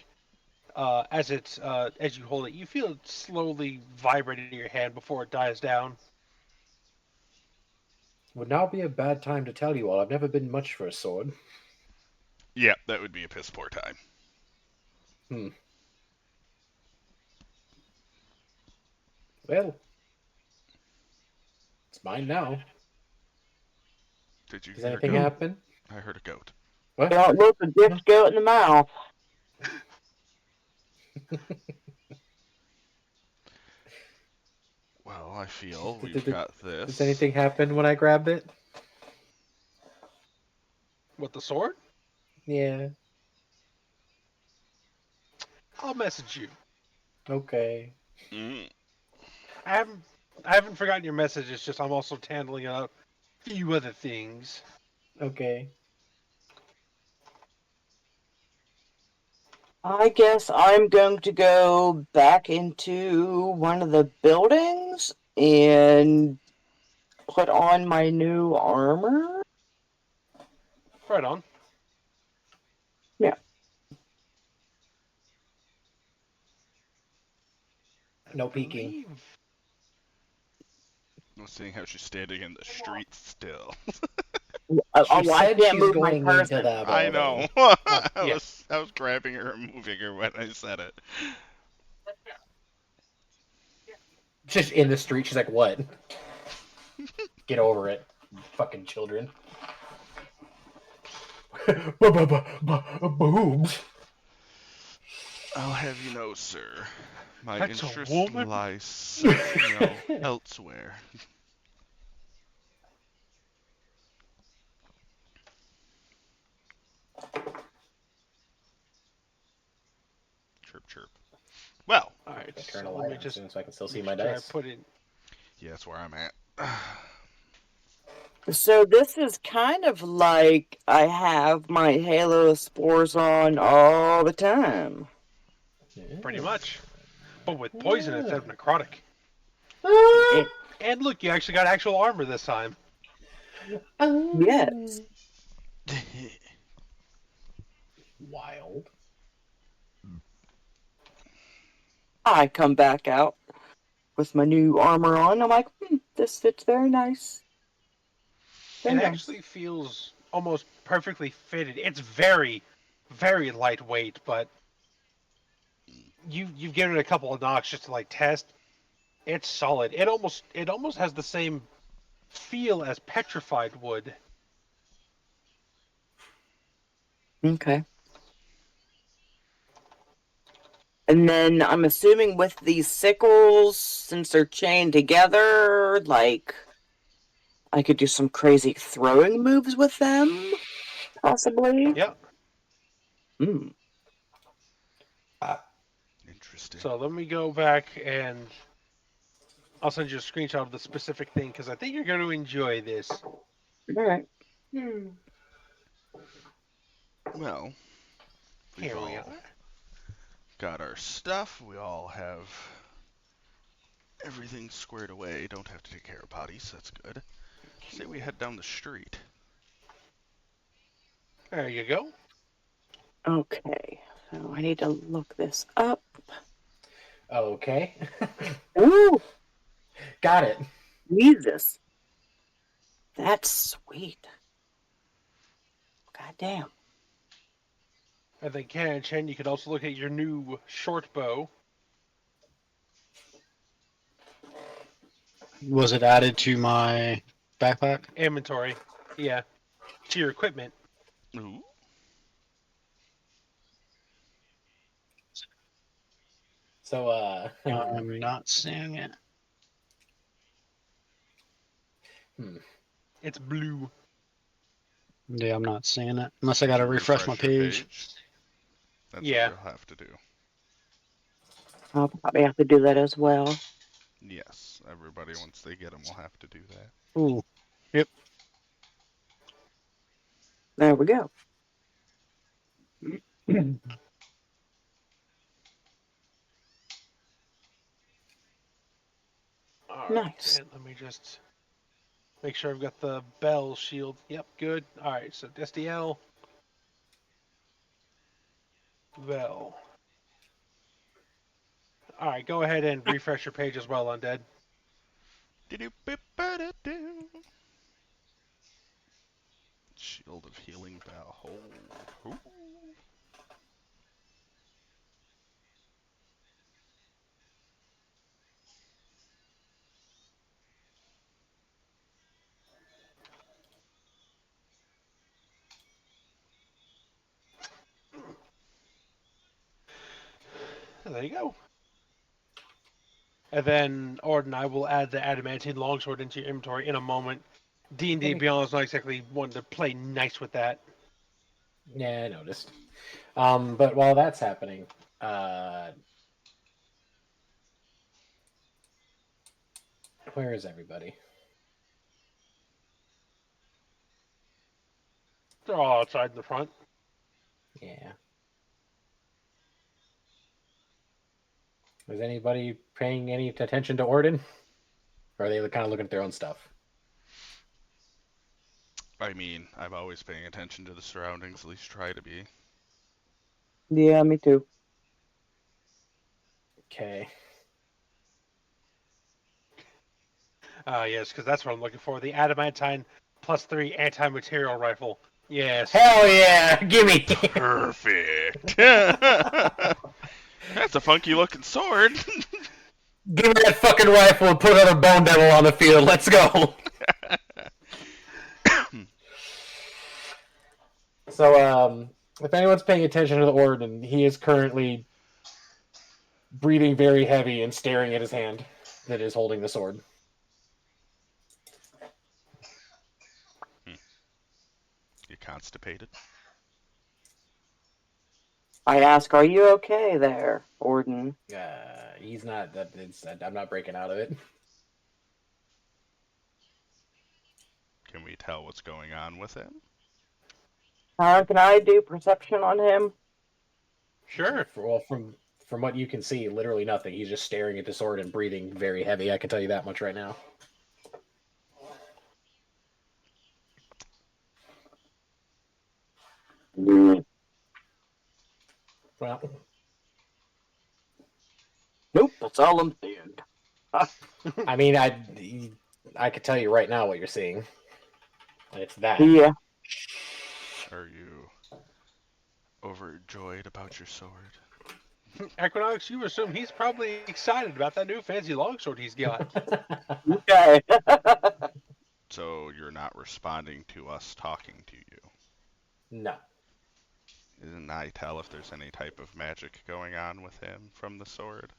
As you hold it, you feel it slowly vibrating in your hand before it dies down. Would now be a bad time to tell you all. I've never been much for a sword. Yeah, that would be a piss poor time. Well, it's mine now. Did you Does hear a anything goat? happen? I heard a goat. What? Don't look a gift goat in the mouth. Well, I feel Did- we've did- got this. Does anything happen when I grabbed it? With the sword, Yeah. I'll message you. Okay. Mm. I haven't forgotten your message. It's just I'm also handling a few other things. Okay. I guess I'm going to go back into one of the buildings and put on my new armor. Right on. Yeah. No peeking. Seeing how she's standing in the street still. I said can't she's move my going into person. that I building. know. Yeah. I was grabbing her and moving her when I said it. Just in the street. She's like, what? Get over it, you fucking children. Boobs. I'll have you know, sir, my That's a interest woman? lies, elsewhere. Chirp, chirp. Well, All right, I turn so a let light me on just soon so I can still see make my sure I dice. put in. yeah, that's where I'm at. So this is kind of like I have my Halo spores on all the time. Pretty much, but with poison instead of necrotic. It, And look, you actually got actual armor this time. yes. Wild. I come back out with my new armor on. I'm like, this fits very nice. It Very nice. actually feels almost perfectly fitted. It's very, very lightweight, but you've given it a couple of knocks just to like test. It's solid. It almost has the same feel as petrified wood. Okay. And then I'm assuming with these sickles, since they're chained together, like I could do some crazy throwing moves with them, possibly. Yep. Hmm. Interesting. So let me go back and I'll send you a screenshot of the specific thing because I think you're going to enjoy this. All right. Well, we've Here we all are. got our stuff. We all have everything squared away. Don't have to take care of bodies. That's good. Say we head down the street. There you go. Okay. So I need to look this up. Okay. Ooh, Got it. Jesus. That's sweet. God damn. And then Ken Chen, you could also look at your new short bow. Was it added to my backpack? Inventory. Yeah. To your equipment. Ooh. So, I'm not seeing it. It's blue. Yeah, I'm not seeing it. Unless I Did gotta you refresh my refresh your page. page? That's what Yeah. you'll have to do. I'll probably have to do that as well. Yes, everybody, once they get them, will have to do that. Ooh. Yep. There we go. Alright. Nice. And let me just make sure I've got the bell shield. Yep, good. Alright, so SDL. Bell. Alright, go ahead and refresh your page as well, Undead. Shield of Healing Bell. Ooh. There you go. And then Ord and I will add the adamantine longsword into your inventory in a moment. D&D Beyond is not exactly one to play nice with that. yeah, I noticed. But while that's happening, where is everybody? They're all outside in the front. Yeah. Is anybody paying any attention to Orden? Or are they kind of looking at their own stuff? I mean, I'm always paying attention to the surroundings, at least try to be. Yeah, me too. Okay. Yes, because that's what I'm looking for. The adamantine +3 anti-material rifle. Yes. Hell yeah! Gimme! Perfect. That's a funky looking sword. Give me that fucking rifle and put another bone devil on the field. Let's go! So, if anyone's paying attention to the Orden, he is currently breathing very heavy and staring at his hand that is holding the sword. You constipated? I ask, are you okay there, Orden? He's not. I'm not breaking out of it. Can we tell what's going on with him? Can I do perception on him? Sure. Well, from what you can see, literally nothing. He's just staring at the sword and breathing very heavy. I can tell you that much right now. Well, Nope, that's all I'm seeing. I mean, I could tell you right now what you're seeing. It's that. Yeah. Are you overjoyed about your sword? Equinox, you assume he's probably excited about that new fancy longsword he's got. Okay. So you're not responding to us talking to you. No. Isn't I tell if there's any type of magic going on with him from the sword?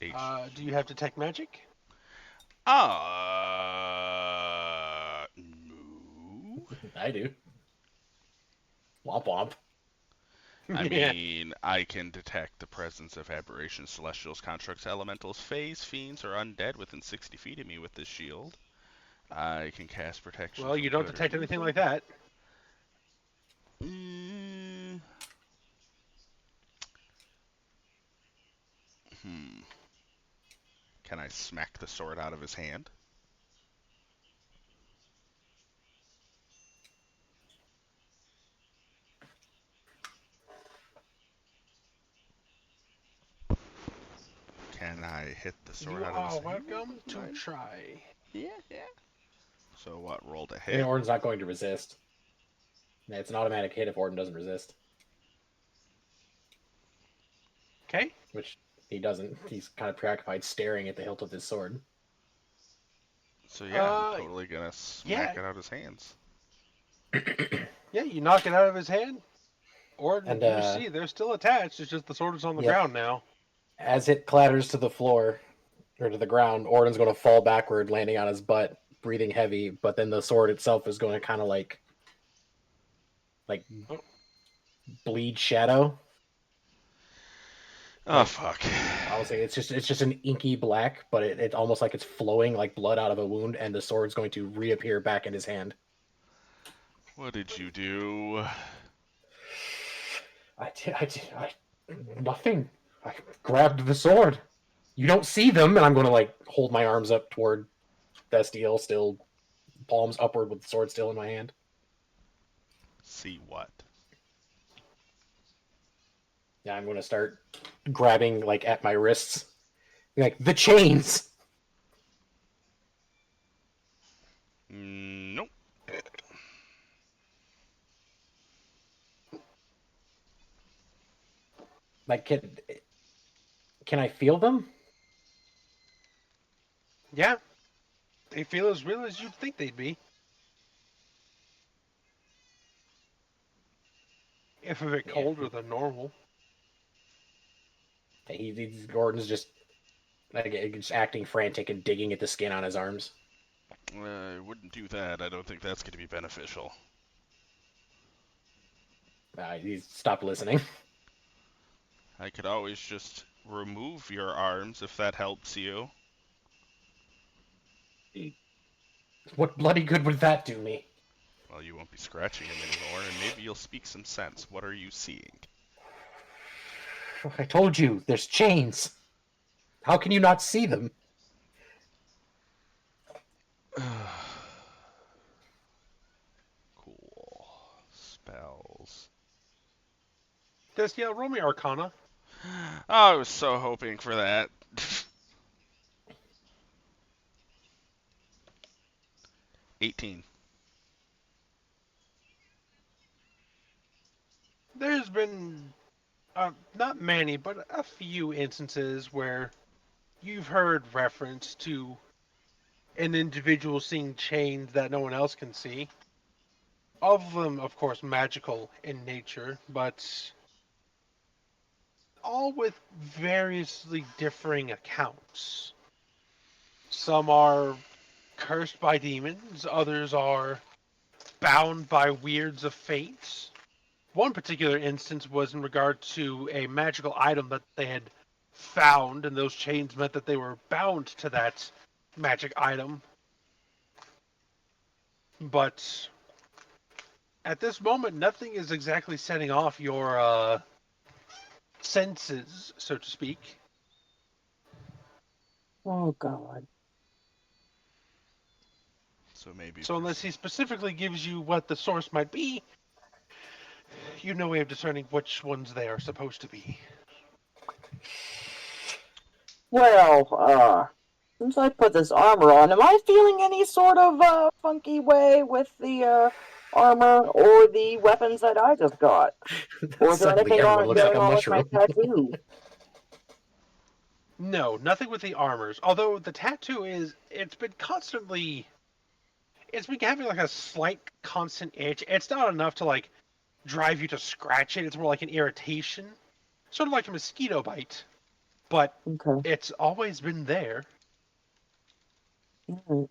Do you have detect magic? No. I do. Womp womp. I Yeah. mean, I can detect the presence of aberrations, celestials, constructs, elementals, fays, fiends, or undead within 60 feet of me with this shield. I can cast protection. Well, from you don't good or detect anything evil. like that. Mm, Can I smack the sword out of his hand? Can I hit the sword You out of his are hand? welcome to try. Yeah, yeah. So what? Roll to I mean, hit. Orden's not going to resist. It's an automatic hit if Orden doesn't resist, Okay. which he doesn't. He's kind of preoccupied staring at the hilt of his sword. So yeah, I'm totally gonna smack Yeah. it out of his hands. Yeah, you knock it out of his hand. Orden, And you see, they're still attached. It's just the sword is on the yep, ground now. as it clatters to the floor or to the ground, Orden's going to fall backward, landing on his butt, breathing heavy. But then the sword itself is going to kind of like Oh. bleed shadow. Oh Like, fuck. I would say it's just an inky black, but it's almost like it's flowing like blood out of a wound, and the sword's going to reappear back in his hand. What did you do? Nothing. I grabbed the sword. You don't see them, and I'm going to like hold my arms up toward Vestiel, still palms upward with the sword still in my hand. See what? Yeah, I'm going to start grabbing like at my wrists, like the chains. Nope. Like, can I feel them? Yeah. They feel as real as you'd think they'd be. If a bit Yeah. colder than normal. Gordon's just like just acting frantic and digging at the skin on his arms. I wouldn't do that. I don't think that's going to be beneficial. He's stopped listening. I could always just remove your arms if that helps you. What bloody good would that do me? Well, you won't be scratching him anymore, and maybe you'll speak some sense. What are you seeing? I told you, there's chains. How can you not see them? Cool. Spells. Destiel, roll me Arcana. I was so hoping for that. 18. There's been not many, but a few instances where you've heard reference to an individual seeing chains that no one else can see. All of them, of course, magical in nature, but all with variously differing accounts. Some are cursed by demons. Others are bound by weirds of fate. One particular instance was in regard to a magical item that they had found, and those chains meant that they were bound to that magic item. But at this moment, nothing is exactly setting off your senses, so to speak. Oh God. So maybe. So unless he specifically gives you what the source might be, you have no way of discerning which ones they are supposed to be. Well, since I put this armor on, am I feeling any sort of funky way with the armor or the weapons that I just got? Or is there Suddenly, anything everyone looks like going a on with my mushroom. tattoo? No, nothing with the armors. Although the tattoo it's been constantly, it's been having like a slight constant itch. It's not enough to like drive you to scratch it. It's more like an irritation, sort of like a mosquito bite. But Okay. it's always been there. Alright.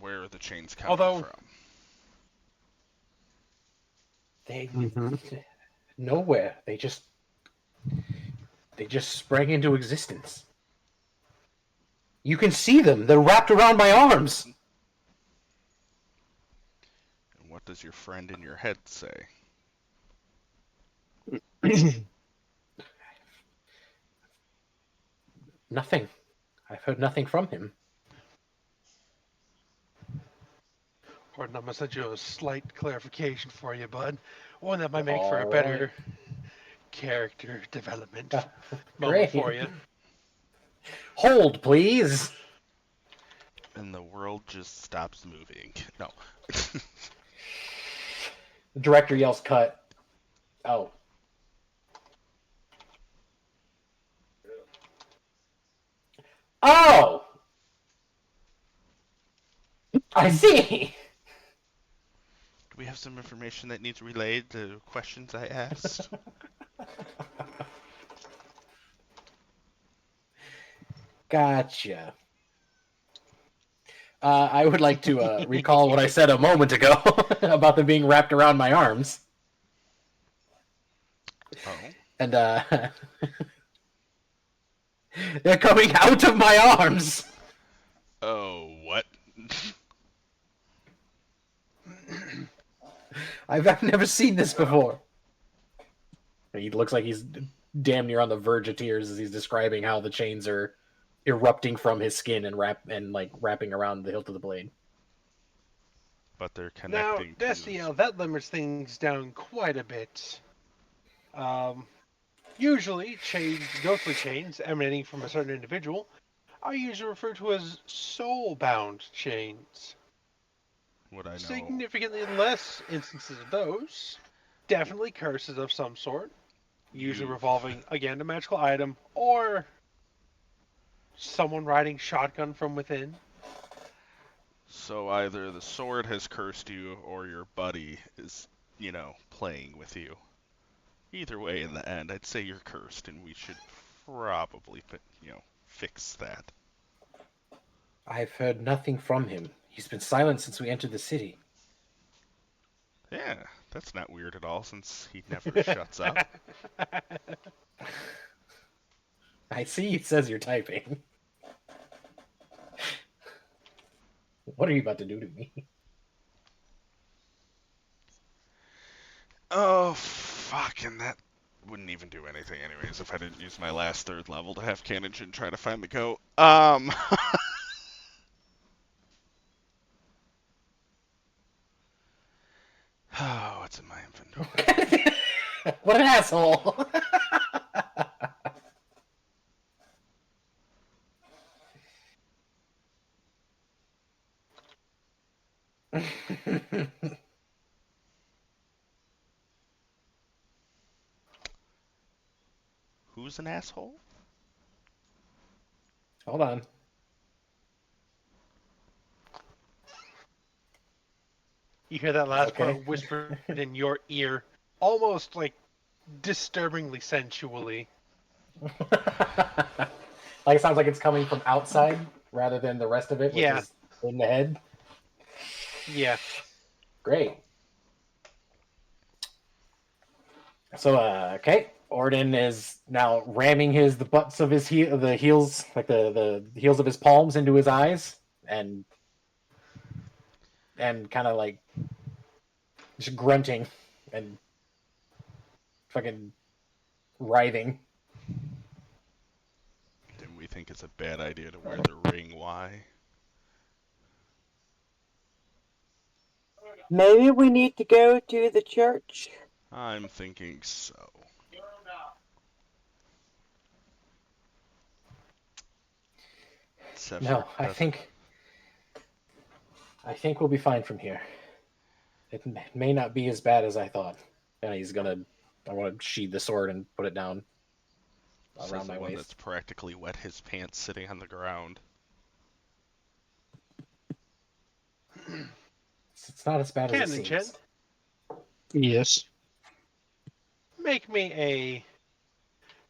Where are the chains coming Although from? They Mm-hmm. nowhere. They just sprang into existence. You can see them. They're wrapped around my arms. And what does your friend in your head say? Nothing. I've heard nothing from him. Gordon, I'm gonna send you a slight clarification for you, bud. One that might make for a All better right. character development Ah, moment great. for you. Hold, please. And the world just stops moving. No. The director yells, "Cut!" Oh. Oh! I see! Do we have some information that needs relayed to questions I asked? Gotcha. I would like to recall what I said a moment ago about them being wrapped around my arms. Oh. And they're coming out of my arms! Oh, what? I've never seen this before. He looks like he's damn near on the verge of tears as he's describing how the chains are erupting from his skin and wrapping around the hilt of the blade. But they're Now, connecting Destiel, that limits things down quite a bit. Usually, ghostly chains emanating from a certain individual are usually referred to as soul-bound chains. What I know. Significantly less instances of those. Definitely curses of some sort. Usually revolving, again, a magical item or someone riding shotgun from within. So either the sword has cursed you or your buddy is, playing with you. Either way, in the end, I'd say you're cursed, and we should probably, fix that. I've heard nothing from him. He's been silent since we entered the city. Yeah, that's not weird at all, since he never shuts up. I see it says you're typing. What are you about to do to me? Oh, fucking that wouldn't even do anything anyways if I didn't use my last third level to have Cannonjin and try to find the goat. Oh, what's in my inventory? What an asshole! Who's an asshole? Hold on. You hear that last Okay. part whispered in your ear, almost like disturbingly sensually. Like it sounds like it's coming from outside rather than the rest of it, which Yeah. is in the head. Yeah. Great. So, okay. Orden is now ramming the butts of the heels, like the heels of his palms into his eyes, and kind of like just grunting and fucking writhing. Then we think it's a bad idea to wear the ring. Why? Maybe we need to go to the church. I'm thinking so. No, I I think we'll be fine from here. It may not be as bad as I thought. And I want to sheathe the sword and put it down Says around the my one waist. that's practically wet his pants sitting on the ground. It's not as bad as it Canon seems. Chen, Yes. make me a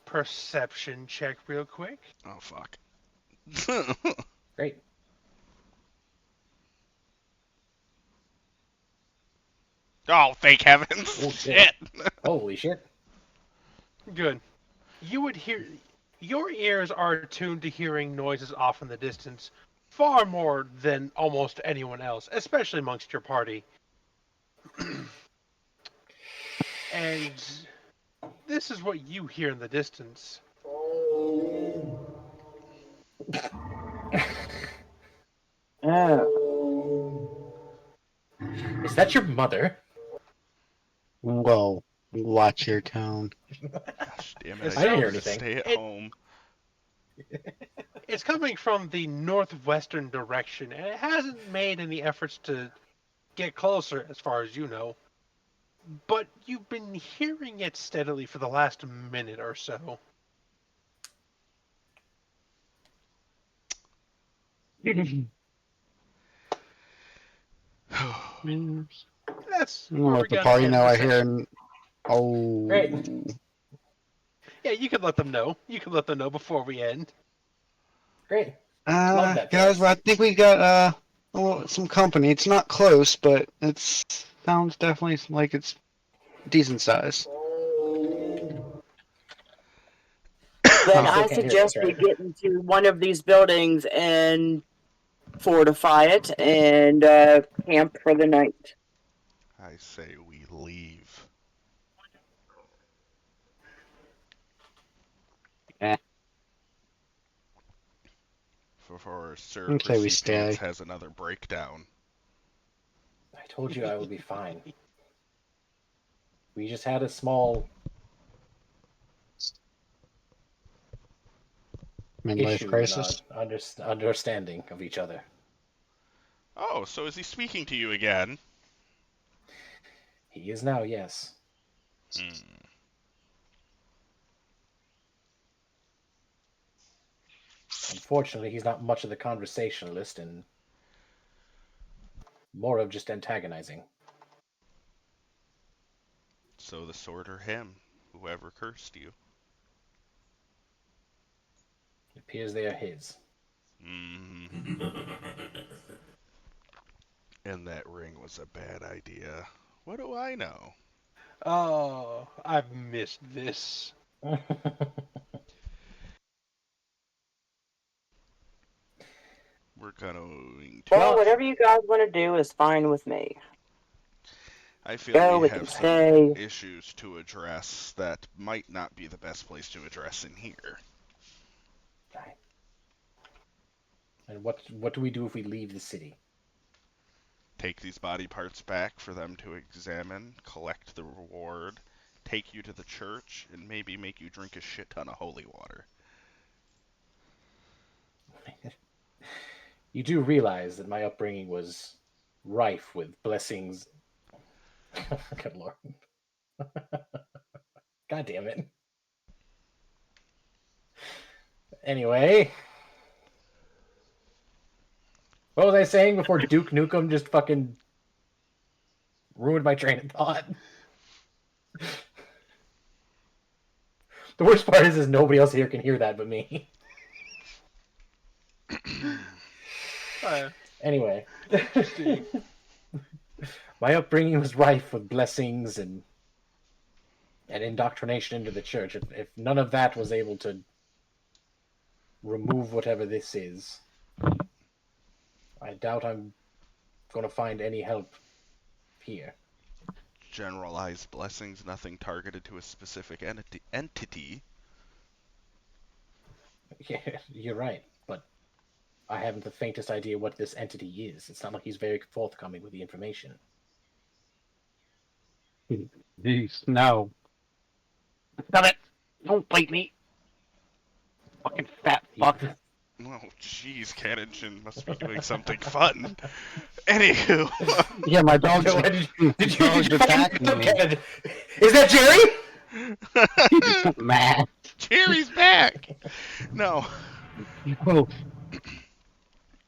perception check real quick. Oh, fuck. Great. Oh, thank heavens. Oh, shit. Holy shit. Good. You would hear. Your ears are tuned to hearing noises off in the distance far more than almost anyone else, especially amongst your party. And this is what you hear in the distance. Oh. Is that your mother? Well, watch your tone. Gosh damn it, It I I didn't hear told you sounds. to anything. stay at It, home. it's coming from the northwestern direction, and it hasn't made any efforts to get closer, as far as you know. But you've been hearing it steadily for the last minute or so. That's I'm gonna where we're let the gonna party end know the I hear. session. Great. Yeah, you can let them know. You can let them know before we end. Great. Love that for Guys, us. I think we got some company. It's not close, but it sounds definitely like it's decent size. Then You still I can't hear us, suggest we right? get into one of these buildings and fortify it and camp for the night. I say we leave. Eh, Before Sir I'd say we Prissy Pants stay. has another breakdown. I told you I would be fine. We just had a small Midlife issue in our crisis. understanding of each other. Oh, so is he speaking to you again? He is now, yes. Hmm. Unfortunately, he's not much of the conversationalist and more of just antagonizing. So the sword or him, whoever cursed you. It appears they are his. Mm-hmm. And that ring was a bad idea. What do I know? Oh, I've missed this. We're going to. Well, Well, whatever you guys want to do is fine with me. I feel Go, we we can have some stay. issues to address that might not be the best place to address in here. and what do we do if we leave the city? Take these body parts back for them to examine, collect the reward, take you to the church, and maybe make you drink a shit ton of holy water. You do realize that my upbringing was rife with blessings. Good Lord. God damn it. Anyway. What was I saying before Duke Nukem just fucking ruined my train of thought? The worst part is nobody else here can hear that but me. Anyway. Interesting. My upbringing was rife with blessings and indoctrination into the church. If none of that was able to remove whatever this is, I doubt I'm going to find any help here. Generalized blessings, nothing targeted to a specific entity. Yeah, you're right, but I haven't the faintest idea what this entity is. It's not like he's very forthcoming with the information. Jeez, no. Stop it! Don't bite me! Fucking fat fuck. Oh, jeez, Cannonjin must be doing something fun. Anywho. Yeah, my dog's, Did you attacking me. Is that Jerry? Man. Jerry's back! No. Oh,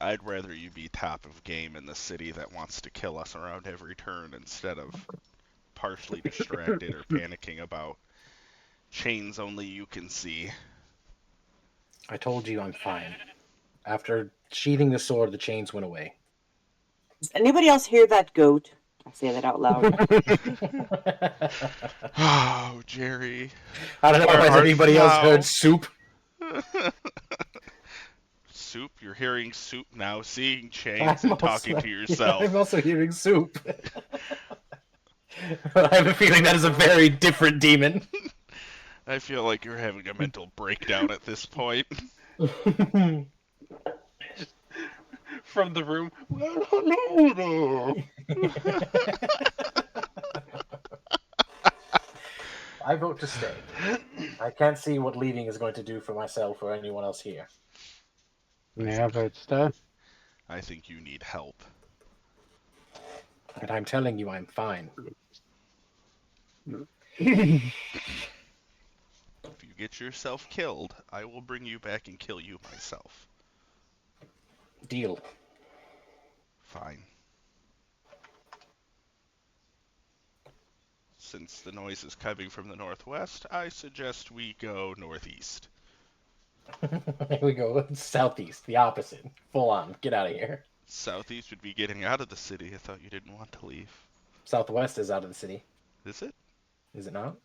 I'd rather you be top of game in the city that wants to kill us around every turn instead of partially distracted or panicking about chains only you can see. I told you I'm fine. After sheathing the sword, the chains went away. Does anybody else hear that goat? I say that out loud. Oh, Jerry. I don't know Where if art anybody else thou? heard soup. Soup? You're hearing soup now, seeing chains and talking to yourself. Yeah, I'm also hearing soup. I have a feeling that is a very different demon. I feel like you're having a mental breakdown at this point. From the room. Well, hello there. I vote to stay. I can't see what leaving is going to do for myself or anyone else here. yeah, but stuff. I think you need help. And I'm telling you, I'm fine. If you get yourself killed, I will bring you back and kill you myself. Deal. Fine. Since the noise is coming from the northwest, I suggest we go northeast. Here we go. Southeast, the opposite. Full on. Get out of here. Southeast would be getting out of the city. I thought you didn't want to leave. Southwest is out of the city. Is it? Is it not?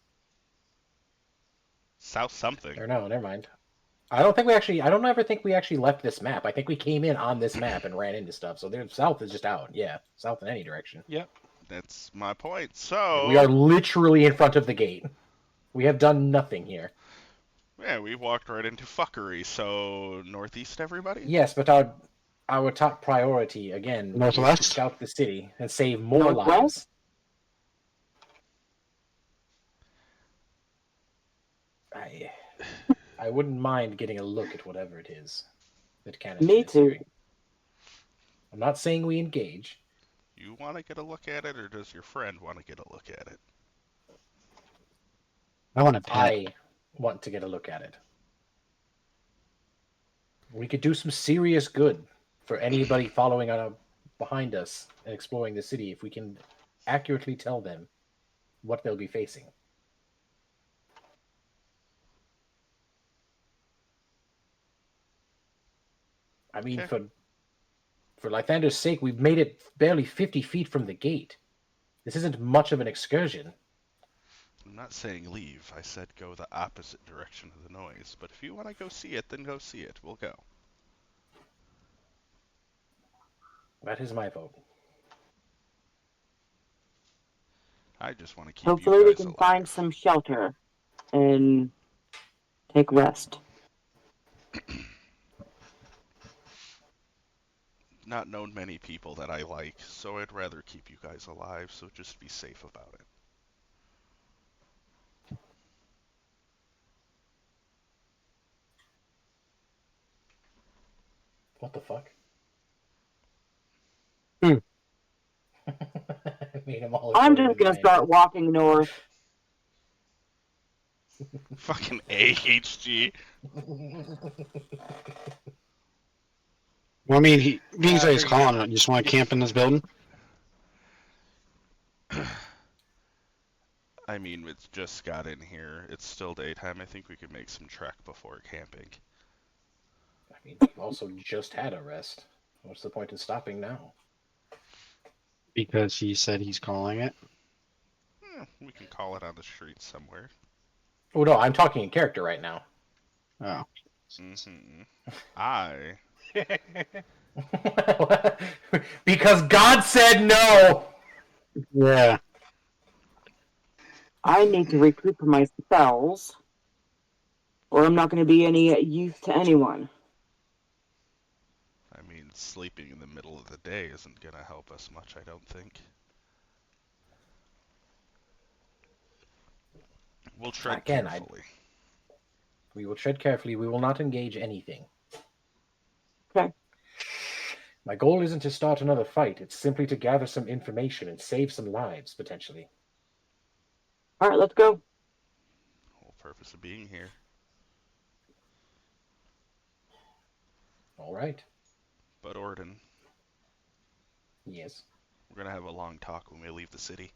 South something. Or no, never mind. I don't ever think we actually left this map. I think we came in on this map and ran into stuff. So the south is just out. Yeah, south in any direction. Yep. That's my point. So We are literally in front of the gate. We have done nothing here. yeah, we walked right into fuckery. So northeast, everybody. Yes, but our top priority again is Northwest? to scout the city and save more Northwest? lives. I wouldn't mind getting a look at whatever it is that can. Me too. I'm not saying we engage. You want to get a look at it, or does your friend want to get a look at it? I want to pet. I want to get a look at it. We could do some serious good for anybody following behind us and exploring the city if we can accurately tell them what they'll be facing. I mean, Okay. for Lythander's sake, we've made it barely 50 feet from the gate. This isn't much of an excursion. I'm not saying leave. I said go the opposite direction of the noise. But if you want to go see it, then go see it. We'll go. That is my vote. I just want to keep Hopefully you we guys can alive. find some shelter and take rest. Not known many people that I like, so I'd rather keep you guys alive, so just be safe about it. What the fuck? Hmm. Made them all I'm go just in gonna line. start walking north. Fucking AHG. Well, I mean, he's always calling it. You just want to camp in this building? I mean, it's just got in here. It's still daytime. I think we could make some trek before camping. I mean, we've also just had a rest. What's the point in stopping now? Because he said he's calling it. We can call it on the street somewhere. Oh no, I'm talking in character right now. Oh. I Because God said no. Yeah. I need to recoup my spells, or I'm not going to be any use to anyone. I mean, sleeping in the middle of the day isn't gonna help us much, I don't think. We'll tread Again, carefully. we will tread carefully. We will not engage anything. Okay. My goal isn't to start another fight. It's simply to gather some information and save some lives, potentially. All right, let's go. Whole purpose of being here. All right. But Orden, Yes, we're gonna have a long talk when we leave the city.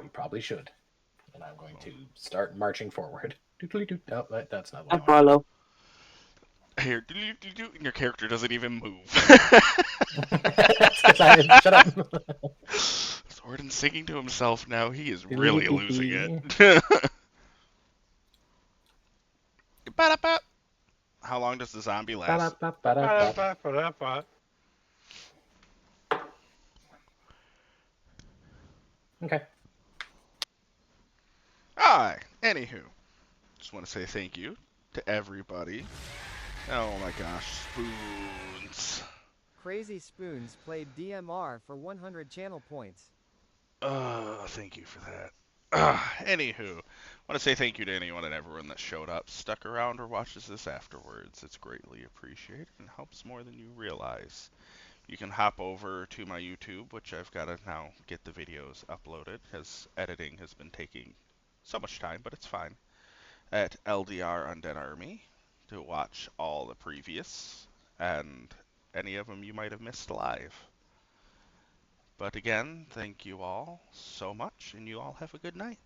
we probably should. And I'm going to start marching forward. Oh, that's not what I I want. follow. Here, and your character doesn't even move. Shut up. Orden's singing to himself now. He is really losing it. Ba-da-ba. How long does the zombie last? Okay. Alright, anywho. Just want to say thank you to everybody. Oh my gosh, spoons. Crazy Spoons played DMR for 100 channel points. Thank you for that. Anywho, want to say thank you to anyone and everyone that showed up, stuck around, or watches this afterwards. It's greatly appreciated and helps more than you realize. You can hop over to my YouTube, which I've got to now get the videos uploaded, as editing has been taking so much time, but it's fine. At LDR Undead Army to watch all the previous and any of them you might have missed live. But again, thank you all so much, and you all have a good night.